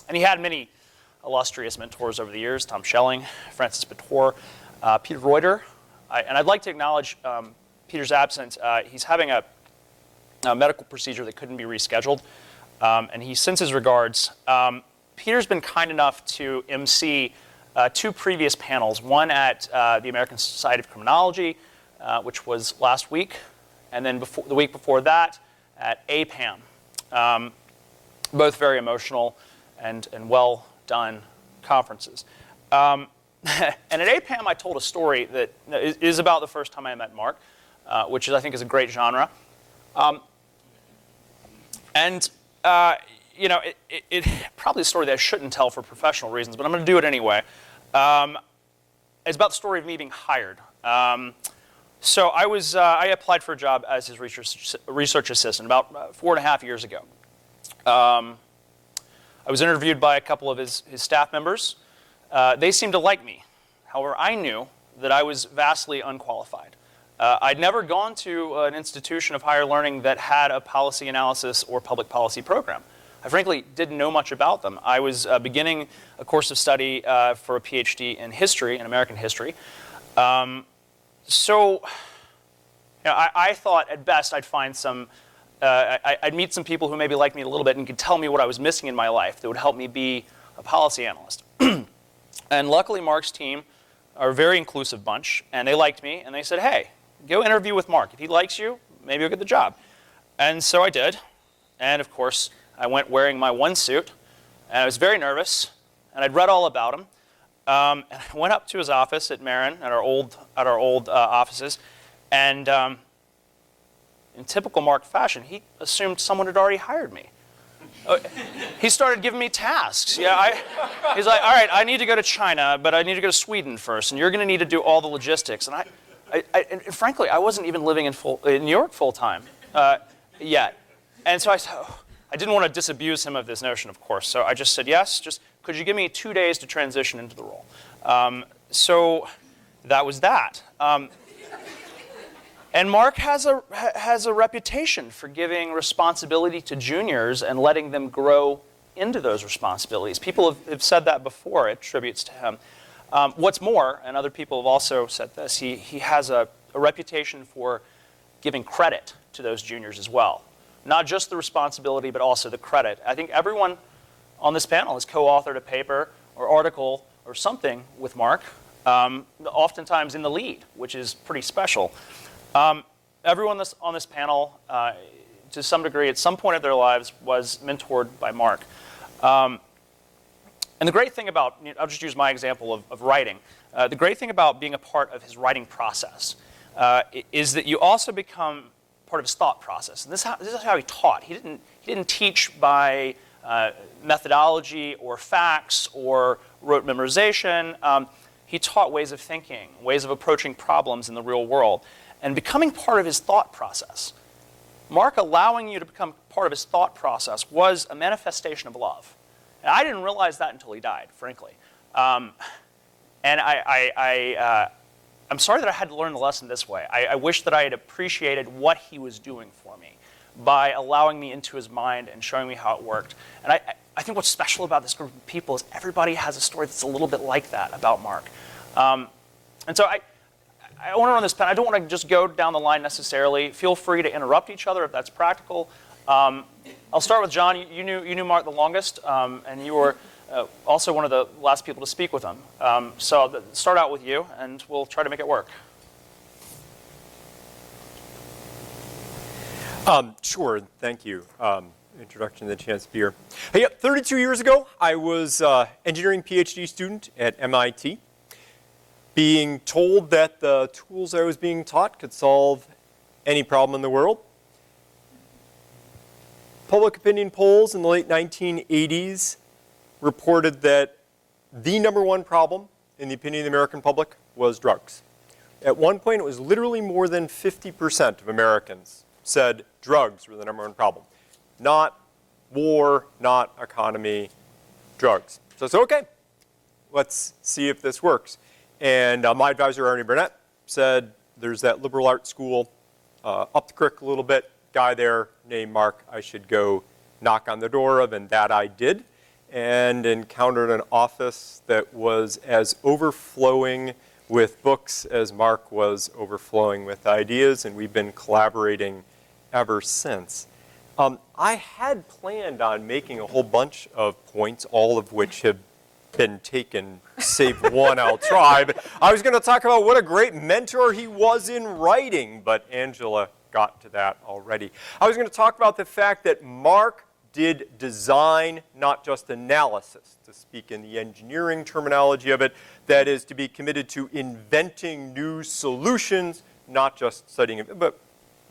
And he had many illustrious mentors over the years: Tom Schelling, Francis Bator, Peter Reuter. And I'd like to acknowledge Peter's absence. He's having a medical procedure that couldn't be rescheduled, and he sends his regards. Peter's been kind enough to MC two previous panels, one at the American Society of Criminology, which was last week, and then the week before that at APAM. Both very emotional and well done conferences. And at APAM, I told a story that is about the first time I met Mark, which I think is a great genre. It's probably a story that I shouldn't tell for professional reasons, but I'm going to do it anyway. It's about the story of me being hired. So I applied for a job as his research assistant about 4.5 years ago. I was interviewed by a couple of his staff members. They seemed to like me. However, I knew that I was vastly unqualified. I'd never gone to an institution of higher learning that had a policy analysis or public policy program. I frankly didn't know much about them. I was beginning a course of study for a PhD in history, in American history. I thought at best I'd find some, I'd meet some people who maybe liked me a little bit and could tell me what I was missing in my life that would help me be a policy analyst. And luckily Mark's team are a very inclusive bunch, and they liked me, and they said, hey, go interview with Mark. If he likes you, maybe you'll get the job. And so I did, and of course, I went wearing my one suit, and I was very nervous, and I'd read all about him. And I went up to his office at Marron, at our old offices, And in typical Mark fashion, he assumed someone had already hired me. He started giving me tasks. Yeah, he's like, all right, I need to go to China, but I need to go to Sweden first, and you're going to need to do all the logistics. And and frankly, I wasn't even living in New York full time yet. And so I didn't want to disabuse him of this notion, of course. So I just said, yes, just could you give me 2 days to transition into the role? So that was that. And Mark has a reputation for giving responsibility to juniors and letting them grow into those responsibilities. People have said that before, attributes to him. What's more, and other people have also said this, he has a reputation for giving credit to those juniors as well. Not just the responsibility, but also the credit. I think everyone on this panel has co-authored a paper or article or something with Mark, oftentimes in the lead, which is pretty special. Everyone on this panel, to some degree, at some point of their lives, was mentored by Mark. And the great thing about, I'll just use my example of writing. The great thing about being a part of his writing process is that you also become part of his thought process. And this is how he taught. He didn't teach by methodology or facts or rote memorization. He taught ways of thinking, ways of approaching problems in the real world, and becoming part of his thought process. Mark allowing you to become part of his thought process was a manifestation of love. And I didn't realize that until he died, frankly. And I'm sorry that I had to learn the lesson this way. I wish that I had appreciated what he was doing for me by allowing me into his mind and showing me how it worked. And I think what's special about this group of people is everybody has a story that's a little bit like that about Mark. And so I want to run this pen. I don't want to just go down the line necessarily. Feel free to interrupt each other if that's practical. I'll start with John. You knew Mark the longest, and you were also one of the last people to speak with him. So start out with you, and we'll try to make it work. Sure, thank you. Introduction and the chance to be here. Hey, 32 years ago, I was an engineering PhD student at MIT, being told that the tools I was being taught could solve any problem in the world. Public opinion polls in the late 1980s reported that the #1 problem in the opinion of the American public was drugs. At one point, it was literally more than 50% of Americans said drugs were the #1 problem. Not war, not economy, drugs. So I said, okay, let's see if this works. And my advisor, Arnie Burnett, said there's that liberal arts school up the creek a little bit, guy there named Mark I should go knock on the door of, and that I did, and encountered an office that was as overflowing with books as Mark was overflowing with ideas, and we've been collaborating ever since. I had planned on making a whole bunch of points, all of which have been taken, save one I'll try. But I was going to talk about what a great mentor he was in writing, but Angela got to that already. I was going to talk about the fact that Mark did design, not just analysis, to speak in the engineering terminology of it, that is to be committed to inventing new solutions, not just studying it, but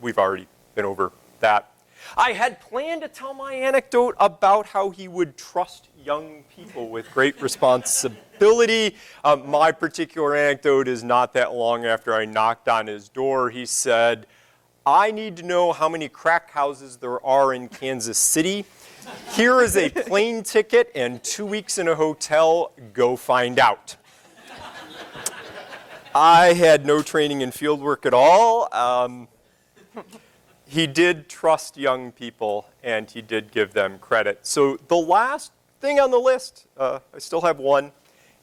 we've already been over that. I had planned to tell my anecdote about how he would trust young people with great responsibility. My particular anecdote is not that long after I knocked on his door. He said, I need to know how many crack houses there are in Kansas City. Here is a plane ticket and 2 weeks in a hotel. Go find out. I had no training in fieldwork at all. He did trust young people, and he did give them credit. So the last thing on the list, I still have one,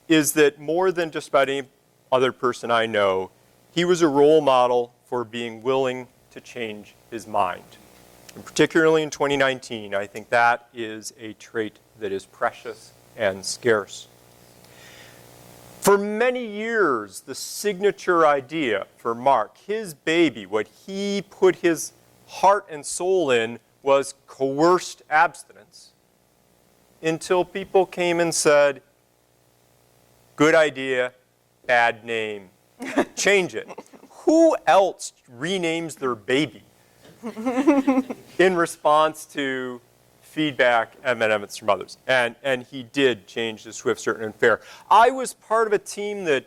is that more than just about any other person I know, he was a role model for being willing to change his mind. And particularly in 2019, I think that is a trait that is precious and scarce. For many years, the signature idea for Mark, his baby, what he put his heart and soul in, was coerced abstinence, until people came and said, good idea, bad name, change it. who else renames their baby in response to feedback and amendments from others? And he did change the Swift, Certain, and Fair. I was part of a team that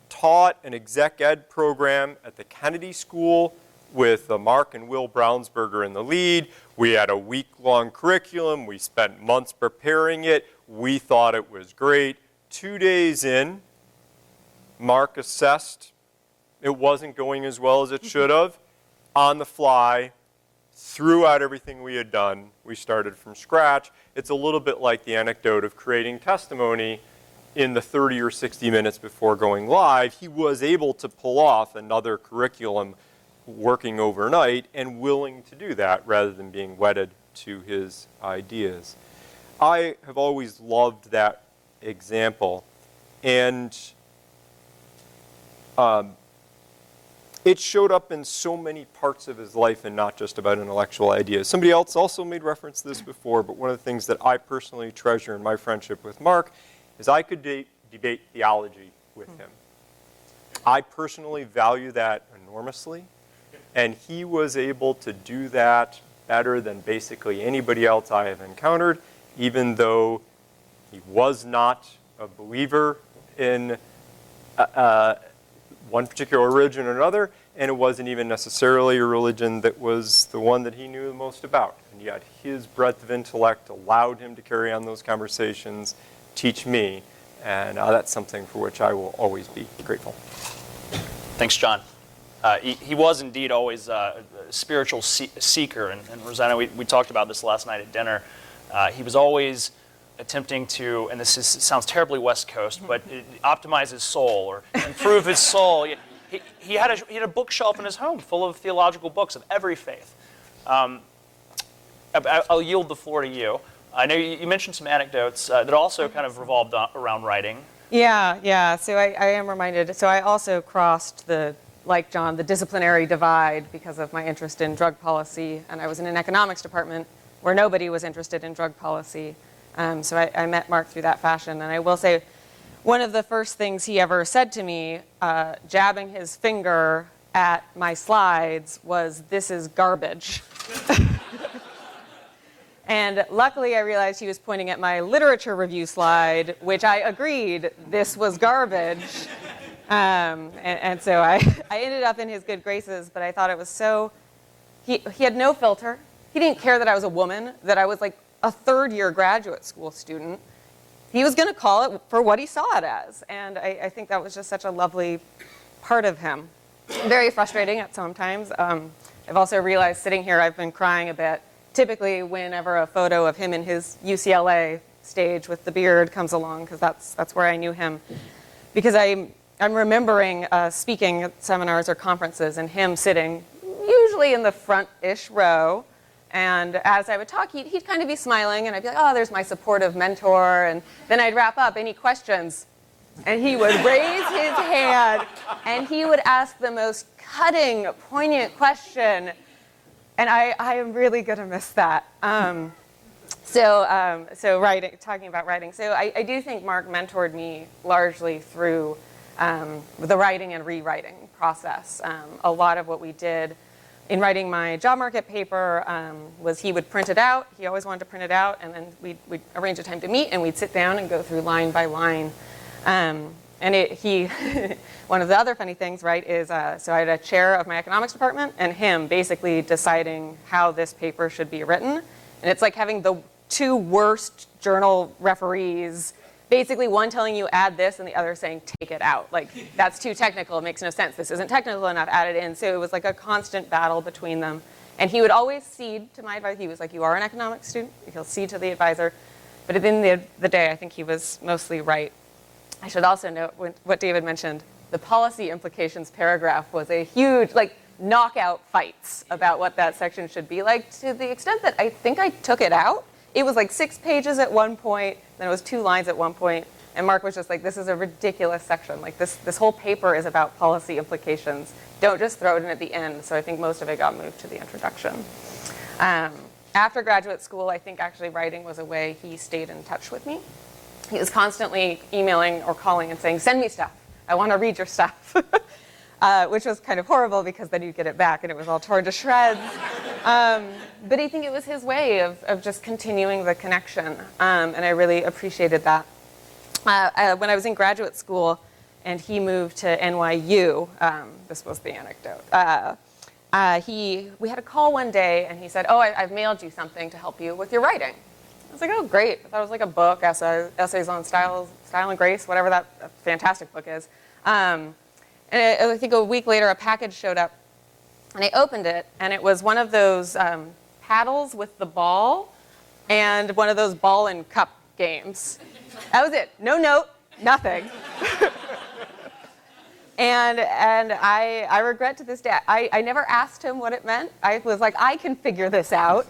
taught an exec ed program at the Kennedy School with Mark and Will Brownsberger in the lead. We had a week-long curriculum. We spent months preparing it. We thought it was great. 2 days in, Mark assessed it wasn't going as well as it should have. On the fly, threw out everything we had done. We started from scratch. It's a little bit like the anecdote of creating testimony in the 30 or 60 minutes before going live. He was able to pull off another curriculum working overnight and willing to do that rather than being wedded to his ideas. I have always loved that example, and it showed up in so many parts of his life and not just about intellectual ideas. Somebody else also made reference to this before, but one of the things that I personally treasure in my friendship with Mark is I could debate theology with him. I personally value that enormously, and he was able to do that better than basically anybody else I have encountered, even though he was not a believer in one particular religion or another, and it wasn't even necessarily a religion that was the one that he knew the most about. And yet his breadth of intellect allowed him to carry on those conversations, teach me, and that's something for which I will always be grateful. Thanks, John. He was indeed always a spiritual seeker, and Rosanna, we talked about this last night at dinner. He was always attempting to, and sounds terribly West Coast, but optimize his soul or improve his soul. He had a bookshelf in his home full of theological books of every faith. I'll yield the floor to you. I know you mentioned some anecdotes that also kind of revolved around writing. Yeah. So I am reminded. So I also crossed like John, the disciplinary divide because of my interest in drug policy, and I was in an economics department where nobody was interested in drug policy. So I met Mark through that fashion, and I will say one of the first things he ever said to me, jabbing his finger at my slides, was, "This is garbage." And luckily I realized he was pointing at my literature review slide, which I agreed this was garbage. And so I ended up in his good graces, but I thought it was so, he had no filter. He didn't care that I was a woman, that I was like a third-year graduate school student. He was going to call it for what he saw it as. And I think that was just such a lovely part of him. Very frustrating at sometimes. I've also realized sitting here, I've been crying a bit. Typically, whenever a photo of him in his UCLA stage with the beard comes along, because that's where I knew him. Because I'm remembering speaking at seminars or conferences and him sitting usually in the front-ish row. And as I would talk, he'd kind of be smiling, and I'd be like, "Oh, there's my supportive mentor." And then I'd wrap up, "Any questions?" And he would raise his hand, and he would ask the most cutting, poignant question. And I am really going to miss that. So writing, talking about writing. So I do think Mark mentored me largely through the writing and rewriting process. A lot of what we did in writing my job market paper was he would print it out. He always wanted to print it out, and then we'd arrange a time to meet, and we'd sit down and go through line by line. One of the other funny things, right, is so I had a chair of my economics department and him basically deciding how this paper should be written. And it's like having the two worst journal referees, basically one telling you add this and the other saying take it out. Like, that's too technical, it makes no sense. This isn't technical enough, add it in. So it was like a constant battle between them. And he would always cede to my advice. He was like, "You are an economics student," he'll cede to the advisor. But at the end of the day, I think he was mostly right. I should also note what David mentioned. The policy implications paragraph was a huge, knockout fights about what that section should be like, to the extent that I think I took it out. It was like 6 pages at one point, then it was 2 lines at one point, and Mark was just like, "This is a ridiculous section. Like, this whole paper is about policy implications. Don't just throw it in at the end." So I think most of it got moved to the introduction. After graduate school, I think actually writing was a way he stayed in touch with me. He was constantly emailing or calling and saying, "Send me stuff. I want to read your stuff." which was kind of horrible because then you'd get it back and it was all torn to shreds. But I think it was his way of just continuing the connection, and I really appreciated that. When I was in graduate school and he moved to NYU, this was the anecdote, we had a call one day and he said, oh, I've mailed you something to help you with your writing. I was like, oh, great. I thought it was like a book, essays on style and grace, whatever that fantastic book is. And I think a week later, a package showed up, and I opened it, and it was one of those paddles with the ball and one of those ball and cup games. That was it. No note, nothing. And I regret to this day, I never asked him what it meant. I was like, I can figure this out.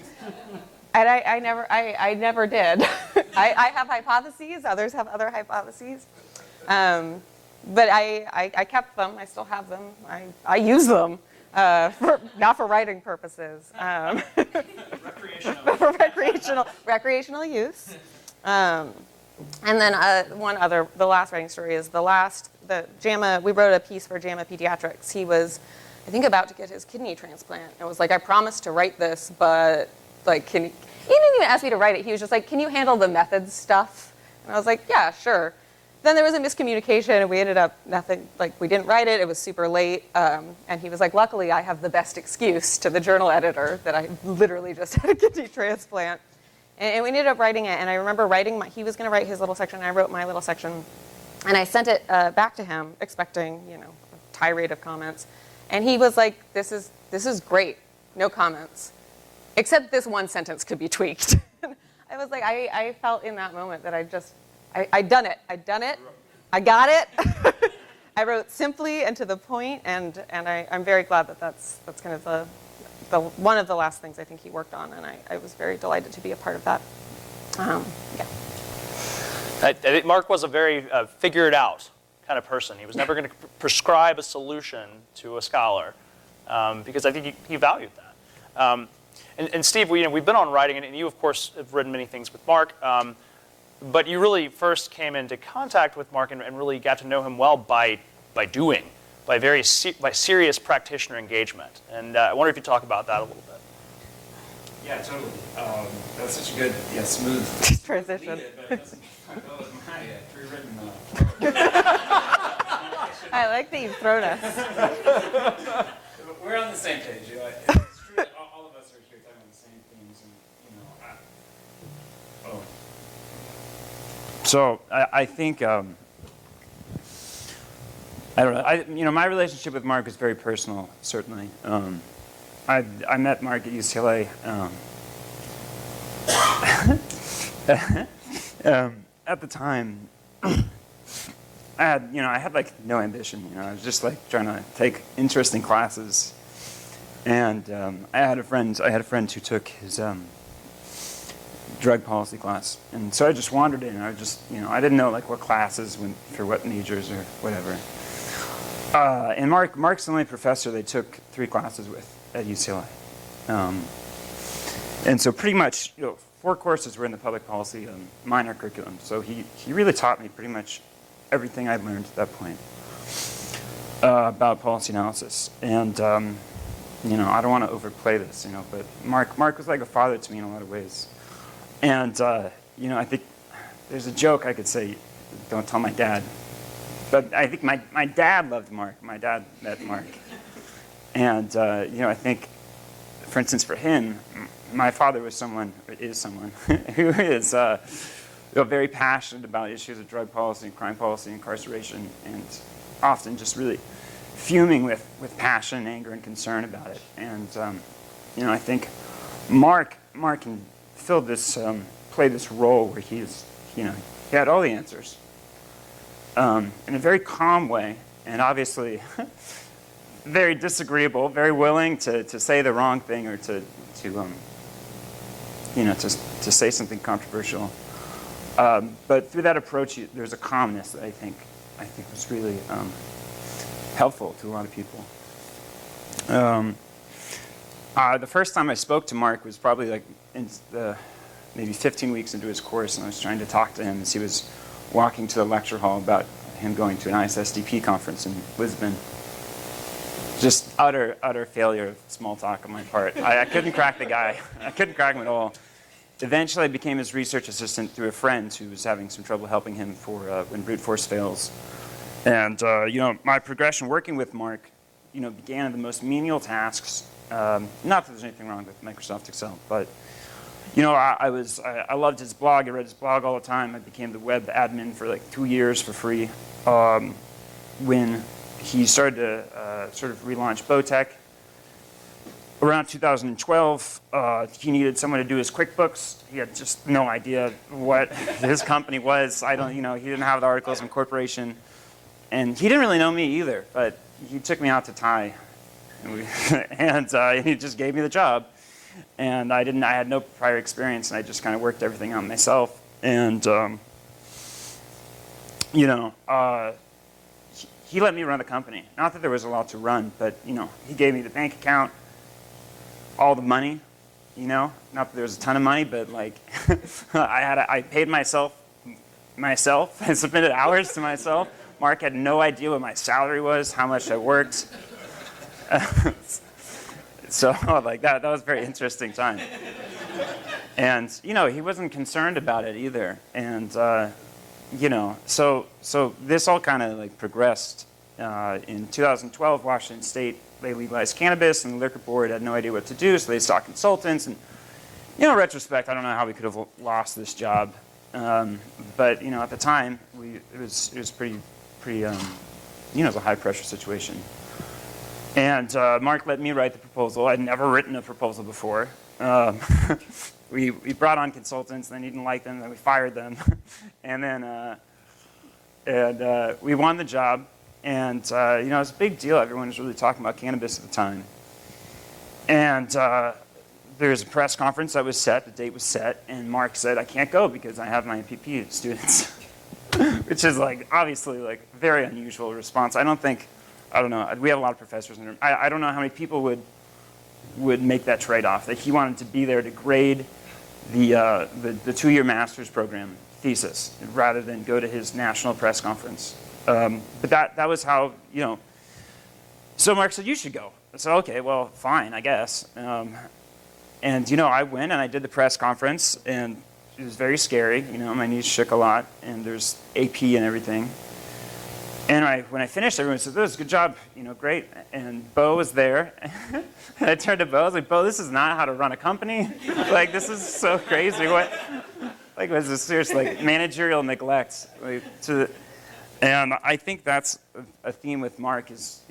And I never did. I have hypotheses, others have other hypotheses. But I kept them, I still have them. I use them, not for writing purposes. For recreational use. And then the last writing story is we wrote a piece for JAMA Pediatrics. He was, I think, about to get his kidney transplant. It was like, I promised to write this, but like, he didn't even ask me to write it. He was just like, can you handle the methods stuff? And I was like, yeah, sure. Then there was a miscommunication, and we ended up we didn't write it. It was super late, and he was like, luckily, I have the best excuse to the journal editor that I literally just had a kidney transplant. And we ended up writing it, and I remember he was going to write his little section, and I wrote my little section, and I sent it back to him, expecting, a tirade of comments, and he was like, this is great, no comments, except this one sentence could be tweaked. I was like, I felt in that moment that I'd done it, I got it. I wrote simply and to the point, and I'm very glad that that's kind of the one of the last things I think he worked on, and I was very delighted to be a part of that. Yeah. I think Mark was a very figure it out kind of person. He was never going to prescribe a solution to a scholar, because I think he valued that. And Steve, we've been on writing, and you of course have written many things with Mark, but you really first came into contact with Mark and really got to know him well by doing. By serious practitioner engagement. And I wonder if you talk about that a little bit. Yeah, totally. That's such a good, smooth transition. But it doesn't go with my pre-written I like that you've thrown us. We're on the same page. It's true that all of us are here talking about the same things. And, So I think... I don't know. My relationship with Mark is very personal, certainly. I met Mark at UCLA. At the time, I had like no ambition. I was just like trying to take interesting classes, and I had a friend who took his drug policy class, and so I just wandered in. I didn't know like what classes went for what majors or whatever. And Mark's the only professor they took 3 classes with at UCLA. And so pretty much, 4 courses were in the public policy minor curriculum. So he really taught me pretty much everything I'd learned at that point about policy analysis. And, I don't want to overplay this, but Mark was like a father to me in a lot of ways. And, I think there's a joke I could say, don't tell my dad. But I think my dad loved Mark. My dad met Mark. And, I think, for instance, for him, my father is someone who is very passionate about issues of drug policy, crime policy, incarceration, and often just really fuming with passion, anger, and concern about it. And, I think Mark can play this role where he had all the answers. In a very calm way, and obviously very disagreeable, very willing to say the wrong thing or to say something controversial. But through that approach, there's a calmness that I think was really helpful to a lot of people. The first time I spoke to Mark was probably like maybe 15 weeks into his course, and I was trying to talk to him as he was walking to the lecture hall about him going to an ISSDP conference in Lisbon. Just utter failure of small talk on my part. I couldn't crack the guy. I couldn't crack him at all. Eventually, I became his research assistant through a friend who was having some trouble helping him for when brute force fails. And my progression working with Mark, began at the most menial tasks. Not that there's anything wrong with Microsoft Excel, but I loved his blog. I read his blog all the time. I became the web admin for like 2 years for free. When he started to sort of relaunch Bowtech, around 2012, he needed someone to do his QuickBooks. He had just no idea what his company was. He didn't have the articles of incorporation, and he didn't really know me either. But he took me out to Thai, and he just gave me the job. And I had no prior experience, and I just kind of worked everything out myself. And he let me run the company. Not that there was a lot to run, but he gave me the bank account, all the money. Not that there was a ton of money, but like I paid myself. I submitted hours to myself. Mark had no idea what my salary was, how much I worked. So like that was a very interesting time. And he wasn't concerned about it either. And so this all kind of like progressed. In 2012, Washington State, they legalized cannabis, and the liquor board had no idea what to do, so they sought consultants. And in retrospect, I don't know how we could have lost this job, but at the time, it was pretty it was a high pressure situation. And Mark let me write the proposal. I'd never written a proposal before. We brought on consultants, and then he didn't like them, then we fired them, and then we won the job. And it was a big deal. Everyone was really talking about cannabis at the time. And there was a press conference that was set. The date was set, and Mark said, "I can't go because I have my MPP students," which is like obviously like very unusual response. I don't know. We have a lot of professors in the room. I don't know how many people would make that trade-off. That he wanted to be there to grade the 2-year master's program thesis rather than go to his national press conference. But that was how, so Mark said, "You should go." I said, "Okay, well, fine, I guess." And I went and I did the press conference, and it was very scary. My knees shook a lot, and there's AP and everything. And when I finished, everyone said, "That was a good job, great." And Bo was there. And I turned to Bo, I was like, "Bo, this is not how to run a company. Like, this is so crazy. What? Like, was this serious, like, managerial neglect?" And I think that's a theme with Mark is,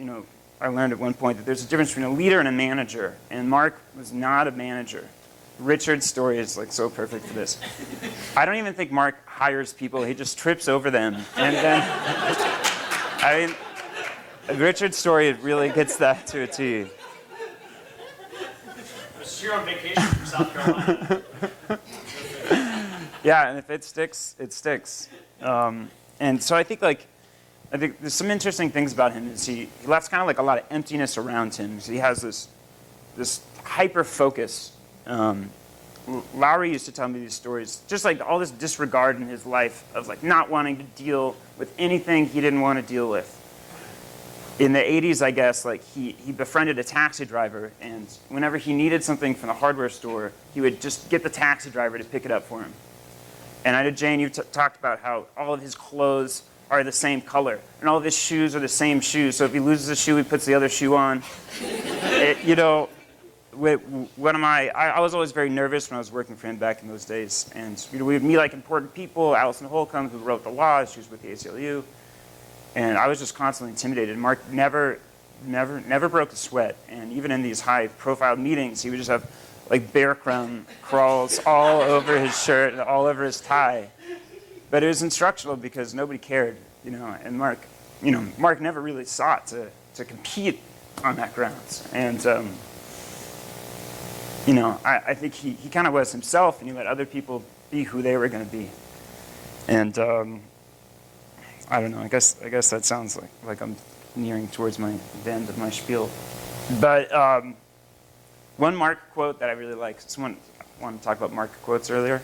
I learned at one point that there's a difference between a leader and a manager. And Mark was not a manager. Richard's story is like so perfect for this. I don't even think Mark hires people. He just trips over them. And then, Richard's story really gets that to a T. I was here on vacation from South Carolina. Yeah, and if it sticks, it sticks. And so I think there's some interesting things about him. Is he left kind of like a lot of emptiness around him. So he has this hyper focus. Lowry used to tell me these stories, just like all this disregard in his life of like not wanting to deal with anything he didn't want to deal with. In the 80s, I guess, like he befriended a taxi driver, and whenever he needed something from the hardware store, he would just get the taxi driver to pick it up for him. And I know, Jane, you talked about how all of his clothes are the same color, and all of his shoes are the same shoes. So if he loses a shoe, he puts the other shoe on. I was always very nervous when I was working for him back in those days. And we would meet like important people, Allison Holcomb, who wrote the law, she was with the ACLU. And I was just constantly intimidated. Mark never broke a sweat. And even in these high-profile meetings, he would just have like bear crumb crawls all over his shirt and all over his tie. But it was instructional because nobody cared, and Mark never really sought to compete on that grounds. And, I think he kind of was himself, and he let other people be who they were going to be. And I don't know, I guess that sounds like I'm nearing towards the end of my spiel. But one Mark quote that I really like, someone wanted to talk about Mark quotes earlier.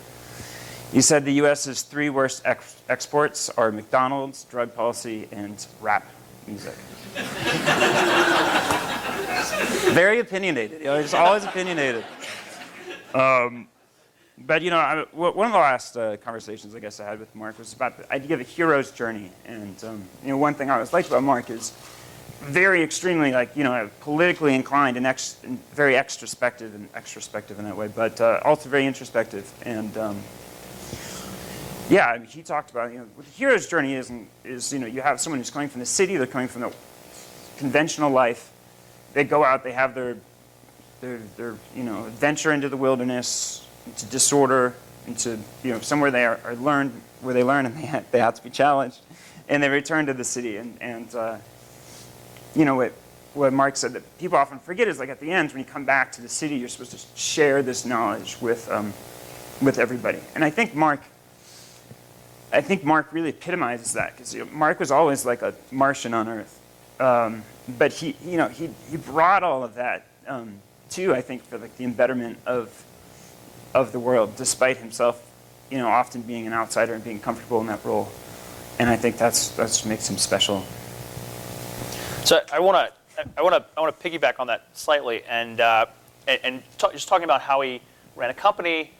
He said the U.S.'s 3 worst exports are McDonald's, drug policy, and rap music. Very opinionated. You know, he's always opinionated. But, you know, one of the last conversations I guess I had with Mark was about the idea of a hero's journey. And, you know, one thing I always liked about Mark is very extremely, like, you know, politically inclined and very extrospective in that way, but also very introspective. And, yeah, I mean, he talked about, you know, what the hero's journey is, you know, you have someone who's coming from the city, they're coming from the conventional life. They go out, they have their you know, adventure into the wilderness, into disorder, into, you know, somewhere they are learned, where they learn and they have to be challenged, and they return to the city. And you know, what Mark said that people often forget is, like, at the end, when you come back to the city, you're supposed to share this knowledge with everybody. And I think Mark really epitomizes that, because, you know, Mark was always like a Martian on Earth. But he brought all of that too, I think, for, like, the embetterment of the world, despite himself, you know, often being an outsider and being comfortable in that role. And I think that's what makes him special. So I want to piggyback on that slightly, and just talking about how he ran a company,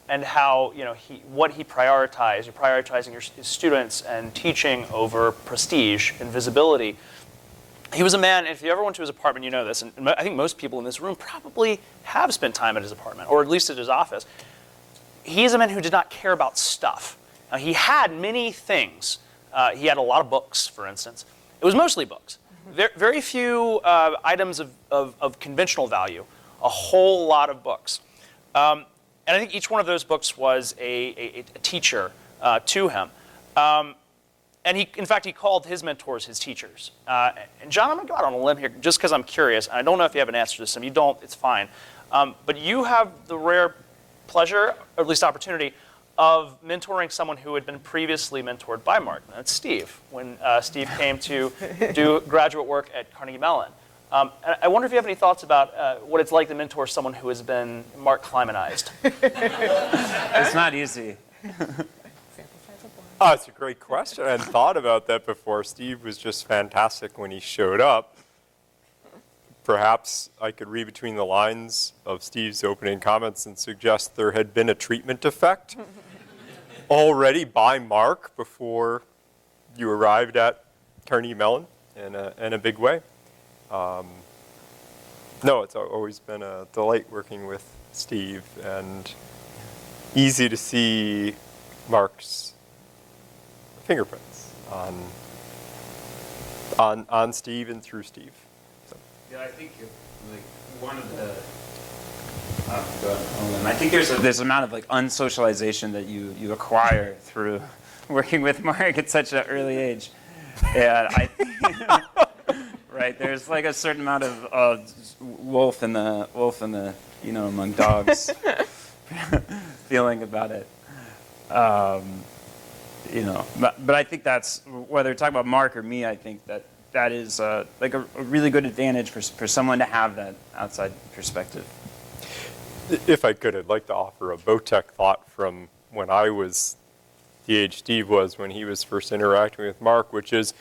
and how, you know, what he prioritized. You're prioritizing his students and teaching over prestige and visibility. He was a man, if you ever went to his apartment, you know this, and I think most people in this room probably have spent time at his apartment, or at least at his office. He is a man who did not care about stuff. Now, he had many things. He had a lot of books, for instance. It was mostly books. Very few items of conventional value, a whole lot of books. And I think each one of those books was a teacher to him. And in fact, he called his mentors his teachers. And John, I'm going to go out on a limb here just because I'm curious. And I don't know if you have an answer to this. If you don't, it's fine. But you have the rare pleasure, or at least opportunity, of mentoring someone who had been previously mentored by Mark. And that's Steve, when Steve came to do graduate work at Carnegie Mellon. And I wonder if you have any thoughts about what it's like to mentor someone who has been Mark Kleimanized. It's not easy. Oh, it's a great question. I hadn't thought about that before. Steve was just fantastic when he showed up. Perhaps I could read between the lines of Steve's opening comments and suggest there had been a treatment effect already by Mark before you arrived at Carnegie Mellon in a big way. No, it's always been a delight working with Steve, and easy to see Mark's fingerprints on Steve and through Steve. So. Yeah, I think like one of the. I think there's an amount of, like, unsocialization that you acquire through working with Mark at such an early age, and I think, right, there's like a certain amount of wolf in the you know, among dogs feeling about it. You know, but I think that's, whether you're talking about Mark or me, I think that is like a really good advantage for someone to have that outside perspective. If I could, I'd like to offer a Botech thought from when I was the age Steve was when he was first interacting with Mark, which is,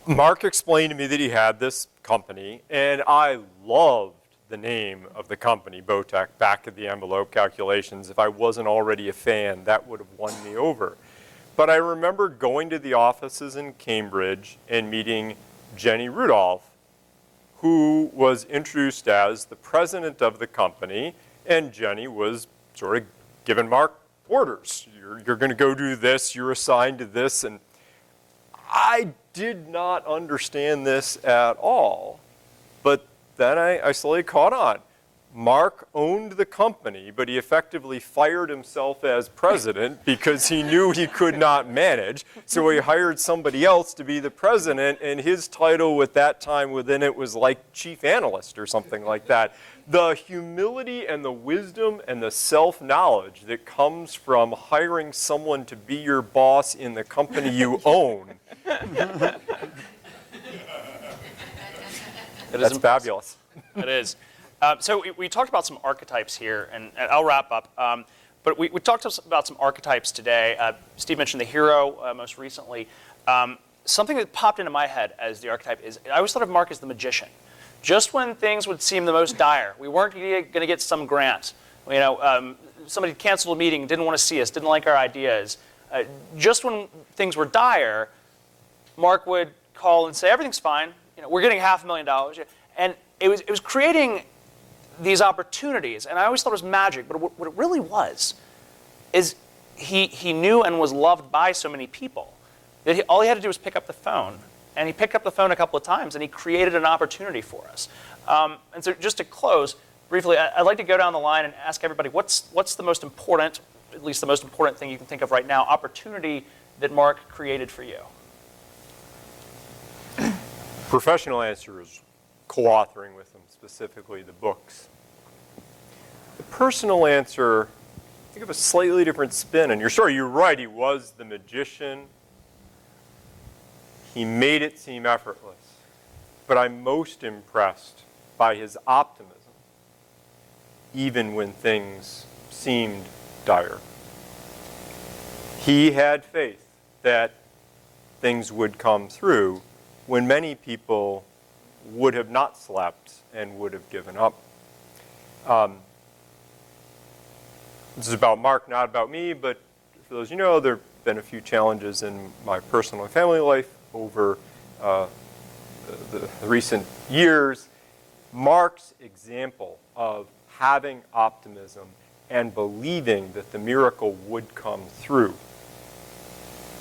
Mark explained to me that he had this company, and I loved the name of the company, Botech, back of the envelope calculations. If I wasn't already a fan, that would have won me over. But I remember going to the offices in Cambridge and meeting Jenny Rudolph, who was introduced as the president of the company, and Jenny was sort of giving Mark orders. You're going to go do this, you're assigned to this, and I did not understand this at all. But then I slowly caught on. Mark owned the company, but he effectively fired himself as president because he knew he could not manage. So he hired somebody else to be the president, and his title at that time within it was like chief analyst or something like that. The humility and the wisdom and the self-knowledge that comes from hiring someone to be your boss in the company you own. That's fabulous. It is. So we talked about some archetypes here, and I'll wrap up. But we talked about some archetypes today. Steve mentioned the hero most recently. Something that popped into my head as the archetype is, I always thought of Mark as the magician. just when things would seem the most dire, we weren't going to get some grant, somebody canceled a meeting, didn't want to see us, didn't like our ideas, just when things were dire, Mark would call and say, everything's fine, we're getting $500,000. And it was creating these opportunities, and I always thought it was magic, but what it really was is he knew and was loved by so many people that all he had to do was pick up the phone. And he picked up the phone a couple of times, and he created an opportunity for us. And so just to close, briefly, I'd like to go down the line and ask everybody, what's the most important, at least the most important thing you can think of right now, opportunity that Mark created for you? Professional answer is co-authoring with him, specifically the books. The personal answer, I think of a slightly different spin. And you're right, he was the magician. He made it seem effortless. But I'm most impressed by his optimism, even when things seemed dire. He had faith that things would come through when many people would have not slept and would have given up. This is about Mark, not about me, but for those you know, there have been a few challenges in my personal and family life over the recent years. Mark's example of having optimism and believing that the miracle would come through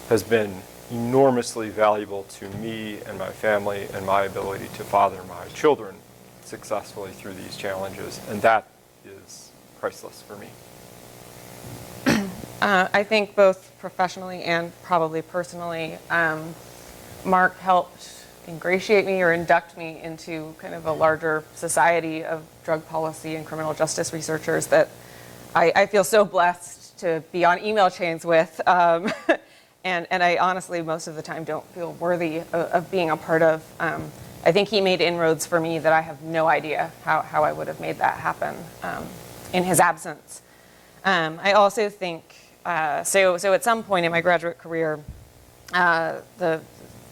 has been enormously valuable to me and my family and my ability to father my children successfully through these challenges. And that is priceless for me. I think both professionally and probably personally, Mark helped ingratiate me or induct me into kind of a larger society of drug policy and criminal justice researchers that I feel so blessed to be on email chains with. And I honestly, most of the time, don't feel worthy of being a part of. I think he made inroads for me that I have no idea how I would have made that happen in his absence. I also think, so at some point in my graduate career,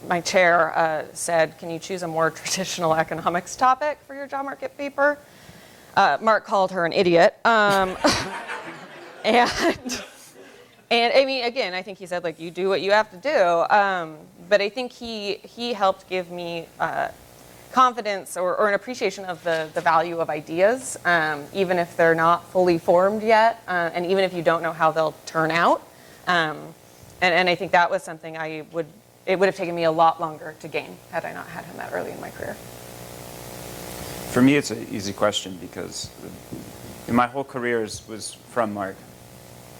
my chair said, can you choose a more traditional economics topic for your job market paper? Mark called her an idiot. And I mean, again, I think he said, like, you do what you have to do. But I think he helped give me confidence or an appreciation of the value of ideas, even if they're not fully formed yet, and even if you don't know how they'll turn out. And I think that was something it would have taken me a lot longer to gain had I not had him that early in my career. For me, it's an easy question because my whole career was from Mark.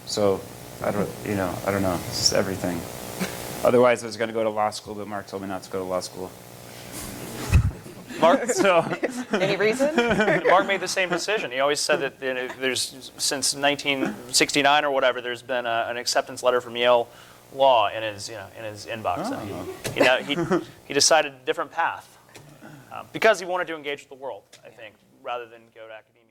So I don't know. It's just everything. Otherwise, I was going to go to law school, but Mark told me not to go to law school. Mark, any reason? Mark made the same decision. He always said that there's since 1969 or whatever, there's been an acceptance letter from Yale Law in his inbox. So he decided a different path because he wanted to engage with the world, I think, rather than go to academia.